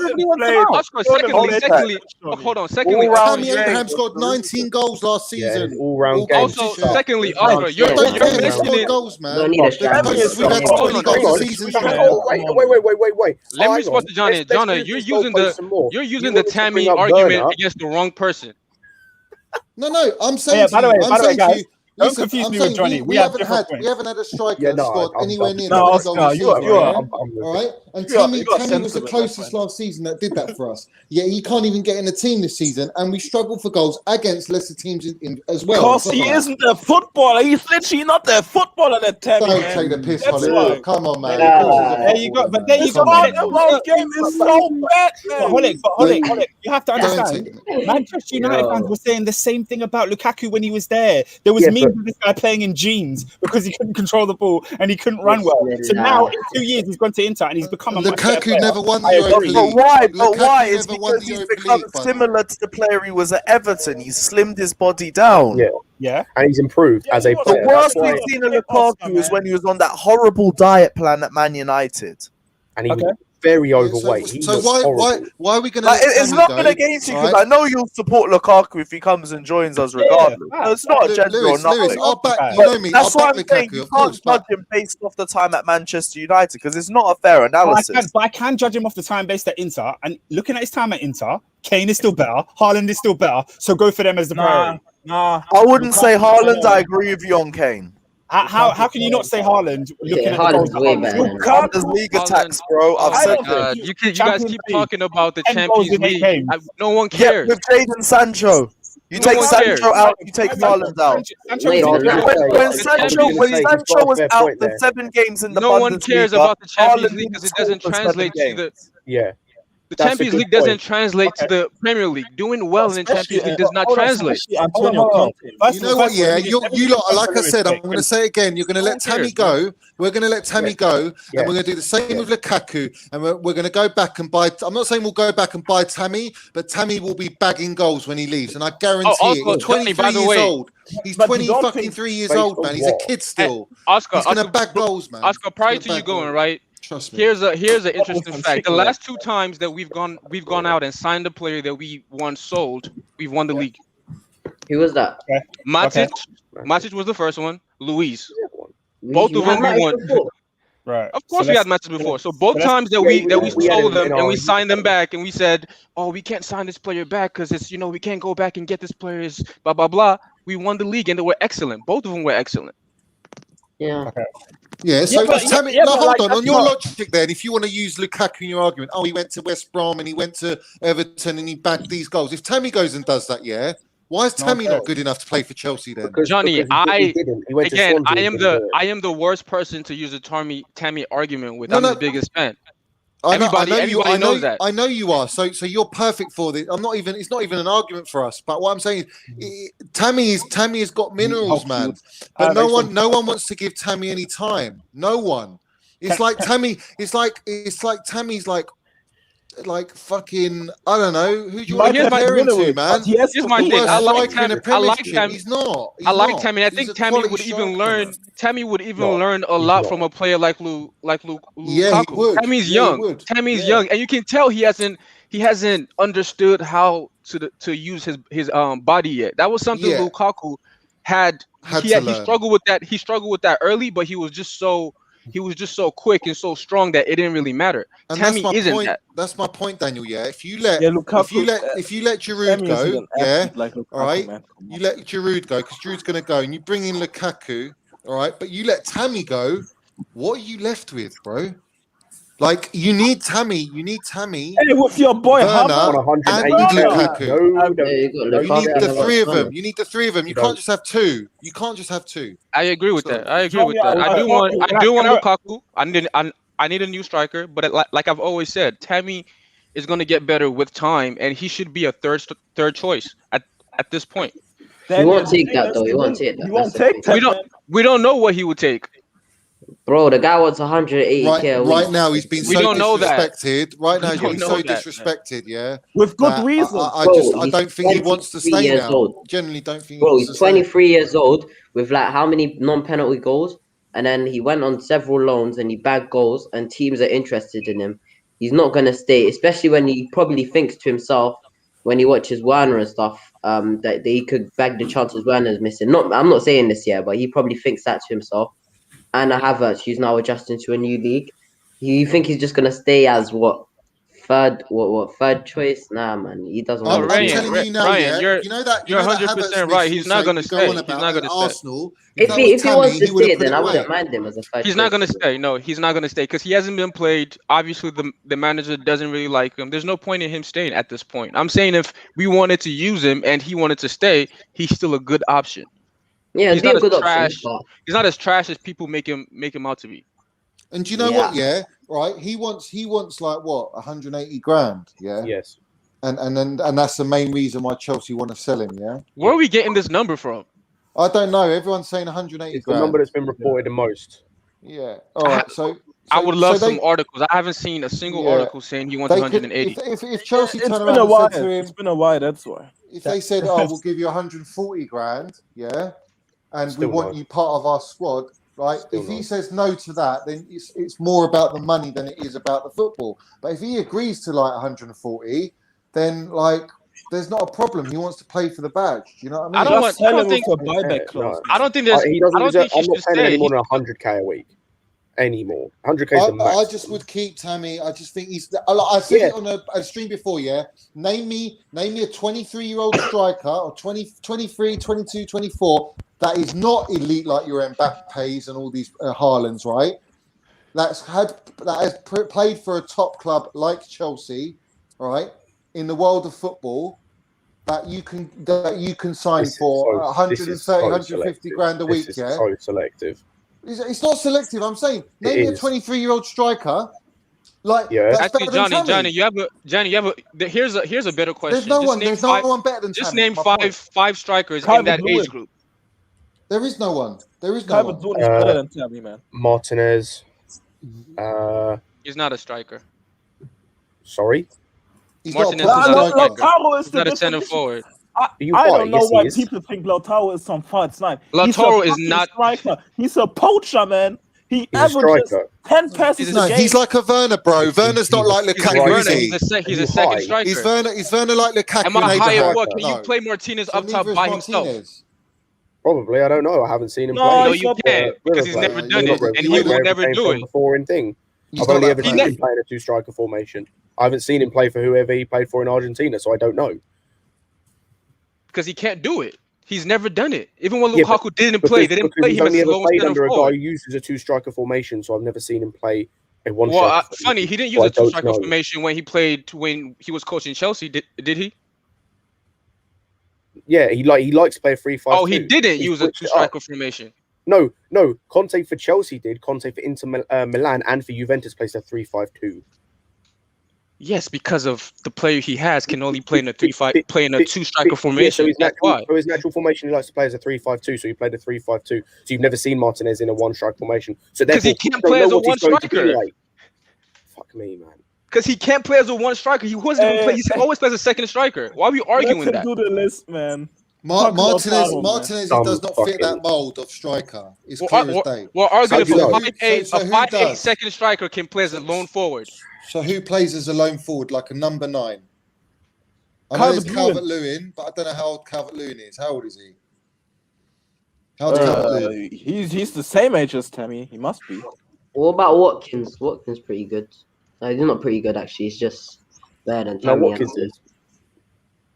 Secondly, hold on. Secondly, Tammy Abraham scored 19 goals last season. All-round game. Also, secondly, Oscar, you're mentioning goals, man. Don't need a striker. We've had 20 goals a season. Wait. Let me respond to Johnny. Johnny, you're using the Tammy argument against the wrong person. No, I'm saying. By the way, guys. Don't Listen, confuse me with Johnny. We haven't had a striker that scored anywhere near 20 goals Oscar, a season. you are. All right, and Tammy was the closest last season that did that for us. Yeah, he can't even get in the team this season, and we struggle for goals against lesser teams as well. Because he isn't a footballer. He's literally not a footballer. That Tammy. Don't take the piss, Holly. Come on, man. There you go. But there you go. The game is so bad, man. But you have to understand. Manchester United fans were saying the same thing about Lukaku when he was there. There was memes of this guy playing in jeans because he couldn't control the ball and he couldn't run well. So now in 2 years he's gone to Inter and he's become a Lukaku never won the Europa League. But why? It's because he's become similar to the player he was at Everton. He's slimmed his body down. Yeah, and he's improved as a player. The worst we've seen of Lukaku is when he was on that horrible diet plan at Man United. And he was very overweight. So why are we going to? It's nothing against you because I know you'll support Lukaku if he comes and joins us regardless. No, it's not a gender or nothing. That's why I'm saying you can't judge him based off the time at Manchester United because it's not a fair analysis. But I can judge him off the time based at Inter, and looking at his time at Inter, Kane is still better, Haaland is still better, so go for them as the priority. Nah. I wouldn't say Haaland. I agree with you on Kane. How can you not say Haaland? Looking Yeah, at the goals Haaland's that way Haaland's better scored? than him. There's league attacks, bro. Oh I've my said God! this. You guys Champions keep League, talking about the 10 goals Champions in 8 League. games. No one Yeah, cares. with Jadon Sancho. You No take one Sancho cares. out, you take Haaland out. Sancho Wait, was but injured. like, When The Sancho Champions when League- he's Sancho got a was fair out point the there. 7 games in the No one cares Bundesliga, about the Champions Haaland League because it didn't doesn't score for 7 translate to the games. Yeah, the That's a Champions good League doesn't point. translate to the Premier League. Doing well in the Especially, Champions League does not Hold on, translate. especially Antonio Conte. First You know what? of all, Yeah, let me you just lot. Like I answer said, I'm really going to say it again. You're going to No let one Tammy cares, bro. go. We're going to let Tammy go, Yeah. and we're going to do the same with Lukaku. And we're going to go back and buy. I'm not saying we'll go back and buy Tammy, but Tammy will be bagging goals when he leaves, and I guarantee also, it. He's Johnny, 23 by the years way- old. He's But you 20 don't fucking think- 3 years Based old, on man. He's a what? kid still. Oscar, He's going to bag goals, man. Oscar, prior He's to gonna you bag going goals. right, Trust me. here's an interesting some fact. The chicken last 2 times that we've gone out and signed a player that we once sold, we've won the league. Who was that? Matic was the first one. Luis. We- Both we of had them we Matic won. before. Right. Of course, So we had let's- matches before. So both let's- times that we we had sold him them in and our we signed them youth back and we said, "Oh, we can't sign this player back because it's we can't go back and get this player." Is blah blah blah. We won the league and they were excellent. Both of them were excellent. Yeah. Yeah, so but- Tammy, yeah, no, but, hold like, on. that's On your not- logic, then, if you want to use Lukaku in your argument, he went to West Brom and he went to Everton and he bagged these goals. If Tammy goes and does that, yeah, why is Tammy not good enough to play for Chelsea then? Johnny, because he didn't. He went to again, Swansea I and am didn't do it. I am the worst person to use a Tammy argument with. No, I'm no. his biggest fan. I know Everybody knows that. I know you are. So you're perfect for this. I'm not even. It's not even an argument for us. But what I'm saying, Tammy has got minerals, man. But no one wants to give Tammy any time. No one. It's like Tammy. It's like Tammy's like fucking. I don't know. Who do you want to compare him to, man? Here's my The thing. worst I like striker in the Tammy. I like Premiership. Tammy. He's not. I like not. Tammy. I He's think a Tammy quality would even striker, learn. man. Tammy would even No, learn a he's lot not. from a player like Lukaku. Yeah, he would. Tammy's Yeah, he young. would. Tammy's Yeah. young, and you can tell he hasn't understood how to use his body yet. That was something Yeah. Lukaku had. He to learn. struggled with that. He struggled with that early, but he was just so quick and so strong that it didn't really matter. And Tammy that's my isn't point. that. That's my point, Daniel. Yeah, if you let Lukaku, if you let Giroud Tammy isn't go, an yeah, athlete like Lukaku, all right, man. Come you let Giroud go because Giroud's going to go, and you bring in Lukaku, all right, but you let Tammy go. What are you left with, bro? Like you need Tammy. Hey, with your boy Werner Havertz. and No, Lukaku. No, Yeah, you got You Lukaku need and the three of Werner. them. You need the three of them. You can't just have two. You can't just have two. I agree with So- that. I agree with that. I do want Lukaku. I need a new striker, but like I've always said, Tammy is going to get better with time, and he should be a third choice at this point. He won't take that though. He won't take that. He won't That's the take thing. that. We don't know what he would take. Bro, the guy wants 180k a week. Right now, he's been We so don't know that. disrespected. Right now, We he's don't been know so that, man. disrespected. Yeah, With good that reason. I Bro, don't think he wants to 23 stay years now. old. Generally, don't think. Bro, he he's wants to stay. 23 years old with like how many non-penalty goals? And then he went on several loans and he bagged goals and teams are interested in him. He's not going to stay, especially when he probably thinks to himself when he watches Werner and stuff, that he could bag the chances Werner's missing. I'm not saying this yet, but he probably thinks that to himself. And Havertz, who's now adjusting to a new league. You think he's just going to stay as third choice? Nah, man, he doesn't I'm want to do telling that. you now, Ryan, yeah. You know that. you're you know that 100% Havertz right. miss He's you not say- gonna you go stay. on He's about not at gonna stay. Arsenal. If that he was wants Tammy, to he would have stay, put then it I away. wouldn't mind him as a third He's not choice. gonna stay. No, he's not gonna stay because he hasn't been played. Obviously, the manager doesn't really like him. There's no point in him staying at this point. I'm saying if we wanted to use him and he wanted to stay, he's still a good option. Yeah, He's it'd be a not good as option. trash. But He's not as trash as people make him out to be. And do you know what? Yeah, right. He wants like what 180 grand. Yeah. Yes. And that's the main reason why Chelsea want to sell him. Yeah. Where are we getting this number from? I don't know. Everyone's saying 180 It's the grand. number that's been reported the most. Yeah. All right. So I would love so some articles. I haven't seen a single Yeah. article saying he wants they could- 180. if Chelsea It's turn been a around while. and said to him, It's been a while. That's why. if they said, "Oh, we'll give you 140 grand," yeah, and Still we want no. you part of our squad, right? Still if he no. says no to that, then it's more about the money than it is about the football. But if he agrees to like 140, then like there's not a problem. He wants to play for the badge. You know what I mean? I don't Just want. I sell don't him think. with a buyback Yeah, clause. no. I don't think there's. He doesn't I don't deserve, think he I'm not should paying any stay. more than 100k a week. Any more. 100k is the max. I just would keep Tammy. I just think he's. I said Yeah. it on a stream before. Yeah, name me a 23-year-old striker or 20, 23, 22, 24 that is not elite like your Mbappe's and all these Haalands, right? That has played for a top club like Chelsea, right? In the world of football, that you can sign for 130, 150 grand a week. This is so selective. It's not selective. I'm saying, name me a 23-year-old striker. Like, actually, Johnny, you have a. Here's a better question. There's no one better than just Tammy. name five strikers in that age group. There is no one. Is better than Tammy, man. Martinez. He's not a striker. Sorry? He's Martinez is not a center forward. I don't know why people think Lautaro is some false nine. Lautaro is not striker. He's a poacher, man. He averages 10 passes a game. He's like a Werner, bro. Werner's not like Lukaku, is he? He's a second striker. Is Werner like Lukaku? Am I high at what? Can you play Martinez up top by himself? Probably, I don't know. I haven't seen him play. No, you can't, because he's never done it, and he will never do it. I've only ever seen him play in a two-striker formation. I haven't seen him play for whoever he played for in Argentina, so I don't know. Because he can't do it. He's never done it. Even when Lukaku didn't play, they didn't play him as a low center forward. A guy who uses a two-striker formation, so I've never seen him play a one. Well, funny, he didn't use a two-striker formation when he was coaching Chelsea. Did he? Yeah, he likes to play a 3-5-2. Oh, he didn't use a two-striker formation. No. Conte for Chelsea did. Conte for Inter Milan and for Juventus plays a 3-5-2. Yes, because of the player he has can only play in a two-striker formation. So his natural formation he likes to play as a 3-5-2. So he played a 3-5-2. So you've never seen Martinez in a one-striker formation. So because he can't play as a one-striker. Fuck me, man. Because he can't play as a one striker. He always plays a second striker. Why are we arguing with that? Do the list, man. Martinez does not fit that mold of striker. It's clear as day. We're arguing if a 5'8" second striker can play as a lone forward. So who plays as a lone forward, like a number 9? I know there's Calvert-Lewin, but I don't know how old Calvert-Lewin is. How old is he? How old is Calvert-Lewin? He's the same age as Tammy. He must be. What about Watkins? Watkins pretty good. No, he's not pretty good actually. He's just better than Tammy.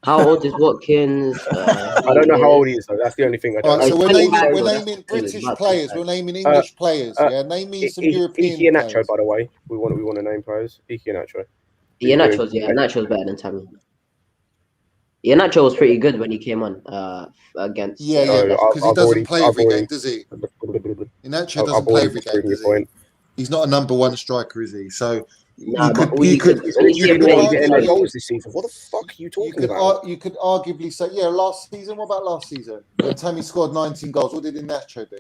How old is Watkins? I don't know how old he is though. That's the only thing I don't know. So we're naming British players. We're naming English players. Yeah, name me some European players. players. By the way, we want to name players. Iheanacho. Iheanacho's better than Tammy. Iheanacho was pretty good when he came on against. Because he doesn't play every game, does he? Iheanacho doesn't play every game, does he? He's not a number 1 striker, is he? So you could argue goals this season. What the fuck are you talking about? You could arguably say, last season. What about last season? When Tammy scored 19 goals, what did Iheanacho do?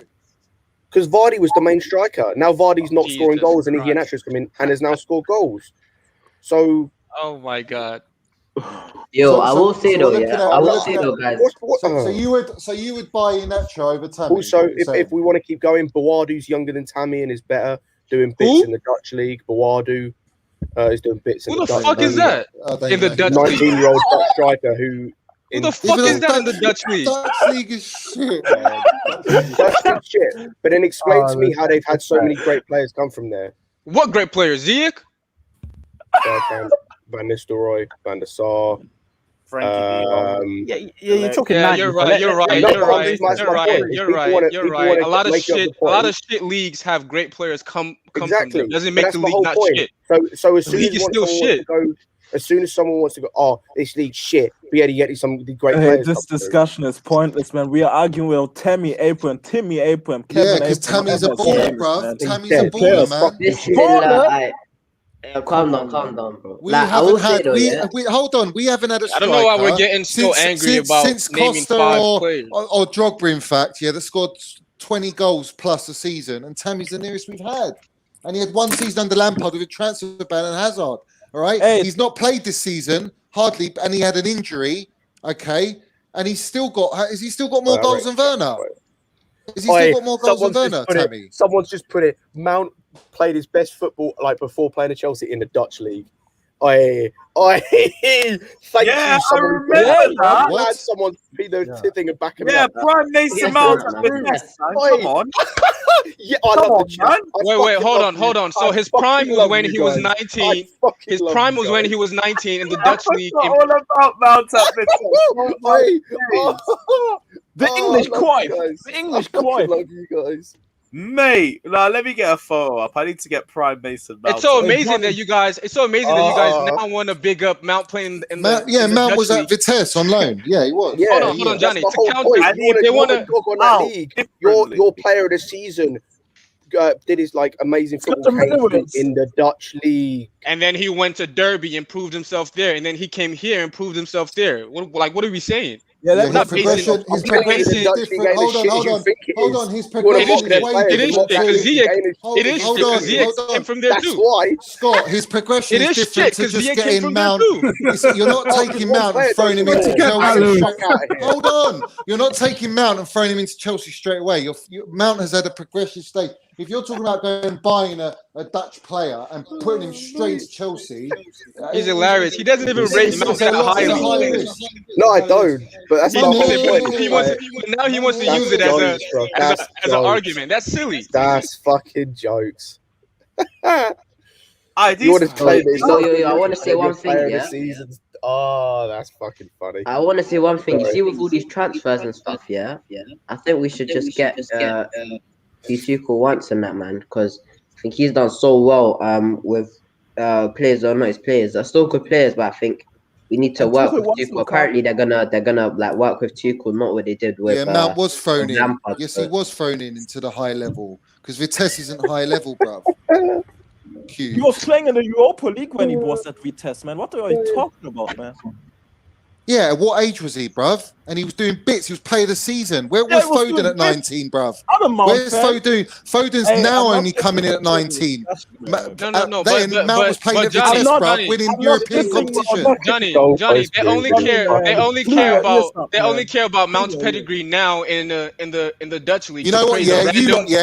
Because Vardy was the main striker. Now Vardy's not scoring goals, and Iheanacho's come in and has now scored goals. So. Oh my god. Yo, I will say though, guys. So you would buy Iheanacho over Tammy. Also, if we want to keep going, Bawadu's younger than Tammy and is better, doing bits in the Dutch league. Bawadu is doing bits in the Dutch league. Who the fuck is that in the Dutch league? 19-year-old Dutch striker who. Who the fuck is that in the Dutch league? Dutch league is shit, man. Dutch league shit. But then explain to me how they've had so many great players come from there. What great players? Ziyech? Van Nistelrooy, Van der Sar. You're talking. You're right. A lot of shit leagues have great players come from them. Doesn't make the league not shit. So as soon as someone wants to go, this league's shit. But yeah, you get some great players. This discussion is pointless, man. We are arguing with Timmy Abraham, Kevin because Tammy's a baller, bro. Tammy's a baller, man. Calm down, bro. We haven't had a striker. I don't know why we're getting so angry about naming Costa 5 players. or Drogba, in fact, that scored 20 goals plus a season, and Tammy's the nearest we've had. And he had one season under Lampard with a transfer ban and Hazard. All right, he's not played this season hardly, and he had an injury. Okay, and he's still got. Has he still got more goals than Werner? Has he still got more goals than Werner, Tammy? Someone's just put it. Mount played his best football before playing at Chelsea in the Dutch league. Thank you. I remember that. What? Someone be the thing and back him up. Prime Mason Mount. Come on. I love the chat. Wait, hold on. So his prime was when he was 19. His prime was when he was 19 in the Dutch league. All about Mount up. The English quipe. The English quipe. Love you guys. Mate, now let me get a photo up. I need to get Prime Mason Mount. It's so amazing that you guys. It's so amazing that you guys now want to big up Mount playing in the. Yeah, in the Mount Dutch was at league. Vitesse on loan. Yeah, he was. Yeah, hold on, Johnny. That's To the whole counter, point. they want to dog on that league. Your player of the season did his like amazing football in the Dutch league, and then he went to Derby and proved himself there, and then he came here and proved himself there. What are we saying? Yeah, We're not basing. his progression is different. Hold on. His progression is way different. It is because Ziyech came from there too. That's why, Scott, his progression It is is different to shit, 'cause just Ziyech came getting from there Mount. too. You're not taking Mount and throwing him into Chelsea. Hold on. You're not taking Mount and throwing him into Chelsea straight away. Mount has had a progressive stage. If you're talking about going and buying a Dutch player and putting him straight to Chelsea, he's hilarious. He doesn't even rate Mount at a high level. No, I don't. But that's not the point. He wants to use it as an argument. That's silly. That's fucking jokes. I want to say one thing. Yeah. Oh, that's fucking funny. I want to say one thing. You see, with all these transfers and stuff, yeah. I think we should just get Tuchel once and that, man, because I think he's done so well with players or not his players. They're still good players, but I think we need to work with Tuchel. Apparently, they're gonna like work with Tuchel, not what they did with. Yeah, Mount was thrown in. Lampard, Yes, he was thrown in into the high level because Vitesse isn't high level, bruv. He was playing in the Europa League when he was at Vitesse, man. What are you talking about, man? Yeah, what age was he, bruv? And he was doing bits. He was player of the season. Where was Foden at 19, bruv? Where's Foden? Foden's now only coming in at 19. No. Mount was playing at Vitesse, bruv, winning European competition. Johnny, they only care about Mount's pedigree now in the Dutch league. You know what? Yeah,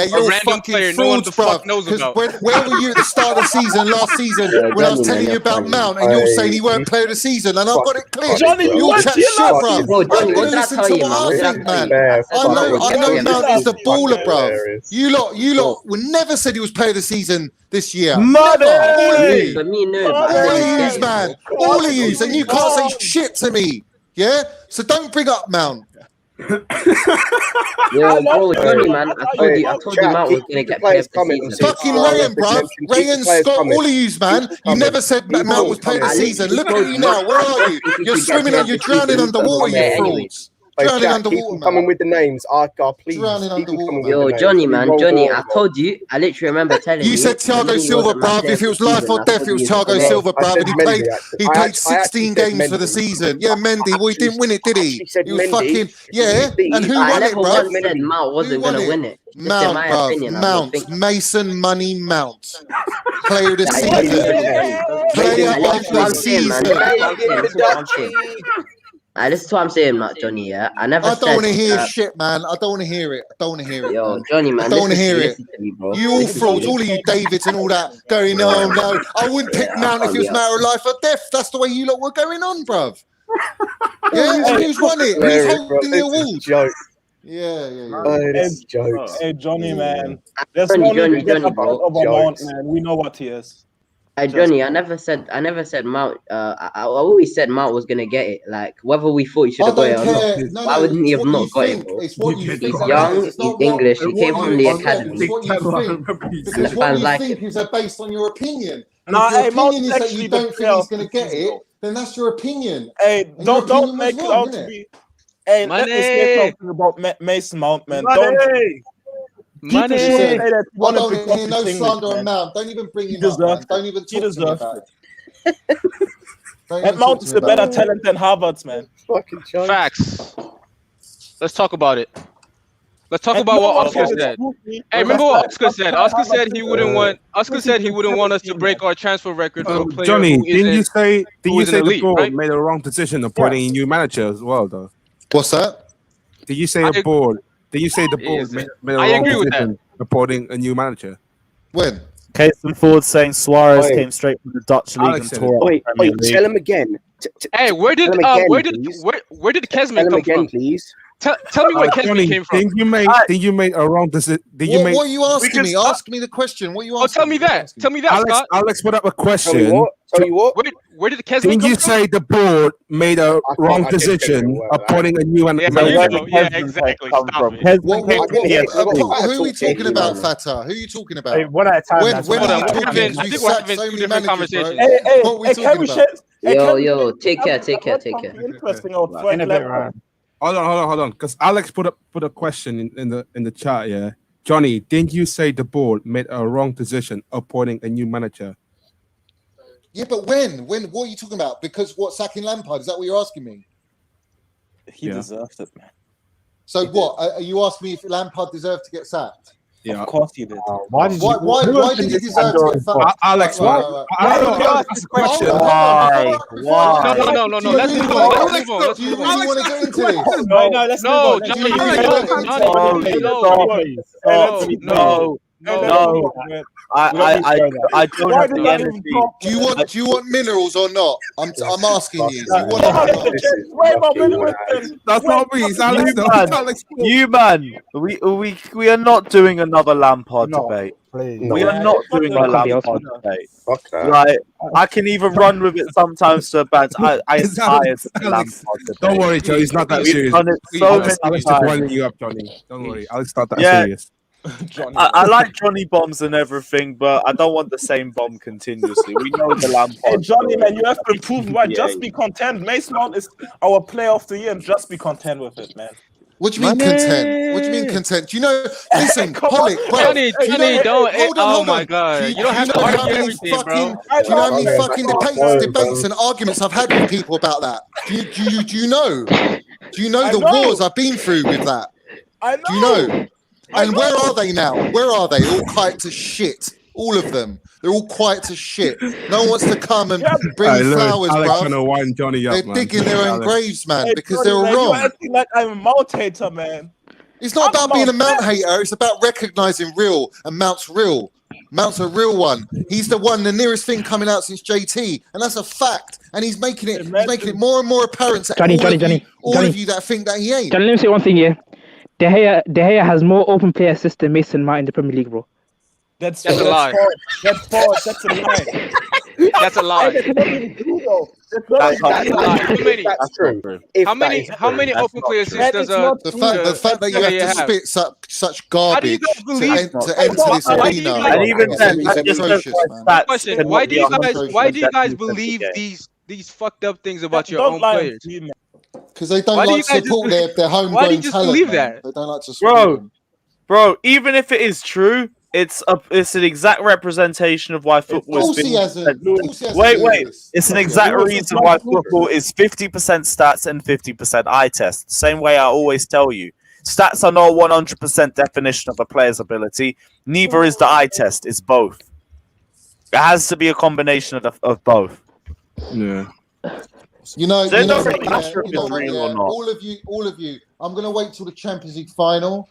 you're fucking frauds, bruv. Because where were you at the start of the season last season when I was telling you about Mount and you're saying he weren't player of the season and I've got it clear. You'll chat shit, bruv. What did I tell you, man? I know Mount is the baller, bruv. You lot never said he was player of the season this year. For All me, no. of you, man. All of you. And you can't say shit to me. Yeah? So don't bring up Mount. Yo, bro, Johnny, man, I told you Mount was gonna get player of the season. Fucking Rayan, bruv. Rayan, Scott, all of you, man. You never said that Mount was player of the season. Look at you now. Where are you? You're swimming and you're drowning underwater, you frauds. Drowning underwater, man. Coming with the names, please. Drowning underwater. Yo, Johnny, man, Johnny, I told you. I literally remember telling you. You said Thiago Silva, bruv. If it was life or death, it was Thiago Silva, bruv. And he played 16 games for the season. Yeah, Mendy. Well, he didn't win it, did he? He was fucking And who won it, bruv? I never said Mount wasn't gonna win it. Mount, bruv. Mount. Mason Money Mount. Player of the season. Player of the season. This is what I'm saying, Johnny. Yeah, I don't want to hear shit, man. I don't want to hear it. Yo, Johnny, man. I don't want to hear it. You all frauds, all of you Davids and all that, going, no. I wouldn't pick Mount if it was matter of life or death. That's the way you lot were going on, bruv. Yeah, who's won it? Who's holding the award? Yeah. It's jokes. Hey, Johnny, man. There's no need to get about Mount, man. We know what he is. Johnny, I never said Mount. I always said Mount was gonna get it. Like whether we thought he should have got it or not. Why wouldn't he have not got it, bro? He's young. He's English. He came from the academy. Because what you think is based on your opinion. No, if your opinion is that you don't think he's gonna get it, then that's your opinion. Hey, don't make it out to be. Hey, let me say something about Mason Mount, man. I don't hear no slander on Mount. Don't even bring him up, man. Don't even talk to me about it. And Mount is a better talent than Havertz, man. Facts. Let's talk about it. Let's talk about what Oscar said. Hey, remember what Oscar said? Oscar said he wouldn't want us to break our transfer record for a player. Johnny, didn't you say the board made a wrong decision appointing a new manager as well, though? What's that? Did you say the board made a wrong decision appointing a new manager? When? Case in forward saying Suarez came straight from the Dutch league and tore up. Wait, tell him again. Hey, where did Kesman come from? Please. Tell me where Kesby came from. Think you made a wrong decision? What are you asking me? Ask me the question. What are you asking? Tell me that. Tell me that, Scott. Alex put up a question. Tell you what. Where did the Kesby Think come you from? say the board made a wrong I didn't say decision a word. appointing a new Yeah, manager? yeah, exactly. Stop it. Who are we talking about, Fata? Who are you talking about? Hey, one at a time. When lads, are one you at a time. talking? I We think we're sacked having so two many different managers, bro. conversations. What are we talking about? Yo, take care. Interesting old In Frank a bit, Lampard. right? Hold on. Because Alex put a question in the chat. Yeah, Johnny, didn't you say the board made a wrong decision appointing a new manager? Yeah, but when? What are you talking about? Because what, sacking Lampard? Is that what you're asking me? He deserved it, man. So what? Are you asking me if Lampard deserved to get sacked? Yeah, of course he did. Why did he deserve to get sacked? Alex, Right. I don't know. That's the question. Why? No. Let's move on. Do you really want to get into this? No, let's move on. I don't have the energy. Do you want minerals or not? I'm asking you. Do you want That's not me. It's Alex. Alex. You man, we are not doing another Lampard debate. We are not doing a Lampard debate. Like, I can even run with it sometimes to a bad. I am tired of the Lampard debate. Don't worry, Joe. He's not that We've serious. done it so many Alex just times. winding you up, Johnny. Don't worry. Alex not that serious. I like Johnny bombs and everything, but I don't want the same bomb continuously. We know the Lampard. Hey, Johnny, man, you have to improve. Why? Just be content. Mason Mount is our player of the year, and just be content with it, man. What do you mean content? What do you mean content? Do you know? Listen, Pollock, bro. Johnny, don't. Hold on. Oh my God! You don't have to argue everything, bro. Do you know how many fucking debates and arguments I've had with people about that? Do you know? Do you know the wars I've been through with that? I know. Do you know? And where are they now? Where are they? All quiet to shit. All of them. They're all quiet to shit. No one wants to come and bring flowers, bro. They're digging their own graves, man, because they're man, wrong. You're acting like I'm a Mount hater, man. It's not about being a Mount hater. It's about recognizing real, and Mount's real. Mount's a real one. He's the one, the nearest thing coming out since JT, and that's a fact. And he's making it more and more apparent to all of you that think that he ain't. Johnny, let me say one thing here. De Gea has more open play assists than Mason Mount in the Premier League, bro. That's a lie. That's false. That's a lie. That's a lie. That's a lie. That's true. How many open play assists does the fact that you have to spit such garbage to enter this arena? And even then, is atrocious, man. Question: Why do you guys believe these fucked up things about your own players? Because they don't like to support their homegrown Why do you just talent. believe Man. that? They don't like to support them. Bro, even if it is true, it's an exact representation of why football is being... Wait. It's an exact reason why football is 50% stats and 50% eye test. Same way I always tell you. Stats are not 100% definition of a player's ability. Neither is the eye test. It's both. It has to be a combination of both. Yeah. All of you. I'm gonna wait till the Champions League final.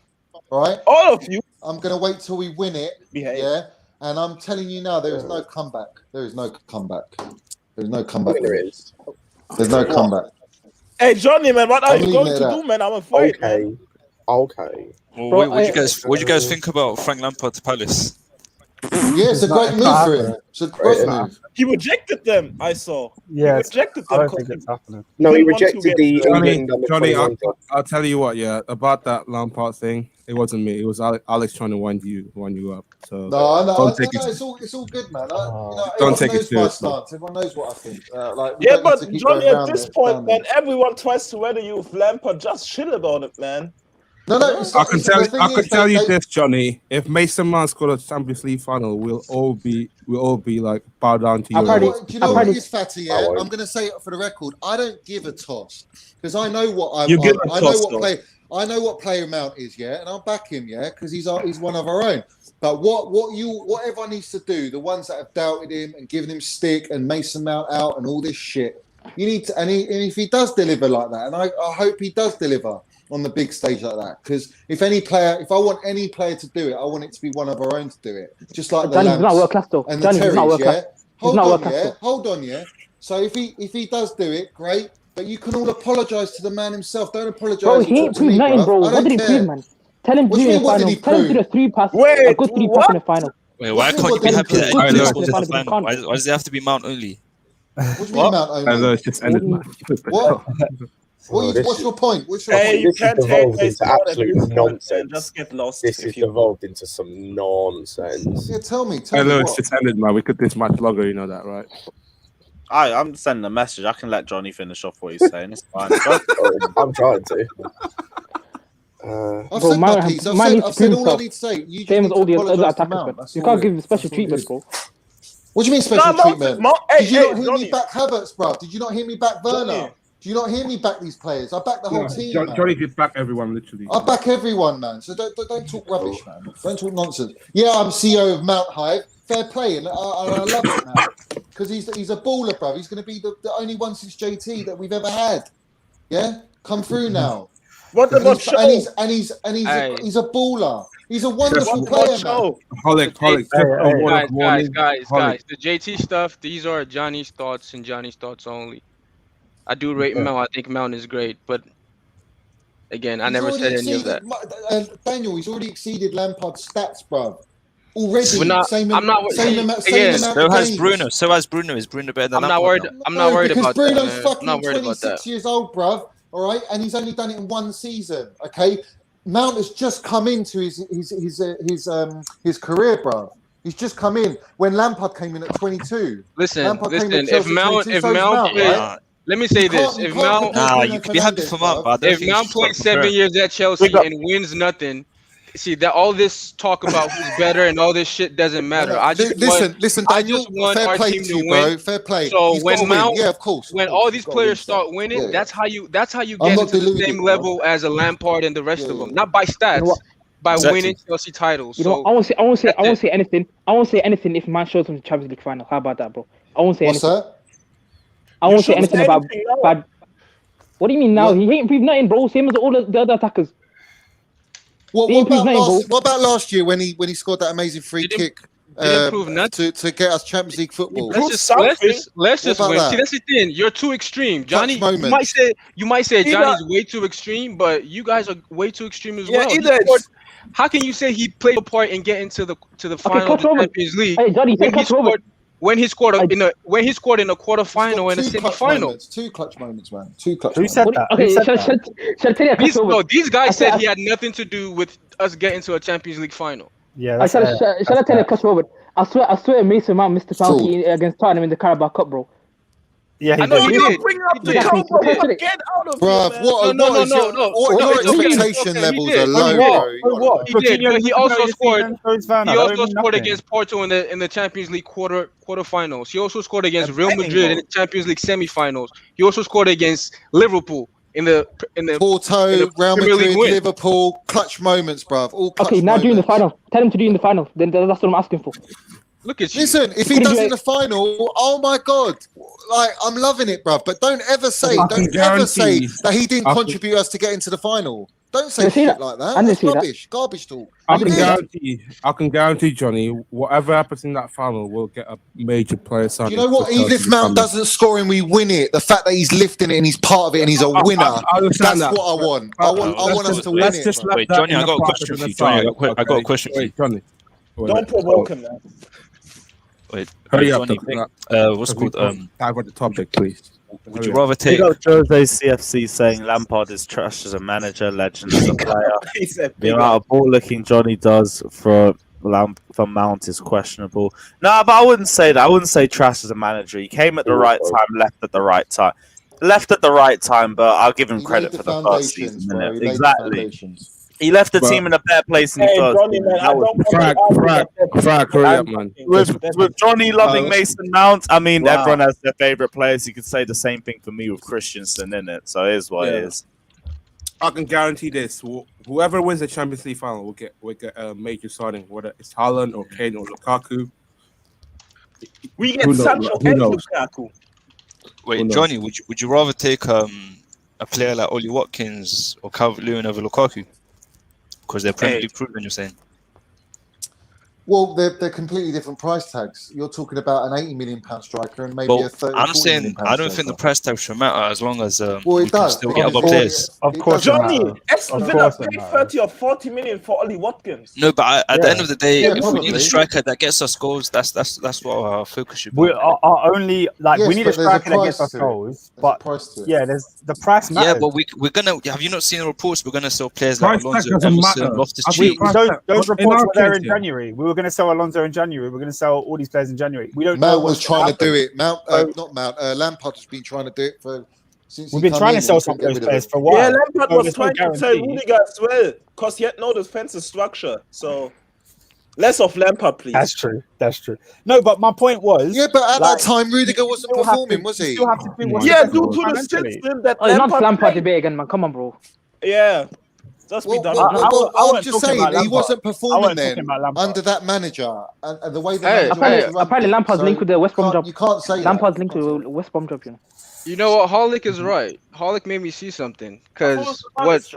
All right. All of you. I'm gonna wait till we win it. Behave. Yeah. And I'm telling you now, there is no comeback. There is no comeback. There's no comeback. There is. There's no comeback. Hey Johnny, man, what are you going to do, man? I'm afraid. Okay. Well, what do you guys think about Frank Lampard to Palace? Yeah, it's a great move for him. It's a great move. He rejected them, I saw. Yeah, he rejected them. I don't think it's happening. No, he rejected the Johnny, I'll tell you what, about that Lampard thing, it wasn't me. It was Alex trying to wind you up. So no, it's all good, man. Don't take it seriously. Everyone knows what I think. But Johnny, at this point, man, everyone tries to whether you with Lampard, just chill about it, man. No, I can tell you this, Johnny. If Mason Mount scored a Champions League final, we'll all be like bow down to you. Do you know what it is, Fatty? Yeah, I'm going to say it for the record. I don't give a toss because I know what I know what player Mount is, yeah, and I'll back him, yeah, because he's one of our own. But what everyone needs to do, the ones that have doubted him and given him stick and Mason Mount out and all this shit, you need to. And if he does deliver like that, and I hope he does deliver on the big stage like that, because if I want any player to do it, I want it to be one of our own to do it, just like the Lamps and the Terrys, yeah. Hold on, yeah. So if he does do it, great. But you can all apologise to the man himself. Don't apologise. Bro, he ain't proved nothing, bro. What did he prove, man? Tell him to do in the final. Tell him to do a 3-pass, a good 3-pass in the final. Wait, why can't you be happy that everyone scores in the final? Why does it have to be Mount only? What do you mean Mount only? It's just ended, man. What? What's your point? What's your point? This has devolved into absolute nonsense. Just get lost. This has devolved into some nonsense. Yeah, tell me Hello, what. it's just ended, man. We could this much longer, you know that, right? I'm sending a message. I can let Johnny finish off what he's saying. It's fine. I'm trying to. I've said my piece. I've said all I need to say. You Same as all the other apologise to attackers, Mount. man. You can't give him special treatment, bro. What do you mean special treatment? Hey, Did you not hear Johnny. me back Havertz, bro? Did you not hear me back Werner? Do you not hear me back these players? I back the whole team, man. Johnny did back everyone, literally. I back everyone, man. So don't talk rubbish, man. Don't talk nonsense. Yeah, I'm CEO of Mount Hive. Fair play, and I love it, man. Because he's a baller, bro. He's going to be the only one since JT that we've ever had. Yeah, come through now. What about show? He's a baller. He's a wonderful player, man. Guys. The JT stuff. These are Johnny's thoughts and Johnny's thoughts only. I do rate Mount. I think Mount is great, but again, I never said any of that. Daniel, he's already exceeded Lampard's stats, bro. Already, I'm not So has Bruno. So has Bruno. Is Bruno better than Lampard? I'm not worried about that. Bruno's I'm fucking not worried about 26 that. years old, bruv. All right, and he's only done it in one season. Okay, Mount has just come into his career, bruv. He's just come in when Lampard came in at 22. Listen. If Mount plays, let me say this: if Mount, you can be happy for Mount, but if Mount plays 7 years at Chelsea and wins nothing. See that all this talk about who's better and all this shit doesn't matter. Listen, Daniel. Fair play to you, bro. Fair play. So when Mount, yeah, of course. When all these players start winning, that's how you get into the same level as a Lampard and the rest of them. Not by stats, by winning Chelsea titles. You know, I won't say anything. I won't say anything if Man shows them the Champions League final. How about that, bro? I won't say anything. What's that? I won't say anything about bad. What do you mean now? He ain't proved nothing, bro. Same as all the other attackers. What about last year when he scored that amazing free kick to get us Champions League football? Let's just win. See, that's the thing. You're too extreme, Johnny. You might say Johnny's way too extreme, but you guys are way too extreme as well. How can you say he played a part in getting to the final of the Champions League? Hey, Johnny, when he scored in a quarterfinal and a semi-final. Two clutch moments, man. Two clutch moments. Who said that? Okay, shall I tell you these guys said he had nothing to do with us getting to a Champions League final. Yeah. Shall I tell you a clutch moment? I swear Mason Mount missed the penalty against Tottenham in the Carabao Cup, bro. Yeah, I know you did. Bring up the Cobra. Get out of Bruv, here, no. Your expectation levels are low, bro. He did, but he also scored. He also scored against Porto in the Champions League quarterfinals. He also scored against Real Madrid in the Champions League semifinals. He also scored against Liverpool in the Porto, Real Madrid, Liverpool, clutch moments, bruv. All clutch moments. Now during the final. Tell him to do in the final. Then that's what I'm asking for. Look at you. Listen, if he does in the final, oh my god, like I'm loving it, bruv. But don't ever say that he didn't contribute us to get into the final. Don't say shit like that. That's rubbish, garbage talk. I can guarantee, Johnny, whatever happens in that final, we'll get a major player signing. You know what? Even if Mount doesn't score and we win it, the fact that he's lifting it and he's part of it and he's a winner, that's what I want. I want us to win it. Wait, Johnny, I got a question for you. Johnny, I got a question for you. Johnny, don't provoke him, man. Wait, hurry up. What's called? Dive on the topic, please. Would you rather take? Jose CFC saying Lampard is trash as a manager, legend as a player. The amount of ball-looking Johnny does for Mount is questionable. No, but I wouldn't say that. I wouldn't say trash as a manager. He came at the right time, left at the right time. Left at the right time, but I'll give him credit for the first season. Exactly. He left the team in a better place than he first. Hurry up, man. With Johnny loving Mason Mount, I mean, everyone has their favourite players. You could say the same thing for me with Christensen, in it. So it is what it is. I can guarantee this: whoever wins the Champions League final will get a major signing, whether it's Haaland or Kane or Lukaku. We get Sancho and Lukaku. Wait, Johnny, would you rather take a player like Oli Watkins or Calvert-Lewin over Lukaku? Because they're Premier League proven, you're saying. Well, they're completely different price tags. You're talking about an £80 million striker and maybe a Well, 30, I'm 40 saying million I don't think the striker. price tag should matter as long as Well, we it can does still get because other players. Of course, it Johnny, matters. Aston Of Villa course it paid matters. 30 or 40 million for Ollie Watkins. No, but at the end of the day, Yeah, if we need probably. a striker that gets us goals, that's what our focus should be. We are only like Yes, we need a but there's a striker that gets price us to it. goals, There's a but price to it. yeah, there's the price matters. Yeah, but we're gonna. Have you not seen the reports? We're gonna sell players Price like tag Alonso, doesn't Emerson, matter. Loftus I Cheek. think price tag- Those in reports our were there case in here. January. We were going to sell Alonso in January. We're going to sell all these players in January. We don't know Mount what's was trying to happen. do it. Lampard has been trying to do it for since We've he been come trying in to sell and some couldn't of get those rid players of for a him. while. Yeah, Lampard So was there's no trying to tell guarantee. Rudiger as well, because he had no defensive structure. So less of Lampard, please. That's true. That's true. No, but my point was. Yeah, but at like, that time, Rudiger you wasn't still have performing, to- was you he? still have to do what's Yeah, best due for to the financially. system that Oh, not Lampard Lampard played. debate again, man. Come on, bro. Yeah, just be done. I I'm wasn't just talking saying about he wasn't Lampard. I performing wasn't then talking about Lampard. under that manager and the way the Hey, manager Apparently, wanted to run apparently things. Lampard's So linked with the West Brom job. you can't say Lampard's that. linked to the West Brom job, you know. You know what? Hollick is right. Hollick made me see something because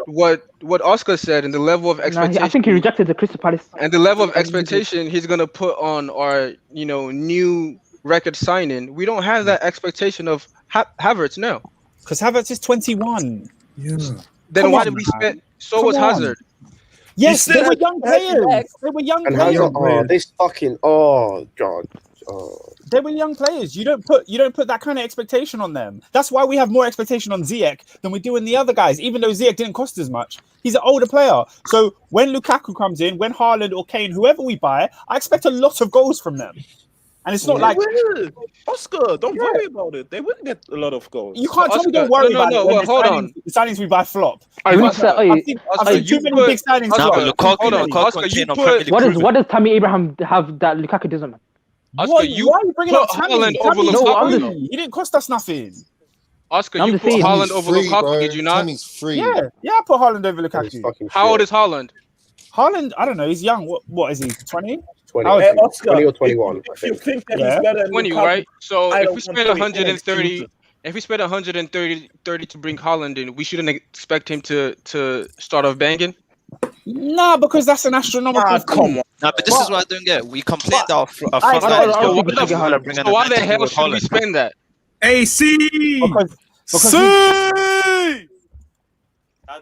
what Oscar said and the level of Nah, expectation I think he rejected the Crystal Palace. and the level of expectation he's gonna put on our new record signing. We don't have that expectation of Havertz now. Because Havertz is 21. Yeah. Then Come why on, did we man. spend? So Come was on. Hazard. Yes, still they were have young to have players. back. They were young And players. Hazard, this fucking god. They were young players. You don't put that kind of expectation on them. That's why we have more expectation on Ziyech than we do in the other guys. Even though Ziyech didn't cost as much, he's an older player. So when Lukaku comes in, when Haaland or Kane, whoever we buy, I expect a lot of goals from them. And it's not They like will. Oscar, don't worry about it. They will get a lot of goals. you can't tell me Oscar, don't worry no, about it. When well, the hold signings, on. the signings we buy flop. I need to say, I've seen too many big signings. Nah, flop. but Lukaku, hold on, Lukaku Oscar, and you Kane are put- Premier League proven. what does Tammy Abraham have that Lukaku doesn't, man? Oscar, Why you are you bringing put up Tammy? Haaland over Tammy's Lukaku. free. He didn't cost us nothing. Oscar, I'm you just put saying. Haaland over free, Lukaku, bro. did you not? Tammy's free. Yeah, I put Haaland over Lukaku. How old is Haaland? Haaland, I don't know. He's young. What is he? 20? 20, How old Hey, is he? Oscar, 20 or 21, If you think that Yeah. he's better than 20, Lukaku, right? So I if don't we want spend to hear 130, excuses. if we spend 130 to bring Haaland in, we shouldn't expect him to start off banging. Nah, because that's an astronomical. Come on. Nah, but this is what I don't get. We complained that our front I- line I- is I- not I- good enough. We're gonna bring in So a why the 19 hell with should we Haaland. spend that? AC.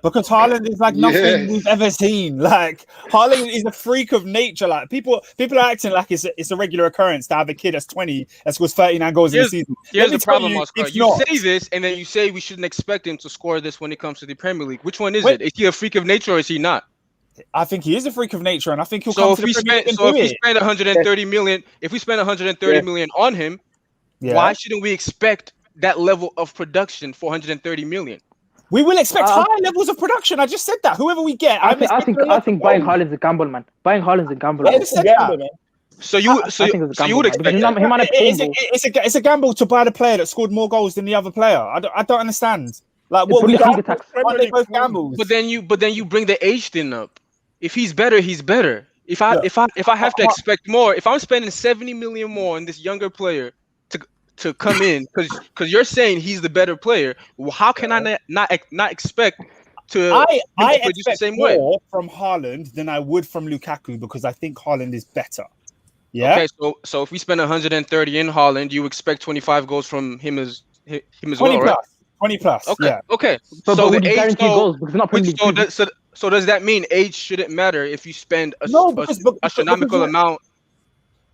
Because Haaland is like nothing we've ever seen. Like Haaland is a freak of nature. Like people are acting like it's a regular occurrence to have a kid that's 20 that scores 39 goals in a season. Here's Let me the tell problem, you, Oscar. it's You not. say this, and then you say we shouldn't expect him to score this when it comes to the Premier League. Which one is Wait. it? Is he a freak of nature or is he not? I think he is a freak of nature, and I think he'll So come if to the we Premier League spend, and so if do we it. spend 130 million, if we spend 130 million on him, Yeah. why shouldn't we expect that level of production for 130 million? We will expect high levels of production. I just said that. Whoever we get, I think buying Haaland's a gamble, man. Buying Haaland's a gamble. I just said that. So you would I think it's a gamble, would man, expect because that. he might have It's a gamble to buy the player that scored more goals than the other player. I don't understand. Like It's what we Bundesliga have, tax. aren't they both gambles? But then you bring the age thing up. If he's better, he's better. If I have to expect more, if I'm spending 70 million more on this younger player to come in, because you're saying he's the better player, well, how can I not expect to I produce the expect same way? more from Haaland than I would from Lukaku because I think Haaland is better. Yeah. Okay, so if we spend 130 in Haaland, you expect 25 goals from him as 20 well, right? plus. 20 plus. Okay. Yeah. Okay. But So would the you age guarantee goals? Because it's not Premier League. so does that mean age shouldn't matter if you spend a astronomical amount?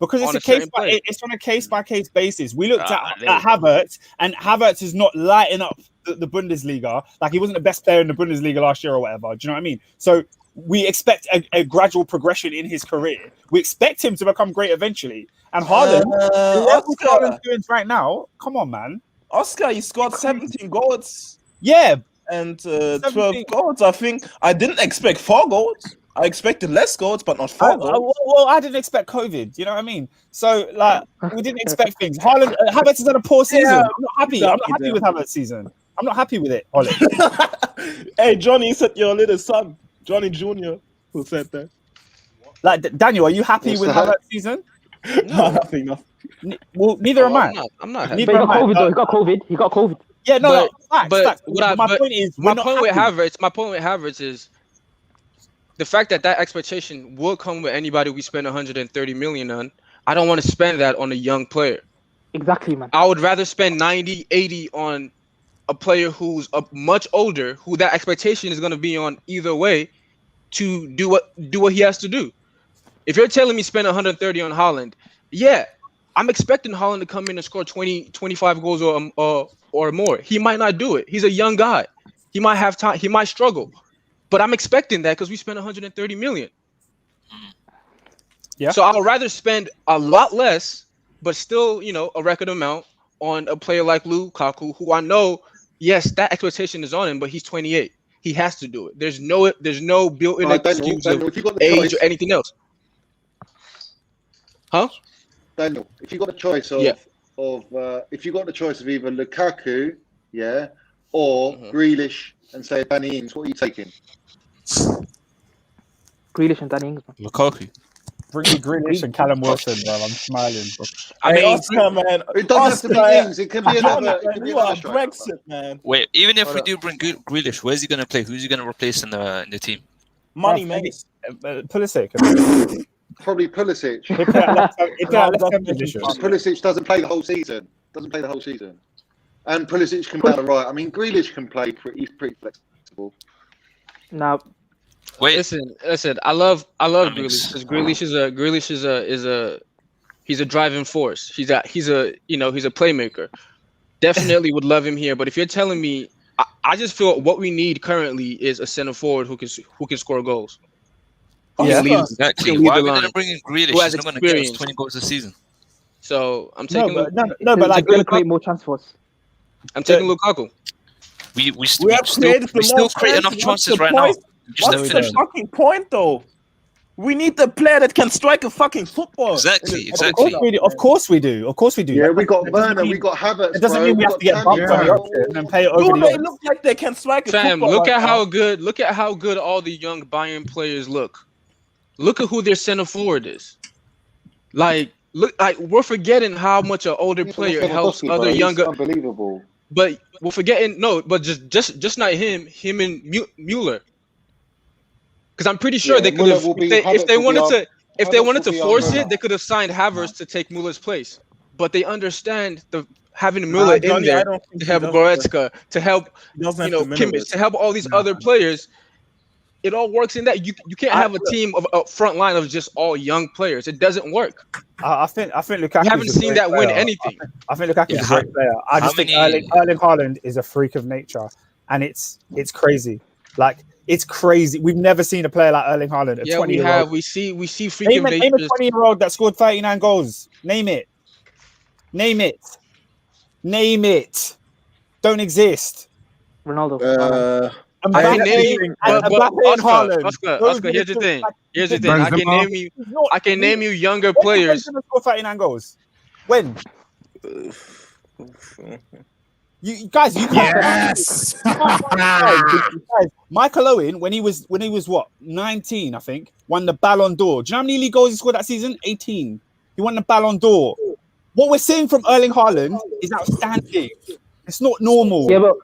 Because on it's a certain player? it's on a case by case basis. We looked at Havertz, and Havertz is not lighting up the Bundesliga. Like he wasn't the best player in the Bundesliga last year or whatever. Do you know what I mean? So we expect a gradual progression in his career. We expect him to become great eventually. And Haaland, the level Haaland's doing right now, come on, man. Oscar, he scored 17 goals. Yeah. And 12 goals. I think I didn't expect 4 goals. I expected less goals, but not 4 goals. Well, I didn't expect COVID. You know what I mean? So, like, we didn't expect things. Haaland, Havertz has had a poor season. Yeah, I'm not happy. I'm not happy with Havertz's season. I'm not happy with it, Ollie. Hey, Johnny said your little son, Johnny Jr., who said that. Like, Daniel, are you happy What's with that? Havertz's season? No, nothing. Well, neither am I. I'm not But happy. he got COVID though. He got COVID. Yeah, no, facts. But My point is, my we're not point with happy. Havertz. My point with Havertz is the fact that expectation will come with anybody we spend 130 million on, I don't want to spend that on a young player. Exactly, man. I would rather spend 90, 80 on a player who's much older, who that expectation is going to be on either way, to do what he has to do. If you're telling me spend 130 on Haaland, yeah, I'm expecting Haaland to come in and score 20, 25 goals or more. He might not do it. He's a young guy. He might have time. He might struggle. But I'm expecting that because we spent 130 million. Yeah. So I'd rather spend a lot less, but still, a record amount on a player like Lukaku, who I know, yes, that expectation is on him, but he's 28. He has to do it. There's no built-in excuse of age or anything else. Huh? Daniel, if you got the choice of if you got the choice of either Lukaku, or Grealish and say Danny Ings, what are you taking? Grealish and Danny Ings. Lukaku. Bring me Grealish and Callum Wilson, bro. I'm smiling. I mean, Oscar, man. It doesn't have to be Ings. It can be another. You are Brexit, man. Wait, even if we do bring Grealish, where's he going to play? Who's he going to replace in the team? Money, man. Pulisic. Probably Pulisic. Position. Pulisic doesn't play the whole season. And Pulisic can play on the right. I mean, Grealish can play. He's pretty flexible. Now, wait. Listen. I love Grealish because Grealish he's a driving force. He's a playmaker. Definitely would love him here. But if you're telling me, I just feel what we need currently is a center forward who can score goals. Exactly. Why are we going to bring in Grealish? He's not going to get us 20 goals this season. So I'm taking. But like, going to create more chance for us. I'm taking Lukaku. We still create enough chances right now. What's the fucking point, though? We need the player that can strike a fucking football. Exactly. Of course we do. Yeah, we got Werner, we got Havertz. It doesn't mean we have to get bumped on the option and pay it over Do the they look like they can strike a football? Look at how good all the young Bayern players look. Look at who their center forward is. We're forgetting how much an older player helps other younger. Unbelievable. But we're forgetting just not him and Mueller. Because I'm pretty sure they could have, if they wanted to force it, they could have signed Havertz to take Mueller's place. But they understand having Mueller in there to help Goretzka, to help Kimmich, to help all these other players. It all works in that you can't have a team of a front line of just all young players. It doesn't work. I think Lukaku. We haven't seen that win anything. I think Lukaku is a great player. I just think Erling Haaland is a freak of nature, and it's crazy. It's crazy. We've never seen a player like Erling Haaland. Yeah, we have. We see freak of nature. Name a 20-year-old that scored 39 goals. Name it. Don't exist. Ronaldo. I can name you, Oscar, here's the thing. I can name you younger players. Score 39 goals. When? You guys. Yes. Michael Owen, when he was what, 19, I think, won the Ballon d'Or. Do you know how many league goals he scored that season? 18. He won the Ballon d'Or. What we're seeing from Erling Haaland is outstanding. It's not normal. Yeah, but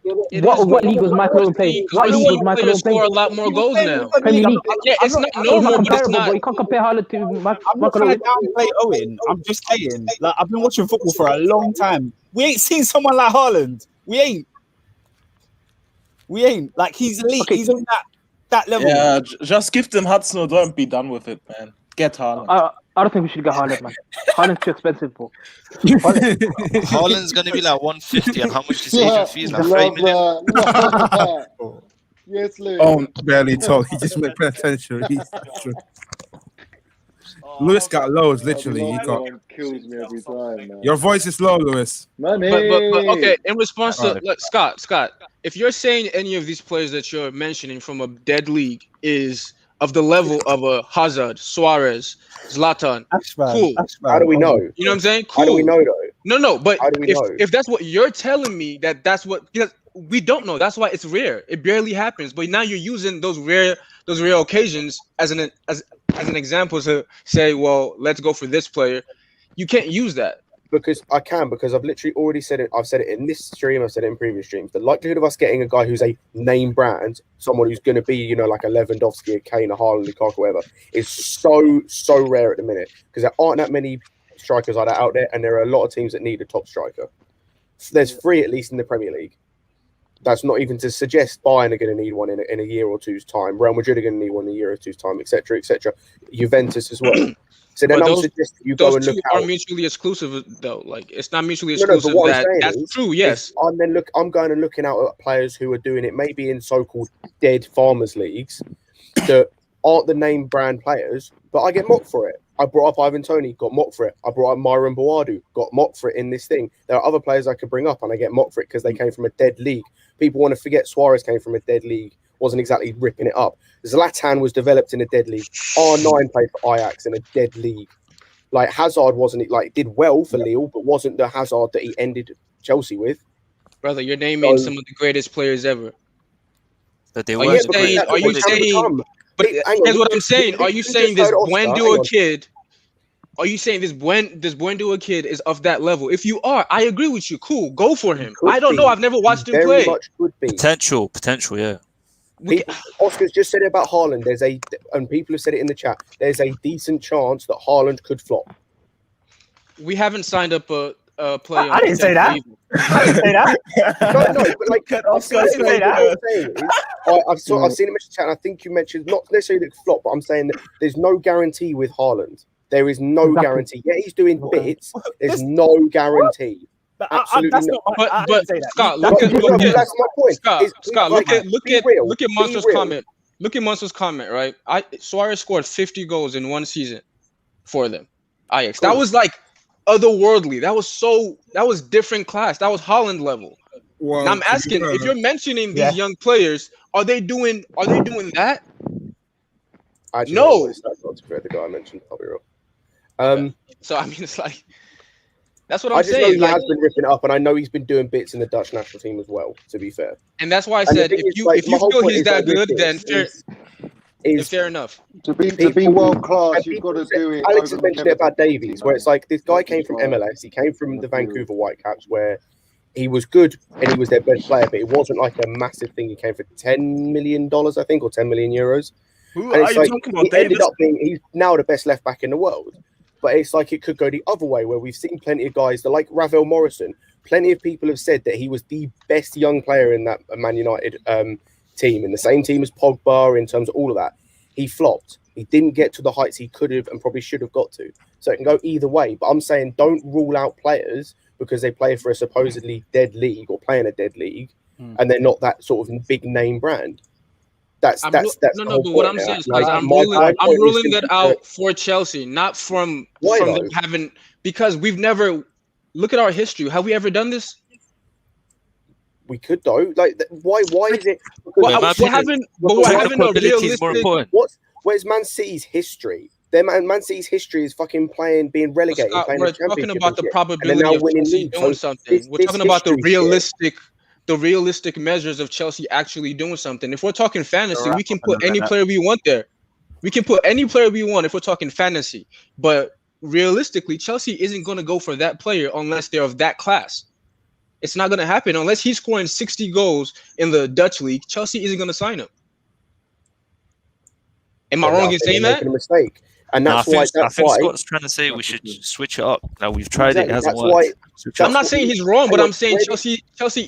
what league was Michael Owen playing? What league was Michael Owen playing? Score a lot more goals now. Premier League. Yeah, it's not normal, but it's not. You can't compare Haaland to Michael I'm not trying Owen. to downplay Owen. I'm just saying, I've been watching football for a long time. We ain't seen someone like Haaland. We ain't. He's elite. Okay. He's on that level. Yeah, just give them Hudson or don't be done with it, man. Get Haaland. I don't think we should get Haaland, man. Haaland's too expensive, bro. Haaland's going to be like 150, and how much is agent fees? Like 30 million? Yes, Lou. Oh, barely talk. He just made penitentiary. Lewis got lows, literally. He got. Kills me every time, man. Your voice is low, Lewis. But okay, in response to Scott, if you're saying any of these players that you're mentioning from a dead league is of the level of a Hazard, Suarez, Zlatan, cool. How do we know? You know what I'm saying? Cool. How do we know, though? No, but How do we know? if that's what you're telling me, that's what, because we don't know. That's why it's rare. It barely happens. But now you're using those rare occasions as an example to say, well, let's go for this player. You can't use that. because I've literally already said it. I've said it in this stream. I've said it in previous streams. The likelihood of us getting a guy who's a name brand, someone who's going to be, you know, like a Lewandowski, a Kane, a Haaland, Lukaku, whatever, is so rare at the minute because there aren't that many strikers like that out there, and there are a lot of teams that need a top striker. So there's 3 at least in the Premier League. That's not even to suggest Bayern are going to need one in a year or two's time. Real Madrid are going to need one in a year or two's time, etc., etc. Juventus as well. So then I'm suggesting you go and look two out. are mutually exclusive, though. Like it's not mutually No, exclusive. but what I'm saying That's is, true. Yes. I'm going and looking out at players who are doing it maybe in so-called dead farmers leagues that aren't the name brand players, but I get mocked for it. I brought up Ivan Toney, got mocked for it. I brought up Myron Boadu, got mocked for it in this thing. There are other players I could bring up and I get mocked for it because they came from a dead league. People want to forget Suarez came from a dead league, wasn't exactly ripping it up. Zlatan was developed in a dead league. R9 played for Ajax in a dead league. Like Hazard did well for Lille, but wasn't the Hazard that he ended Chelsea with. Brother, you're naming some of the greatest players ever. But they Are you saying? But here's what I'm saying. Are you saying this Buendua kid? Are you saying this Buendua kid is of that level? If you are, I agree with you. Cool, go for him. I don't know. I've never watched him play. Much could be. Potential, yeah. Oscar's just said it about Haaland. And people have said it in the chat. There's a decent chance that Haaland could flop. We haven't signed up a player. I didn't say that. I didn't say that. No, but like I've seen it in the chat. And I think you mentioned not necessarily the flop, but I'm saying that there's no guarantee with Haaland. There is no guarantee. Yeah, he's doing bits. There's no guarantee. Absolutely not. But Scott, that's my point. Scott, look at Monster's comment. Look at Monster's comment, right? Suarez scored 50 goals in one season for them. Ajax. That was like otherworldly. That was different class. That was Haaland level. Well, now I'm asking if you're mentioning these young players, are they doing that? No. The guy I mentioned, probably wrong. So I mean, it's like that's what I'm saying. I just know he has been ripping it up, and I know he's been doing bits in the Dutch national team as well. To be fair, and that's why I said if you feel he's that good, then fair enough. To be world class, you've got to do it. Alex has mentioned it about Davies, where it's like this guy came from MLS. He came from the Vancouver Whitecaps, where he was good and he was their best player, but it wasn't like a massive thing. He came for $10 million, I think, or 10 million euros. Who are you talking about? He's now the best left back in the world. But it's like it could go the other way, where we've seen plenty of guys that like Ravel Morrison. Plenty of people have said that he was the best young player in that Man United team, in the same team as Pogba in terms of all of that. He flopped. He didn't get to the heights he could have and probably should have got to. So it can go either way. But I'm saying don't rule out players because they play for a supposedly dead league or play in a dead league, and they're not that sort of big name brand. That's but what I'm saying is I'm ruling that out for Chelsea, not from them having, because we've never look at our history. Have we ever done this? We could though. Like why is it? What happened a realistic? Where's Man City's history? Man City's history is fucking being relegated. Scott, we're talking about the probability of Chelsea doing something. We're talking about the realistic measures of Chelsea actually doing something. If we're talking fantasy, we can put any player we want there. We can put any player we want if we're talking fantasy. But realistically, Chelsea isn't going to go for that player unless they're of that class. It's not going to happen unless he's scoring 60 goals in the Dutch league. Chelsea isn't going to sign him. Am I wrong in saying that? A mistake. And that's I think Scott's trying to say we should switch it up. Now we've tried it hasn't worked. I'm not saying he's wrong, but I'm saying Chelsea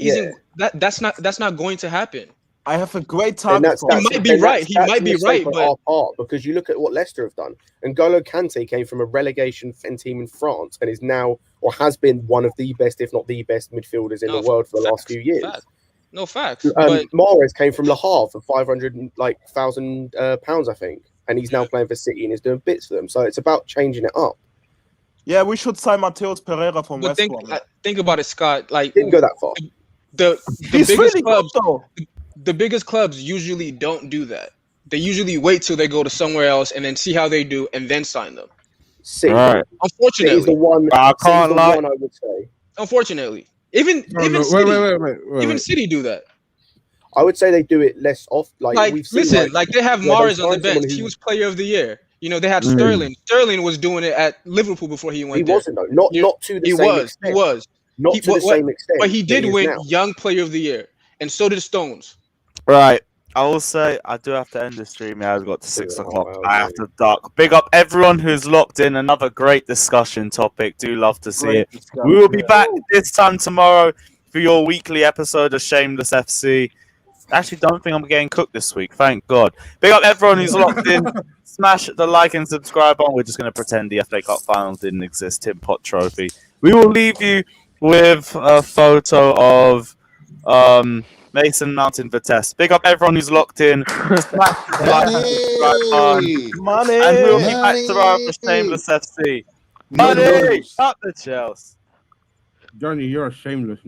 isn't that's not going to happen. I have a great time. He might be right. He might be right, but our part, because you look at what Leicester have done. And N'Golo Kante came from a relegation team in France and is now or has been one of the best, if not the best, midfielders in the world for the last few years. No facts. But Mahrez came from Le Havre for £500,000, I think, and he's now playing for City and is doing bits for them. So it's about changing it up. Yeah, we should sign Matheus Pereira from West Brom. Think about it, Scott. Like didn't go that far. The biggest clubs usually don't do that. They usually wait till they go to somewhere else and then see how they do and then sign them. City, unfortunately, is the one. I can't lie. I would say. Unfortunately, even City do that. I would say they do it less off. Like we've seen, they have Mahrez on the bench. He was player of the year. You know, they had Sterling. Sterling was doing it at Liverpool before he went He there. wasn't though. Not to the same extent. He was. Not to the same extent. But he did is win now. Young Player of the Year, and so did Stones. Right. I will say I do have to end the stream. Yeah, I've got to 6 o'clock. I have to duck. Big up everyone who's locked in. Another great discussion topic. Do love to see it. We will be back this time tomorrow for your weekly episode of Shameless FC. Actually, don't think I'm getting cooked this week. Thank God. Big up everyone who's locked in. Smash the like and subscribe button. We're just going to pretend the FA Cup final didn't exist. Tim Pot Trophy. We will leave you with a photo of Mason Mountain for test. Big up everyone who's locked in. Smash the like and subscribe button. Money. And we'll be back tomorrow for Shameless FC. Money! Up the Chelsea. Johnny, you're a shameless.